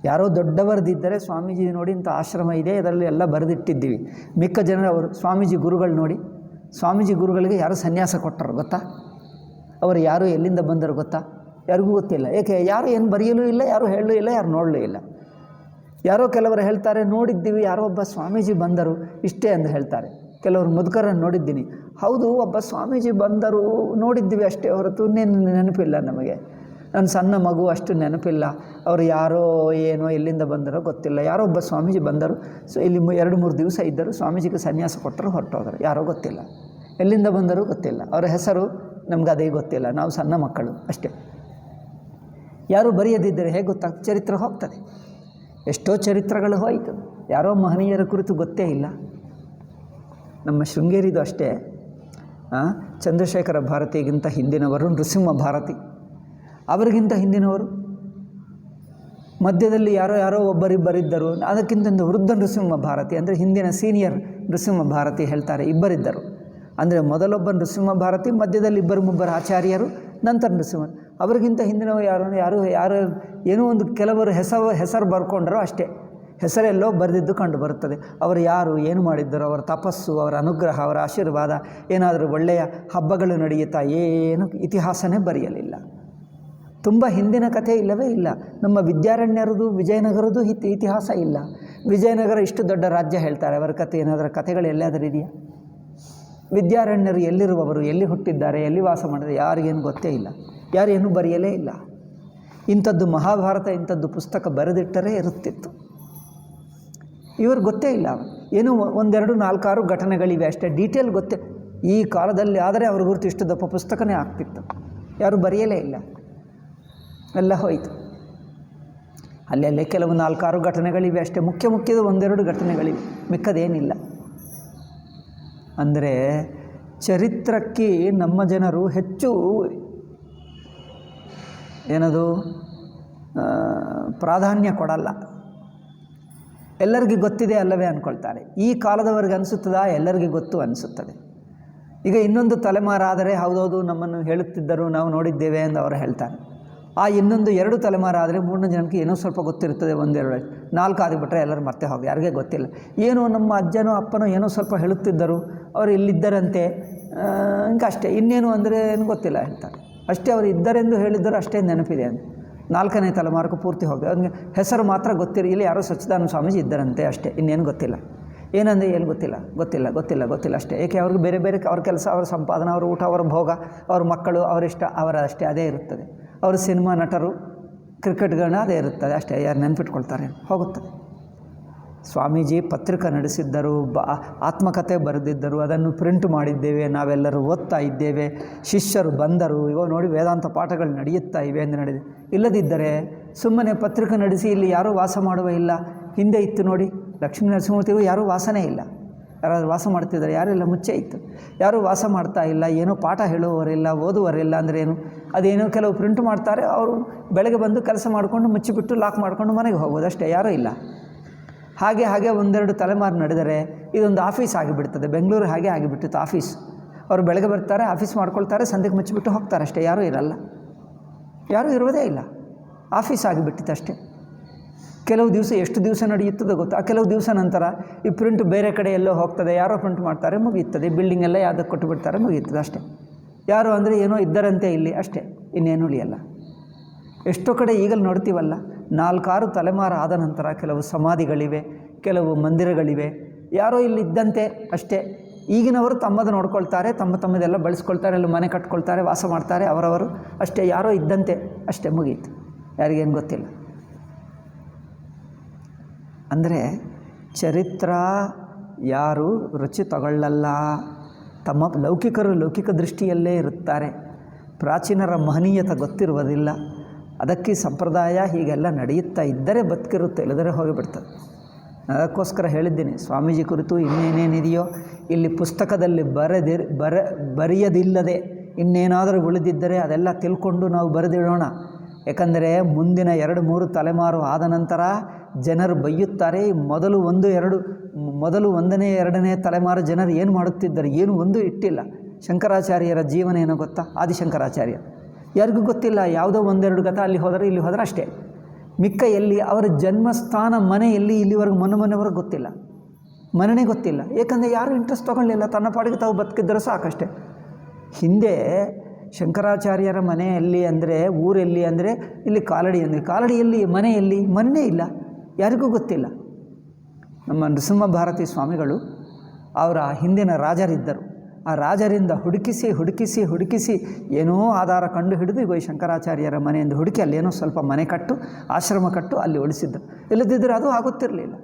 ಯಾರೋ ದೊಡ್ಡವರದಿದ್ದರೆ ಸ್ವಾಮೀಜಿ ನೋಡಿ ಇಂಥ ಆಶ್ರಮ ಇದೆ, ಅದರಲ್ಲಿ ಎಲ್ಲ ಬರೆದಿಟ್ಟಿದ್ದೀವಿ. ಮಿಕ್ಕ ಜನರು ಅವರು ಸ್ವಾಮೀಜಿ ಗುರುಗಳು ನೋಡಿ, ಸ್ವಾಮೀಜಿ ಗುರುಗಳಿಗೆ ಯಾರು ಸನ್ಯಾಸ ಕೊಟ್ಟರು ಗೊತ್ತಾ? ಅವರು ಯಾರು ಎಲ್ಲಿಂದ ಬಂದರು ಗೊತ್ತಾ? ಯಾರಿಗೂ ಗೊತ್ತಿಲ್ಲ. ಏಕೆ? ಯಾರು ಏನು ಬರೆಯಲೂ ಇಲ್ಲ, ಯಾರು ಹೇಳಲೂ ಇಲ್ಲ, ಯಾರು ನೋಡಲೂ ಇಲ್ಲ. ಯಾರೋ ಕೆಲವರು ಹೇಳ್ತಾರೆ ನೋಡಿದ್ದೀವಿ, ಯಾರೋ ಒಬ್ಬ ಸ್ವಾಮೀಜಿ ಬಂದರು ಇಷ್ಟೇ ಅಂತ ಹೇಳ್ತಾರೆ. ಕೆಲವರು ಮುದುಕರನ್ನು ನೋಡಿದ್ದೀನಿ, ಹೌದು ಒಬ್ಬ ಸ್ವಾಮೀಜಿ ಬಂದರು ನೋಡಿದ್ದೀವಿ ಅಷ್ಟೇ ಹೊರತು ನೆನಪಿಲ್ಲ ನಮಗೆ. ನನ್ನ ಸಣ್ಣ ಮಗು ಅಷ್ಟು ನೆನಪಿಲ್ಲ, ಅವರು ಯಾರೋ ಏನೋ ಎಲ್ಲಿಂದ ಬಂದರೋ ಗೊತ್ತಿಲ್ಲ. ಯಾರೋ ಒಬ್ಬ ಸ್ವಾಮೀಜಿ ಬಂದರು, ಸೊ ಇಲ್ಲಿ 2-3 ದಿವಸ ಇದ್ದರು, ಸ್ವಾಮೀಜಿಗೆ ಸನ್ಯಾಸ ಕೊಟ್ಟರು ಹೊರಟೋದರು, ಯಾರೋ ಗೊತ್ತಿಲ್ಲ, ಎಲ್ಲಿಂದ ಬಂದರೂ ಗೊತ್ತಿಲ್ಲ, ಅವರ ಹೆಸರು ನಮ್ಗೆ ಅದೇ ಗೊತ್ತಿಲ್ಲ, ನಾವು ಸಣ್ಣ ಮಕ್ಕಳು ಅಷ್ಟೇ. ಯಾರೂ ಬರೆಯದಿದ್ದರೆ ಹೇಗೆ ಗೊತ್ತಾಗ್ತದೆ? ಚರಿತ್ರೆ ಹೋಗ್ತದೆ. ಎಷ್ಟೋ ಚರಿತ್ರೆಗಳು ಹೋಯಿತು, ಯಾರೋ ಮಹನೀಯರ ಕುರಿತು ಗೊತ್ತೇ ಇಲ್ಲ. ನಮ್ಮ ಶೃಂಗೇರಿದು ಅಷ್ಟೇ, ಚಂದ್ರಶೇಖರ ಭಾರತಿಗಿಂತ ಹಿಂದಿನವರು ನೃಸಿಂಹ ಭಾರತಿ, ಅವರಿಗಿಂತ ಹಿಂದಿನವರು ಮಧ್ಯದಲ್ಲಿ ಯಾರೋ ಒಬ್ಬರಿಬ್ಬರಿದ್ದರು. ಅದಕ್ಕಿಂತ ವೃದ್ಧ ನೃಸಿಂಹ ಭಾರತಿ ಅಂದರೆ ಹಿಂದಿನ ಸೀನಿಯರ್ ನೃಸಿಂಹ ಭಾರತಿ ಹೇಳ್ತಾರೆ, ಇಬ್ಬರಿದ್ದರು. ಅಂದರೆ ಮೊದಲೊಬ್ಬ ನೃಸಿಂಹ ಭಾರತಿ, ಮಧ್ಯದಲ್ಲಿ ಇಬ್ಬರು ಆಚಾರ್ಯರು, ನಂತರ ನೃಸಿಂಹ. ಅವರಿಗಿಂತ ಹಿಂದಿನವರು ಯಾರು ಏನೋ ಒಂದು ಕೆಲವರು ಹೆಸರು ಬರ್ಕೊಂಡ್ರೋ ಅಷ್ಟೇ, ಹೆಸರೆಲ್ಲೋ ಬರೆದಿದ್ದು ಕಂಡು ಬರುತ್ತದೆ. ಅವರು ಯಾರು, ಏನು ಮಾಡಿದ್ದರು, ಅವರ ತಪಸ್ಸು, ಅವರ ಅನುಗ್ರಹ, ಅವರ ಆಶೀರ್ವಾದ, ಏನಾದರೂ ಒಳ್ಳೆಯ ಹಬ್ಬಗಳು ನಡೆಯುತ್ತಾ, ಏನು ಇತಿಹಾಸನೇ ಬರೆಯಲಿಲ್ಲ. ತುಂಬ ಹಿಂದಿನ ಕಥೆ ಇಲ್ಲವೇ ಇಲ್ಲ. ನಮ್ಮ ವಿದ್ಯಾರಣ್ಯರದು ವಿಜಯನಗರದ್ದು ಇತಿಹಾಸ ಇಲ್ಲ. ವಿಜಯನಗರ ಇಷ್ಟು ದೊಡ್ಡ ರಾಜ್ಯ ಹೇಳ್ತಾರೆ, ಅವರ ಕಥೆ ಏನಾದರೂ ಕಥೆಗಳು ಎಲ್ಲಾದರೂ ಇದೆಯಾ? ವಿದ್ಯಾರಣ್ಯರು ಎಲ್ಲಿರುವವರು, ಎಲ್ಲಿ ಹುಟ್ಟಿದ್ದಾರೆ, ಎಲ್ಲಿ ವಾಸ ಮಾಡಿದ್ದಾರೆ, ಯಾರಿಗೇನು ಗೊತ್ತೇ ಇಲ್ಲ, ಯಾರೇನು ಬರೆಯಲೇ ಇಲ್ಲ. ಇಂಥದ್ದು ಮಹಾಭಾರತ ಇಂಥದ್ದು ಪುಸ್ತಕ ಬರೆದಿಟ್ಟರೆ ಇರುತ್ತಿತ್ತು. ಇವರು ಗೊತ್ತೇ ಇಲ್ಲ. ಏನೋ 1-2-4-6 ಘಟನೆಗಳಿವೆ ಅಷ್ಟೇ, ಡೀಟೇಲ್ ಗೊತ್ತೇ. ಈ ಕಾಲದಲ್ಲಿ ಆದರೆ ಅವ್ರ ಗುರುತು ಇಷ್ಟು ದಪ್ಪ ಪುಸ್ತಕನೇ ಆಗ್ತಿತ್ತು, ಯಾರು ಬರೆಯಲೇ ಇಲ್ಲ, ಎಲ್ಲ ಹೋಯಿತು. ಅಲ್ಲೇ ಕೆಲವು 4-6 ಘಟನೆಗಳಿವೆ ಅಷ್ಟೇ, ಮುಖ್ಯದ 1-2 ಘಟನೆಗಳಿವೆ, ಮಿಕ್ಕದೇನಿಲ್ಲ. ಅಂದರೆ ಚರಿತ್ರಕ್ಕೆ ನಮ್ಮ ಜನರು ಹೆಚ್ಚು ಏನದು ಪ್ರಾಧಾನ್ಯ ಕೊಡಲ್ಲ. ಎಲ್ಲರಿಗೂ ಗೊತ್ತಿದೆ ಅಲ್ಲವೇ ಅಂದ್ಕೊಳ್ತಾರೆ. ಈ ಕಾಲದವರೆಗೆ ಅನಿಸುತ್ತದಾ? ಎಲ್ಲರಿಗೂ ಗೊತ್ತು ಅನಿಸುತ್ತದೆ. ಈಗ ಇನ್ನೊಂದು ತಲೆಮಾರಾದರೆ ಹೌದೌದು ನಮ್ಮನ್ನು ಹೇಳುತ್ತಿದ್ದರು, ನಾವು ನೋಡಿದ್ದೇವೆ ಎಂದು ಅವರು ಹೇಳ್ತಾರೆ. ಆ ಇನ್ನೊಂದು 2 ತಲೆಮಾರಾದರೆ 3ನೇ ಜನಕ್ಕೆ ಏನೋ ಸ್ವಲ್ಪ ಗೊತ್ತಿರ್ತದೆ, 1-2 4 ಆಗಿಬಿಟ್ರೆ ಎಲ್ಲರೂ ಮತ್ತೆ ಹೋಗಿ ಯಾರಿಗೇ ಗೊತ್ತಿಲ್ಲ. ಏನೋ ನಮ್ಮ ಅಜ್ಜನೋ ಅಪ್ಪನೋ ಏನೋ ಸ್ವಲ್ಪ ಹೇಳುತ್ತಿದ್ದರು, ಅವರು ಇಲ್ಲಿದ್ದರಂತೆ, ಅಷ್ಟೇ, ಇನ್ನೇನು ಅಂದರೆ ಏನು ಗೊತ್ತಿಲ್ಲ ಹೇಳ್ತಾರೆ ಅಷ್ಟೇ. ಅವರು ಇದ್ದರೆಂದು ಹೇಳಿದ್ದರು ಅಷ್ಟೇ ನೆನಪಿದೆ ಅಂತ. 4ನೇ ತಲೆಮಾರ್ಗೂ ಪೂರ್ತಿ ಹೋಗಿ ಅವ್ರಿಗೆ ಹೆಸರು ಮಾತ್ರ ಗೊತ್ತಿರಿ, ಇಲ್ಲಿ ಯಾರೋ ಸಚ್ಚಿದಾನಂದ ಸ್ವಾಮೀಜಿ ಇದ್ದರಂತೆ ಅಷ್ಟೇ, ಇನ್ನೇನು ಗೊತ್ತಿಲ್ಲ. ಏನಂದರೆ ಏನು ಗೊತ್ತಿಲ್ಲ ಅಷ್ಟೇ. ಏಕೆ ಅವ್ರಿಗೆ ಬೇರೆ ಅವ್ರ ಕೆಲಸ, ಅವರ ಸಂಪಾದನೆ, ಅವ್ರ ಊಟ, ಅವರ ಭೋಗ, ಅವ್ರ ಮಕ್ಕಳು, ಅವರಿಷ್ಟ, ಅವರ ಅಷ್ಟೇ ಅದೇ ಇರುತ್ತದೆ. ಅವರು ಸಿನಿಮಾ ನಟರು, ಕ್ರಿಕೆಟ್ಗಳನ್ನ ಅದೇ ಇರುತ್ತದೆ ಅಷ್ಟೇ. ಯಾರು ನೆನಪಿಟ್ಕೊಳ್ತಾರೆ? ಹೋಗುತ್ತದೆ. ಸ್ವಾಮೀಜಿ ಪತ್ರಿಕೆ ನಡೆಸಿದ್ದರು, ಆತ್ಮಕಥೆ ಬರೆದಿದ್ದರು, ಅದನ್ನು ಪ್ರಿಂಟ್ ಮಾಡಿದ್ದೇವೆ, ನಾವೆಲ್ಲರೂ ಓದ್ತಾ ಇದ್ದೇವೆ. ಶಿಷ್ಯರು ಬಂದರು, ಇವಾಗ ನೋಡಿ ವೇದಾಂತ ಪಾಠಗಳು ನಡೆಯುತ್ತಾ ಇವೆ ಎಂದು ನಡೆದಿದೆ. ಇಲ್ಲದಿದ್ದರೆ ಸುಮ್ಮನೆ ಪತ್ರಿಕೆ ನಡೆಸಿ ಇಲ್ಲಿ ಯಾರೂ ವಾಸ ಮಾಡುವ ಇಲ್ಲ. ಹಿಂದೆ ಇತ್ತು ನೋಡಿ, ಲಕ್ಷ್ಮೀ ನರಸಿಂಹಮೂರ್ತಿಗೂ ಯಾರೂ ವಾಸನೇ ಇಲ್ಲ. ಯಾರಾದರೂ ವಾಸ ಮಾಡ್ತಿದ್ದಾರೆ? ಯಾರಿಲ್ಲ, ಮುಚ್ಚೆ ಇತ್ತು. ಯಾರೂ ವಾಸ ಮಾಡ್ತಾ ಇಲ್ಲ, ಏನೋ ಪಾಠ ಹೇಳುವವರಿಲ್ಲ, ಓದುವರಿಲ್ಲ. ಅಂದರೆ ಏನು, ಅದೇನೋ ಕೆಲವು ಪ್ರಿಂಟ್ ಮಾಡ್ತಾರೆ, ಅವರು ಬೆಳಗ್ಗೆ ಬಂದು ಕೆಲಸ ಮಾಡಿಕೊಂಡು ಮುಚ್ಚಿಬಿಟ್ಟು ಲಾಕ್ ಮಾಡಿಕೊಂಡು ಮನೆಗೆ ಹೋಗೋದು ಅಷ್ಟೇ, ಯಾರೂ ಇಲ್ಲ. ಹಾಗೆ 1-2 ತಲೆಮಾರು ನಡೆದರೆ ಇದೊಂದು ಆಫೀಸ್ ಆಗಿಬಿಡ್ತದೆ. ಬೆಂಗಳೂರು ಹಾಗೆ ಆಗಿಬಿಟ್ಟಿತ್ತು ಆಫೀಸ್. ಅವರು ಬೆಳಗ್ಗೆ ಬರ್ತಾರೆ, ಆಫೀಸ್ ಮಾಡ್ಕೊಳ್ತಾರೆ, ಸಂಜೆಗೆ ಮುಚ್ಚಿಬಿಟ್ಟು ಹೋಗ್ತಾರೆ ಅಷ್ಟೇ, ಯಾರೂ ಇರಲ್ಲ, ಯಾರೂ ಇರುವುದೇ ಇಲ್ಲ. ಆಫೀಸ್ ಆಗಿಬಿಟ್ಟಿತ್ತು ಅಷ್ಟೇ. ಕೆಲವು ದಿವಸ ಎಷ್ಟು ದಿವಸ ನಡೆಯುತ್ತದೋ ಗೊತ್ತಾ? ಕೆಲವು ದಿವಸ ನಂತರ ಈ ಪ್ರಿಂಟ್ ಬೇರೆ ಕಡೆ ಎಲ್ಲೋ ಹೋಗ್ತದೆ, ಯಾರೋ ಪ್ರಿಂಟ್ ಮಾಡ್ತಾರೆ, ಮುಗಿಯುತ್ತದೆ. ಬಿಲ್ಡಿಂಗ್ ಎಲ್ಲ ಯಾವುದಕ್ಕೆ ಕೊಟ್ಟು ಬಿಡ್ತಾರೆ, ಮುಗಿಯುತ್ತದೆ ಅಷ್ಟೇ. ಯಾರು ಅಂದರೆ ಏನೋ ಇದ್ದರಂತೆ ಇಲ್ಲಿ ಅಷ್ಟೇ, ಇನ್ನೇನು ಉಳಿಯಲ್ಲ. ಎಷ್ಟೋ ಕಡೆ ಈಗಲೂ ನೋಡ್ತೀವಲ್ಲ, 4-6 ತಲೆಮಾರು ಆದ ನಂತರ ಕೆಲವು ಸಮಾಧಿಗಳಿವೆ, ಕೆಲವು ಮಂದಿರಗಳಿವೆ, ಯಾರೋ ಇಲ್ಲಿ ಇದ್ದಂತೆ ಅಷ್ಟೇ. ಈಗಿನವರು ತಮ್ಮದು ನೋಡ್ಕೊಳ್ತಾರೆ, ತಮ್ಮದೆಲ್ಲ ಬಳಸ್ಕೊಳ್ತಾರೆ, ಅಲ್ಲಿ ಮನೆ ಕಟ್ಕೊಳ್ತಾರೆ, ವಾಸ ಮಾಡ್ತಾರೆ ಅವರವರು ಅಷ್ಟೇ, ಯಾರೋ ಇದ್ದಂತೆ ಅಷ್ಟೇ, ಮುಗೀತು. ಯಾರಿಗೇನು ಗೊತ್ತಿಲ್ಲ. ಅಂದರೆ ಚರಿತ್ರ ಯಾರು ರುಚಿ ತಗೊಳ್ಳಲ್ಲ. ತಮ್ಮ ಲೌಕಿಕರು ಲೌಕಿಕ ದೃಷ್ಟಿಯಲ್ಲೇ ಇರುತ್ತಾರೆ. ಪ್ರಾಚೀನರ ಮಹನೀಯತೆ ಗೊತ್ತಿರುವುದಿಲ್ಲ. ಅದಕ್ಕೆ ಸಂಪ್ರದಾಯ ಹೀಗೆಲ್ಲ ನಡೆಯುತ್ತಾ ಇದ್ದರೆ ಬದುಕಿರುತ್ತೆ, ಇಲ್ಲದರೆ ಹೋಗಿಬಿಡ್ತದೆ. ಅದಕ್ಕೋಸ್ಕರ ಹೇಳಿದ್ದೀನಿ, ಸ್ವಾಮೀಜಿ ಕುರಿತು ಇನ್ನೇನೇನಿದೆಯೋ ಇಲ್ಲಿ ಪುಸ್ತಕದಲ್ಲಿ ಬರೆಯದಿಲ್ಲದೆ ಇನ್ನೇನಾದರೂ ಉಳಿದಿದ್ದರೆ ಅದೆಲ್ಲ ತಿಳ್ಕೊಂಡು ನಾವು ಬರೆದಿಡೋಣ. ಏಕೆಂದರೆ ಮುಂದಿನ 2-3 ತಲೆಮಾರು ಆದ ನಂತರ ಜನರು ಬೈಯುತ್ತಾರೆ. ಮೊದಲು 1ನೇ 2ನೇ ತಲೆಮಾರು ಜನರು ಏನು ಮಾಡುತ್ತಿದ್ದರು, ಏನು ಒಂದು ಇಟ್ಟಿಲ್ಲ. ಶಂಕರಾಚಾರ್ಯರ ಜೀವನ ಏನೋ ಗೊತ್ತಾ? ಆದಿಶಂಕರಾಚಾರ್ಯ ಯಾರಿಗೂ ಗೊತ್ತಿಲ್ಲ. ಯಾವುದೋ 1-2 ಕಥೆ ಅಲ್ಲಿ ಹೋದರೆ ಇಲ್ಲಿ ಹೋದರೆ ಅಷ್ಟೇ. ಮಿಕ್ಕ ಎಲ್ಲಿ ಅವರ ಜನ್ಮಸ್ಥಾನ ಮನೆ ಎಲ್ಲಿ ಇಲ್ಲಿವರೆಗೂ ಮೊನ್ನೆವರೆಗೂ ಗೊತ್ತಿಲ್ಲ, ಮನೆಯೇ ಗೊತ್ತಿಲ್ಲ. ಏಕೆಂದರೆ ಯಾರೂ ಇಂಟ್ರೆಸ್ಟ್ ತೊಗೊಳ್ಳಿಲ್ಲ, ತನ್ನ ಪಾಡಿಗೆ ತಾವು ಬದುಕಿದ್ದರೆ ಸಾಕಷ್ಟೇ. ಹಿಂದೆ ಶಂಕರಾಚಾರ್ಯರ ಮನೆಯಲ್ಲಿ ಅಂದರೆ ಊರೆಲ್ಲಿ ಅಂದರೆ ಇಲ್ಲಿ ಕಾಲಡಿ, ಅಂದರೆ ಕಾಲಡಿಯಲ್ಲಿ ಮನೆಯಲ್ಲಿ ಮನೆ ಇಲ್ಲ. ಯಾರಿಗೂ ಗೊತ್ತಿಲ್ಲ. ನಮ್ಮ ನೃಸಿಂಹ ಭಾರತಿ ಸ್ವಾಮಿಗಳು ಅವರ ಹಿಂದಿನ ರಾಜರಿದ್ದರು. ಆ ರಾಜರಿಂದ ಹುಡುಕಿಸಿ ಏನೋ ಆಧಾರ ಕಂಡು ಹಿಡಿದು ಈಗ ಶಂಕರಾಚಾರ್ಯರ ಮನೆಯಿಂದ ಹುಡುಕಿ ಅಲ್ಲೇನೋ ಸ್ವಲ್ಪ ಮನೆ ಕಟ್ಟು, ಆಶ್ರಮ ಕಟ್ಟು ಅಲ್ಲಿ ಉಳಿಸಿದ್ದರು. ಇಲ್ಲದಿದ್ದರೆ ಅದು ಆಗುತ್ತಿರಲಿಲ್ಲ.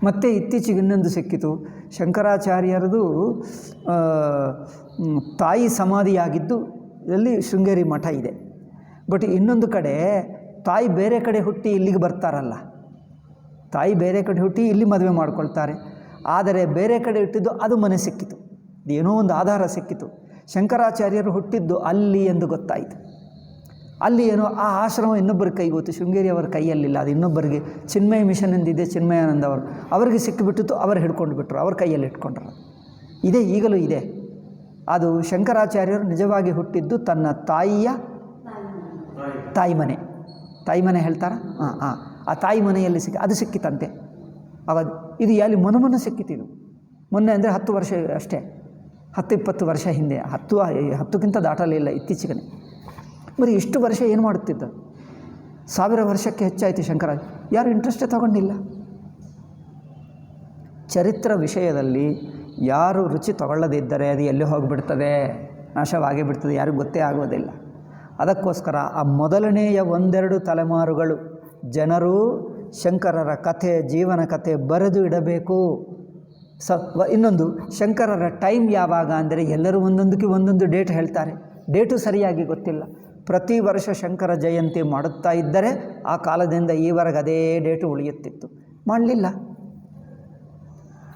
ಮತ್ತು ಇತ್ತೀಚೆಗೆ ಇನ್ನೊಂದು ಸಿಕ್ಕಿತು. ಶಂಕರಾಚಾರ್ಯರದು ತಾಯಿ ಸಮಾಧಿಯಾಗಿದ್ದು ಇಲ್ಲಿ ಶೃಂಗೇರಿ ಮಠ ಇದೆ. ಬಟ್ ಇನ್ನೊಂದು ಕಡೆ ತಾಯಿ ಬೇರೆ ಕಡೆ ಹುಟ್ಟಿ ಇಲ್ಲಿಗೆ ಬರ್ತಾರಲ್ಲ, ತಾಯಿ ಬೇರೆ ಕಡೆ ಹುಟ್ಟಿ ಇಲ್ಲಿ ಮದುವೆ ಮಾಡ್ಕೊಳ್ತಾರೆ. ಆದರೆ ಬೇರೆ ಕಡೆ ಇಟ್ಟಿದ್ದು ಅದು ಮನೆ ಸಿಕ್ಕಿತು, ಏನೋ ಒಂದು ಆಧಾರ ಸಿಕ್ಕಿತು. ಶಂಕರಾಚಾರ್ಯರು ಹುಟ್ಟಿದ್ದು ಅಲ್ಲಿ ಎಂದು ಗೊತ್ತಾಯಿತು. ಅಲ್ಲಿ ಏನೋ ಆ ಆಶ್ರಮ ಇನ್ನೊಬ್ಬರ ಕೈಗೋತು, ಶೃಂಗೇರಿ ಅವರ ಕೈಯಲ್ಲಿಲ್ಲ, ಅದು ಇನ್ನೊಬ್ಬರಿಗೆ ಚಿನ್ಮಯ ಮಿಷನ್ ಎಂದಿದೆ, ಚಿನ್ಮಯಾನಂದ ಅವರು, ಅವರಿಗೆ ಸಿಕ್ಕಿಬಿಟ್ಟಿತ್ತು. ಅವರು ಹಿಡ್ಕೊಂಡು ಬಿಟ್ಟರು, ಅವ್ರ ಕೈಯಲ್ಲಿ ಇಟ್ಕೊಂಡ್ರು. ಇದೇ ಈಗಲೂ ಇದೆ. ಅದು ಶಂಕರಾಚಾರ್ಯರು ನಿಜವಾಗಿ ಹುಟ್ಟಿದ್ದು ತನ್ನ ತಾಯಿಯ ತಾಯಿ ಮನೆ ಹೇಳ್ತಾರ, ಆ ತಾಯಿ ಮನೆಯಲ್ಲಿ ಅದು ಸಿಕ್ಕಿತಂತೆ. ಆವಾಗ ಇದು ಎಲ್ಲಿ ಮೊನ್ನೆ ಸಿಕ್ಕಿತಿದು. ಮೊನ್ನೆ ಅಂದರೆ 10 ವರ್ಷ ಅಷ್ಟೇ, 10-20 ವರ್ಷ ಹಿಂದೆ, 10ಕ್ಕಿಂತ ದಾಟಲಿಲ್ಲ ಇತ್ತೀಚೆಗೆ. ಬರೀ ಇಷ್ಟು ವರ್ಷ ಏನು ಮಾಡುತ್ತಿದ್ದ? 1000 ವರ್ಷಕ್ಕೆ ಹೆಚ್ಚಾಯಿತು. ಶಂಕರಾಚಾರ್ಯ ಯಾರು ಇಂಟ್ರೆಸ್ಟೇ ತಗೊಂಡಿಲ್ಲ. ಚರಿತ್ರ ವಿಷಯದಲ್ಲಿ ಯಾರು ರುಚಿ ತಗೊಳ್ಳದಿದ್ದರೆ ಅದು ಎಲ್ಲಿ ಹೋಗಿಬಿಡ್ತದೆ, ನಾಶವಾಗೇ ಬಿಡ್ತದೆ, ಯಾರಿಗೂ ಗೊತ್ತೇ ಆಗೋದಿಲ್ಲ. ಅದಕ್ಕೋಸ್ಕರ ಆ ಮೊದಲನೆಯ 1-2 ತಲೆಮಾರುಗಳು ಜನರು ಶಂಕರರ ಕಥೆ, ಜೀವನ ಕಥೆ ಬರೆದು ಇಡಬೇಕು. ಇನ್ನೊಂದು, ಶಂಕರರ ಟೈಮ್ ಯಾವಾಗ ಅಂದರೆ ಎಲ್ಲರೂ ಒಂದೊಂದಕ್ಕೆ ಒಂದೊಂದು ಡೇಟ್ ಹೇಳ್ತಾರೆ, ಡೇಟು ಸರಿಯಾಗಿ ಗೊತ್ತಿಲ್ಲ. ಪ್ರತಿ ವರ್ಷ ಶಂಕರ ಜಯಂತಿ ಮಾಡುತ್ತಾ ಇದ್ದರೆ ಆ ಕಾಲದಿಂದ ಈವರೆಗೆ ಅದೇ ಡೇಟು ಉಳಿಯುತ್ತಿತ್ತು. ಮಾಡಲಿಲ್ಲ.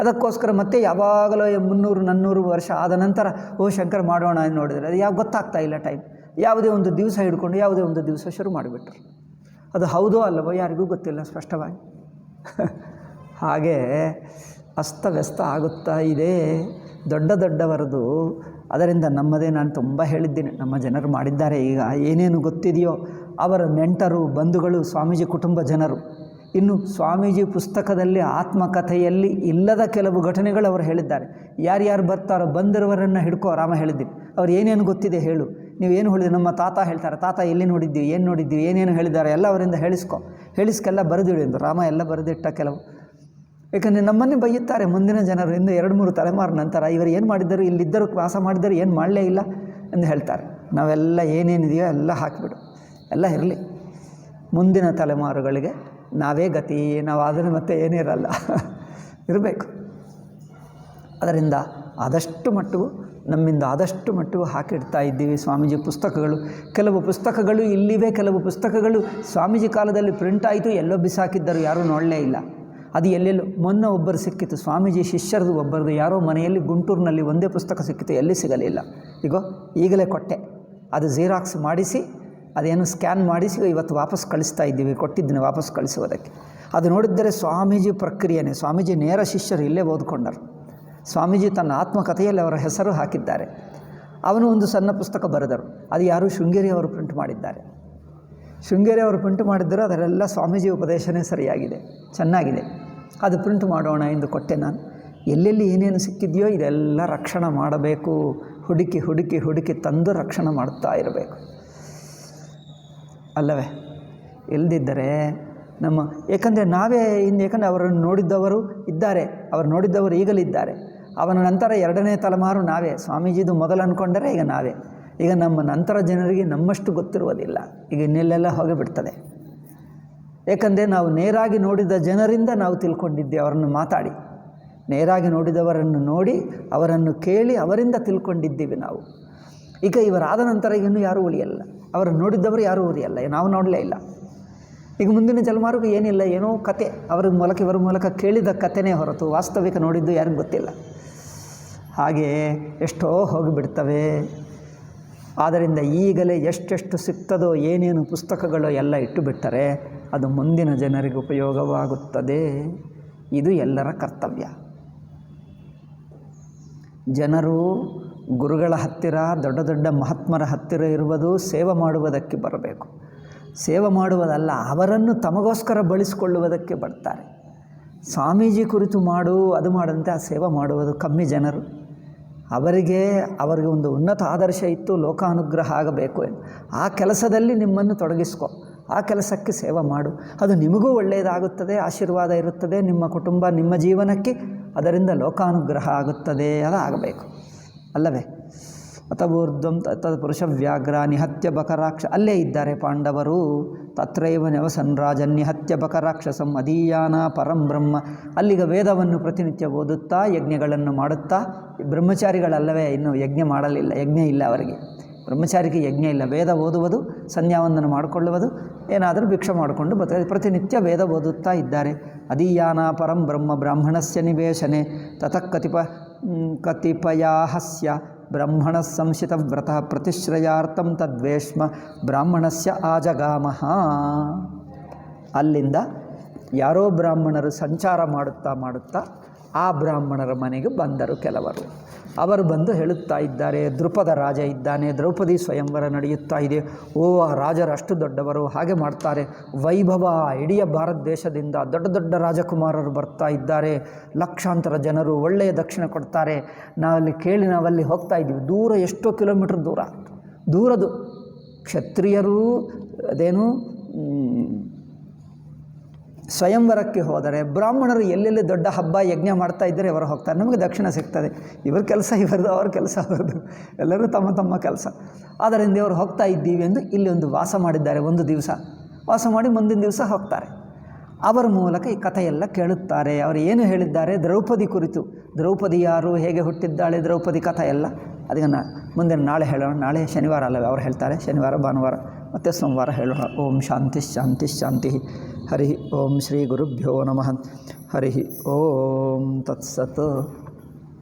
ಅದಕ್ಕೋಸ್ಕರ ಮತ್ತೆ ಯಾವಾಗಲೂ 300-400 ವರ್ಷ ಆದ ನಂತರ ಶಂಕರ ಮಾಡೋಣ ಅಂತ ನೋಡಿದರೆ ಅದು ಯಾವ ಗೊತ್ತಾಗ್ತಾ ಇಲ್ಲ ಟೈಮ್. ಯಾವುದೇ ಒಂದು ದಿವಸ ಹಿಡ್ಕೊಂಡು ಯಾವುದೇ ಒಂದು ದಿವಸ ಶುರು ಮಾಡಿಬಿಟ್ರು. ಅದು ಹೌದೋ ಅಲ್ಲವೋ ಯಾರಿಗೂ ಗೊತ್ತಿಲ್ಲ ಸ್ಪಷ್ಟವಾಗಿ. ಹಾಗೆ ಅಸ್ತವ್ಯಸ್ತ ಆಗುತ್ತಾ ಇದೆ ದೊಡ್ಡವರದು. ಅದರಿಂದ ನಮ್ಮದೇ ನಾನು ತುಂಬ ಹೇಳಿದ್ದೀನಿ, ನಮ್ಮ ಜನರು ಮಾಡಿದ್ದಾರೆ. ಈಗ ಏನೇನು ಗೊತ್ತಿದೆಯೋ ಅವರ ನೆಂಟರು, ಬಂಧುಗಳು, ಸ್ವಾಮೀಜಿ ಕುಟುಂಬ ಜನರು. ಇನ್ನು ಸ್ವಾಮೀಜಿ ಪುಸ್ತಕದಲ್ಲಿ ಆತ್ಮಕಥೆಯಲ್ಲಿ ಇಲ್ಲದ ಕೆಲವು ಘಟನೆಗಳು ಅವರು ಹೇಳಿದ್ದಾರೆ. ಯಾರ್ಯಾರು ಬರ್ತಾರೋ ಬಂದಿರುವವರನ್ನು ಹಿಡ್ಕೋ ರಾಮ ಹೇಳಿದ್ದೀನಿ. ಅವ್ರು ಏನೇನು ಗೊತ್ತಿದೆ ಹೇಳು, ನೀವೇನು ಹೇಳಿದ್ರಿ? ನಮ್ಮ ತಾತ ಹೇಳ್ತಾರೆ, ತಾತ ಎಲ್ಲಿ ನೋಡಿದ್ದೀವಿ, ಏನು ನೋಡಿದ್ದೀವಿ, ಏನೇನು ಹೇಳಿದ್ದಾರೆ ಎಲ್ಲ ಅವರಿಂದ ಹೇಳಿಸ್ಕೆಲ್ಲ ಬರೆದಿಡಿ ಎಂದು ರಾಮ ಎಲ್ಲ ಬರೆದಿಟ್ಟ ಕೆಲವು. ಏಕೆಂದರೆ ನಮ್ಮನ್ನೇ ಬೈಯುತ್ತಾರೆ ಮುಂದಿನ ಜನರು. ಇನ್ನು 2-3 ತಲೆಮಾರು ನಂತರ ಇವರು ಏನು ಮಾಡಿದ್ದರು, ಇಲ್ಲಿದ್ದರು ವಾಸ ಮಾಡಿದ್ದರು, ಏನು ಮಾಡಲೇ ಇಲ್ಲ ಎಂದು ಹೇಳ್ತಾರೆ. ನಾವೆಲ್ಲ ಏನೇನಿದೆಯೋ ಎಲ್ಲ ಹಾಕಿಬಿಡು, ಎಲ್ಲ ಇರಲಿ. ಮುಂದಿನ ತಲೆಮಾರುಗಳಿಗೆ ನಾವೇ ಗತಿ, ನಾವು ಆದರೆ ಮತ್ತೆ ಏನಿರಲ್ಲ, ಇರಬೇಕು. ಅದರಿಂದ ಆದಷ್ಟು ಮಟ್ಟಿಗೂ ನಮ್ಮಿಂದ ಆದಷ್ಟು ಮಟ್ಟಿಗೂ ಹಾಕಿಡ್ತಾ ಇದ್ದೀವಿ ಸ್ವಾಮೀಜಿ ಪುಸ್ತಕಗಳು. ಕೆಲವು ಪುಸ್ತಕಗಳು ಇಲ್ಲಿವೆ, ಕೆಲವು ಪುಸ್ತಕಗಳು ಸ್ವಾಮೀಜಿ ಕಾಲದಲ್ಲಿ ಪ್ರಿಂಟ್ ಆಯಿತು, ಎಲ್ಲೋ ಬಿಸಾಕಿದ್ದರು, ಯಾರೂ ನೋಡಲೇ ಇಲ್ಲ. ಅದು ಎಲ್ಲೆಲ್ಲೋ ಮೊನ್ನೆ ಒಬ್ಬರು ಸಿಕ್ಕಿತು, ಸ್ವಾಮೀಜಿ ಶಿಷ್ಯರದು ಒಬ್ಬರದು ಯಾರೋ ಮನೆಯಲ್ಲಿ ಗುಂಟೂರಿನಲ್ಲಿ ಒಂದೇ ಪುಸ್ತಕ ಸಿಕ್ಕಿತು, ಎಲ್ಲಿ ಸಿಗಲಿಲ್ಲ. ಈಗಲೇ ಕೊಟ್ಟೆ, ಅದು ಝೀರಾಕ್ಸ್ ಮಾಡಿಸಿ ಅದೇನು ಸ್ಕ್ಯಾನ್ ಮಾಡಿಸಿ ಇವತ್ತು ವಾಪಸ್ ಕಳಿಸ್ತಾ ಇದ್ದೀವಿ, ಕೊಟ್ಟಿದ್ದೀನಿ ವಾಪಸ್ ಕಳಿಸುವುದಕ್ಕೆ. ಅದು ನೋಡಿದ್ದರೆ ಸ್ವಾಮೀಜಿ ಪ್ರಕ್ರಿಯೆನೇ. ಸ್ವಾಮೀಜಿ ನೇರ ಶಿಷ್ಯರು ಇಲ್ಲೇ ಓದ್ಕೊಂಡರು. ಸ್ವಾಮೀಜಿ ತನ್ನ ಆತ್ಮಕಥೆಯಲ್ಲಿ ಅವರ ಹೆಸರು ಹಾಕಿದ್ದಾರೆ. ಅವನು ಒಂದು ಸಣ್ಣ ಪುಸ್ತಕ ಬರೆದರು, ಅದು ಯಾರು ಶೃಂಗೇರಿ ಅವರು ಪ್ರಿಂಟ್ ಮಾಡಿದ್ದಾರೆ. ಶೃಂಗೇರಿ ಅವರು ಪ್ರಿಂಟ್ ಮಾಡಿದ್ದರು, ಅದರೆಲ್ಲ ಸ್ವಾಮೀಜಿ ಉಪದೇಶನೇ ಸರಿಯಾಗಿದೆ, ಚೆನ್ನಾಗಿದೆ. ಅದು ಪ್ರಿಂಟ್ ಮಾಡೋಣ ಎಂದು ಕೊಟ್ಟೆ ನಾನು. ಎಲ್ಲೆಲ್ಲಿ ಏನೇನು ಸಿಕ್ಕಿದೆಯೋ ಇದೆಲ್ಲ ರಕ್ಷಣೆ ಮಾಡಬೇಕು. ಹುಡುಕಿ ತಂದು ರಕ್ಷಣೆ ಮಾಡುತ್ತಾ ಇರಬೇಕು, ಅಲ್ಲವೇ? ಇಲ್ಲದಿದ್ದರೆ ನಮ್ಮ ಏಕೆಂದರೆ ನಾವೇ ಯಾಕಂದರೆ ಅವರನ್ನು ನೋಡಿದ್ದವರು ಇದ್ದಾರೆ, ಅವರು ನೋಡಿದ್ದವರು ಈಗಲಿದ್ದಾರೆ. ಅವನ ನಂತರ 2ನೇ ತಲೆಮಾರು ನಾವೇ. ಸ್ವಾಮೀಜಿದು ಮೊದಲು ಅಂದ್ಕೊಂಡರೆ ಈಗ ನಾವೇ. ಈಗ ನಮ್ಮ ನಂತರ ಜನರಿಗೆ ನಮ್ಮಷ್ಟು ಗೊತ್ತಿರುವುದಿಲ್ಲ, ಈಗ ಇನ್ನೆಲ್ಲೆಲ್ಲ ಹೋಗಿಬಿಡ್ತದೆ. ಏಕೆಂದರೆ ನಾವು ನೇರಾಗಿ ನೋಡಿದ ಜನರಿಂದ ನಾವು ತಿಳ್ಕೊಂಡಿದ್ದೇವೆ. ಅವರನ್ನು ಮಾತಾಡಿ ನೇರಾಗಿ ನೋಡಿದವರನ್ನು ನೋಡಿ, ಅವರನ್ನು ಕೇಳಿ, ಅವರಿಂದ ತಿಳ್ಕೊಂಡಿದ್ದೀವಿ ನಾವು. ಈಗ ಇವರಾದ ನಂತರ ಇನ್ನೂ ಯಾರೂ ಉಳಿಯಲ್ಲ, ಅವರನ್ನು ನೋಡಿದ್ದವರು ಯಾರೂ ಉಳಿಯಲ್ಲ, ನಾವು ನೋಡಲೇ ಇಲ್ಲ. ಈಗ ಮುಂದಿನ ತಲೆಮಾರಿಗೂ ಏನಿಲ್ಲ, ಏನೋ ಕತೆ ಅವರ ಮೂಲಕ ಇವರ ಮೂಲಕ ಕೇಳಿದ ಕತೆನೇ ಹೊರತು ವಾಸ್ತವಿಕ ನೋಡಿದ್ದು ಯಾರಿಗೂ ಗೊತ್ತಿಲ್ಲ. ಹಾಗೆ ಎಷ್ಟೋ ಹೋಗಿಬಿಡ್ತವೆ. ಆದ್ದರಿಂದ ಈಗಲೇ ಎಷ್ಟೆಷ್ಟು ಸಿಗ್ತದೋ ಏನೇನು ಪುಸ್ತಕಗಳು ಎಲ್ಲ ಇಟ್ಟು ಬಿಟ್ಟರೆ ಅದು ಮುಂದಿನ ಜನರಿಗೆ ಉಪಯೋಗವಾಗುತ್ತದೆ. ಇದು ಎಲ್ಲರ ಕರ್ತವ್ಯ. ಜನರು ಗುರುಗಳ ಹತ್ತಿರ, ದೊಡ್ಡ ಮಹಾತ್ಮರ ಹತ್ತಿರ ಇರುವುದು ಸೇವೆ ಮಾಡುವುದಕ್ಕೆ ಬರಬೇಕು. ಸೇವೆ ಮಾಡುವುದಲ್ಲ, ಅವರನ್ನು ತಮಗೋಸ್ಕರ ಬಳಸಿಕೊಳ್ಳುವುದಕ್ಕೆ ಬರ್ತಾರೆ. ಸ್ವಾಮೀಜಿ ಕುರಿತು ಅದು ಮಾಡಂತೆ ಆ ಸೇವೆ ಮಾಡುವುದು ಕಮ್ಮಿ ಜನರು. ಅವರಿಗೆ ಒಂದು ಉನ್ನತ ಆದರ್ಶ ಇತ್ತು, ಲೋಕಾನುಗ್ರಹ ಆಗಬೇಕು ಎಂದು. ಆ ಕೆಲಸದಲ್ಲಿ ನಿಮ್ಮನ್ನು ತೊಡಗಿಸ್ಕೊ. ಆ ಕೆಲಸಕ್ಕೆ ಸೇವೆ ಮಾಡು, ಅದು ನಿಮಗೂ ಒಳ್ಳೆಯದಾಗುತ್ತದೆ, ಆಶೀರ್ವಾದ ಇರುತ್ತದೆ ನಿಮ್ಮ ಕುಟುಂಬ ನಿಮ್ಮ ಜೀವನಕ್ಕೆ, ಅದರಿಂದ ಲೋಕಾನುಗ್ರಹ ಆಗುತ್ತದೆ, ಅದಾಗಬೇಕು ಅಲ್ಲವೇ. ಅತವೂರ್ಧ್ವಂ ತತ್ಪುರುಷ ವ್ಯಾಘ್ರ ನಿಹತ್ಯ ಬಕರಾಕ್ಷ, ಅಲ್ಲೇ ಇದ್ದಾರೆ ಪಾಂಡವರು. ತತ್ರೈವ ನವಸನ್ ರಾಜನ್ ನಿಹತ್ಯ ಬಕರಾಕ್ಷಸಂ ಅದೀಯಾನ ಪರಂ ಬ್ರಹ್ಮ. ಅಲ್ಲಿಗ ವೇದವನ್ನು ಪ್ರತಿನಿತ್ಯ ಓದುತ್ತಾ ಯಜ್ಞಗಳನ್ನು ಮಾಡುತ್ತಾ, ಬ್ರಹ್ಮಚಾರಿಗಳಲ್ಲವೇ ಇನ್ನೂ ಯಜ್ಞ ಮಾಡಲಿಲ್ಲ, ಯಜ್ಞ ಇಲ್ಲ ಅವರಿಗೆ, ಬ್ರಹ್ಮಚಾರಿಗೆ ಯಜ್ಞ ಇಲ್ಲ. ವೇದ ಓದುವುದು, ಸಂಧ್ಯಾವಂದನ ಮಾಡಿಕೊಳ್ಳುವುದು, ಏನಾದರೂ ಭಿಕ್ಷೆ ಮಾಡಿಕೊಂಡು ಬರ್ತದೆ, ಪ್ರತಿನಿತ್ಯ ವೇದ ಓದುತ್ತಾ ಇದ್ದಾರೆ. ಅದೀಯಾನ ಪರಂ ಬ್ರಹ್ಮ ಬ್ರಾಹ್ಮಣಸ್ಯ ನಿವೇಶನೆ ತತಃ ಕತಿಪಯಾಹಸ್ಯ ಬ್ರಾಹ್ಮಣ ಸಂಶಿತ ವ್ರತ ಪ್ರತಿಶ್ರಯಾರ್ಥಂ ತದ್ವೇಷ್ಮ ಬ್ರಾಹ್ಮಣಸ್ಯ ಆಜಗಾಮಃ. ಅಲ್ಲಿಂದ ಯಾರೋ ಬ್ರಾಹ್ಮಣರು ಸಂಚಾರ ಮಾಡುತ್ತಾ ಆ ಬ್ರಾಹ್ಮಣರ ಮನೆಗೆ ಬಂದರು ಕೆಲವರು. ಅವರು ಬಂದು ಹೇಳುತ್ತಾ ಇದ್ದಾರೆ, ದೃಪದ ರಾಜ ಇದ್ದಾನೆ, ದ್ರೌಪದಿ ಸ್ವಯಂವರ ನಡೆಯುತ್ತಾ ಇದೆ, ಓ ಆ ರಾಜರು ಅಷ್ಟು ದೊಡ್ಡವರು, ಹಾಗೆ ಮಾಡ್ತಾರೆ, ವೈಭವ, ಇಡೀ ಭಾರತ ದೇಶದಿಂದ ದೊಡ್ಡ ದೊಡ್ಡ ರಾಜಕುಮಾರರು ಬರ್ತಾ ಇದ್ದಾರೆ, ಲಕ್ಷಾಂತರ ಜನರು ಒಳ್ಳೆಯ ದಕ್ಷಿಣ ಕೊಡ್ತಾರೆ, ನಾವಲ್ಲಿ ಹೋಗ್ತಾ ಇದ್ದೀವಿ. ದೂರ ಎಷ್ಟೋ ಕಿಲೋಮೀಟ್ರ್ ದೂರದು ಕ್ಷತ್ರಿಯರು ಅದೇನು ಸ್ವಯಂವರಕ್ಕೆ ಹೋದರೆ ಬ್ರಾಹ್ಮಣರು ಎಲ್ಲೆಲ್ಲಿ ದೊಡ್ಡ ಹಬ್ಬ ಯಜ್ಞ ಮಾಡ್ತಾ ಇದ್ದರೆ ಅವರು ಹೋಗ್ತಾರೆ, ನಮಗೆ ದಕ್ಷಿಣ ಸಿಗ್ತದೆ. ಇವ್ರ ಕೆಲಸ ಇವರದು, ಅವ್ರ ಕೆಲಸ ಅವರದು, ಎಲ್ಲರೂ ತಮ್ಮ ತಮ್ಮ ಕೆಲಸ. ಆದ್ದರಿಂದ ಇವರು ಹೋಗ್ತಾ ಇದ್ದೀವಿ ಎಂದು ಇಲ್ಲಿ ಒಂದು ವಾಸ ಮಾಡಿದ್ದಾರೆ, ಒಂದು ದಿವಸ ವಾಸ ಮಾಡಿ ಮುಂದಿನ ದಿವಸ ಹೋಗ್ತಾರೆ. ಅವರ ಮೂಲಕ ಈ ಕಥೆಯೆಲ್ಲ ಕೇಳುತ್ತಾರೆ. ಅವರು ಏನು ಹೇಳಿದ್ದಾರೆ ದ್ರೌಪದಿ ಕುರಿತು, ದ್ರೌಪದಿ ಯಾರು, ಹೇಗೆ ಹುಟ್ಟಿದ್ದಾಳೆ, ದ್ರೌಪದಿ ಕಥೆ ಎಲ್ಲ ಅದನ್ನು ಮುಂದಿನ ನಾಳೆ ಹೇಳೋಣ. ನಾಳೆ ಶನಿವಾರ ಅಲ್ಲವೇ, ಅವರು ಹೇಳ್ತಾರೆ, ಶನಿವಾರ ಭಾನುವಾರ ಮತ್ತು ಸೋಮವಾರ ಹೇಳೋಣ. ಓಂ ಶಾಂತಿ ಶಾಂತಿ ಶಾಂತಿ. ಹರಿ ಓಂ ಶ್ರೀ ಗುರುಭ್ಯೋ ನಮಃ. ಹರಿ ಓಂ ತತ್ಸತ್.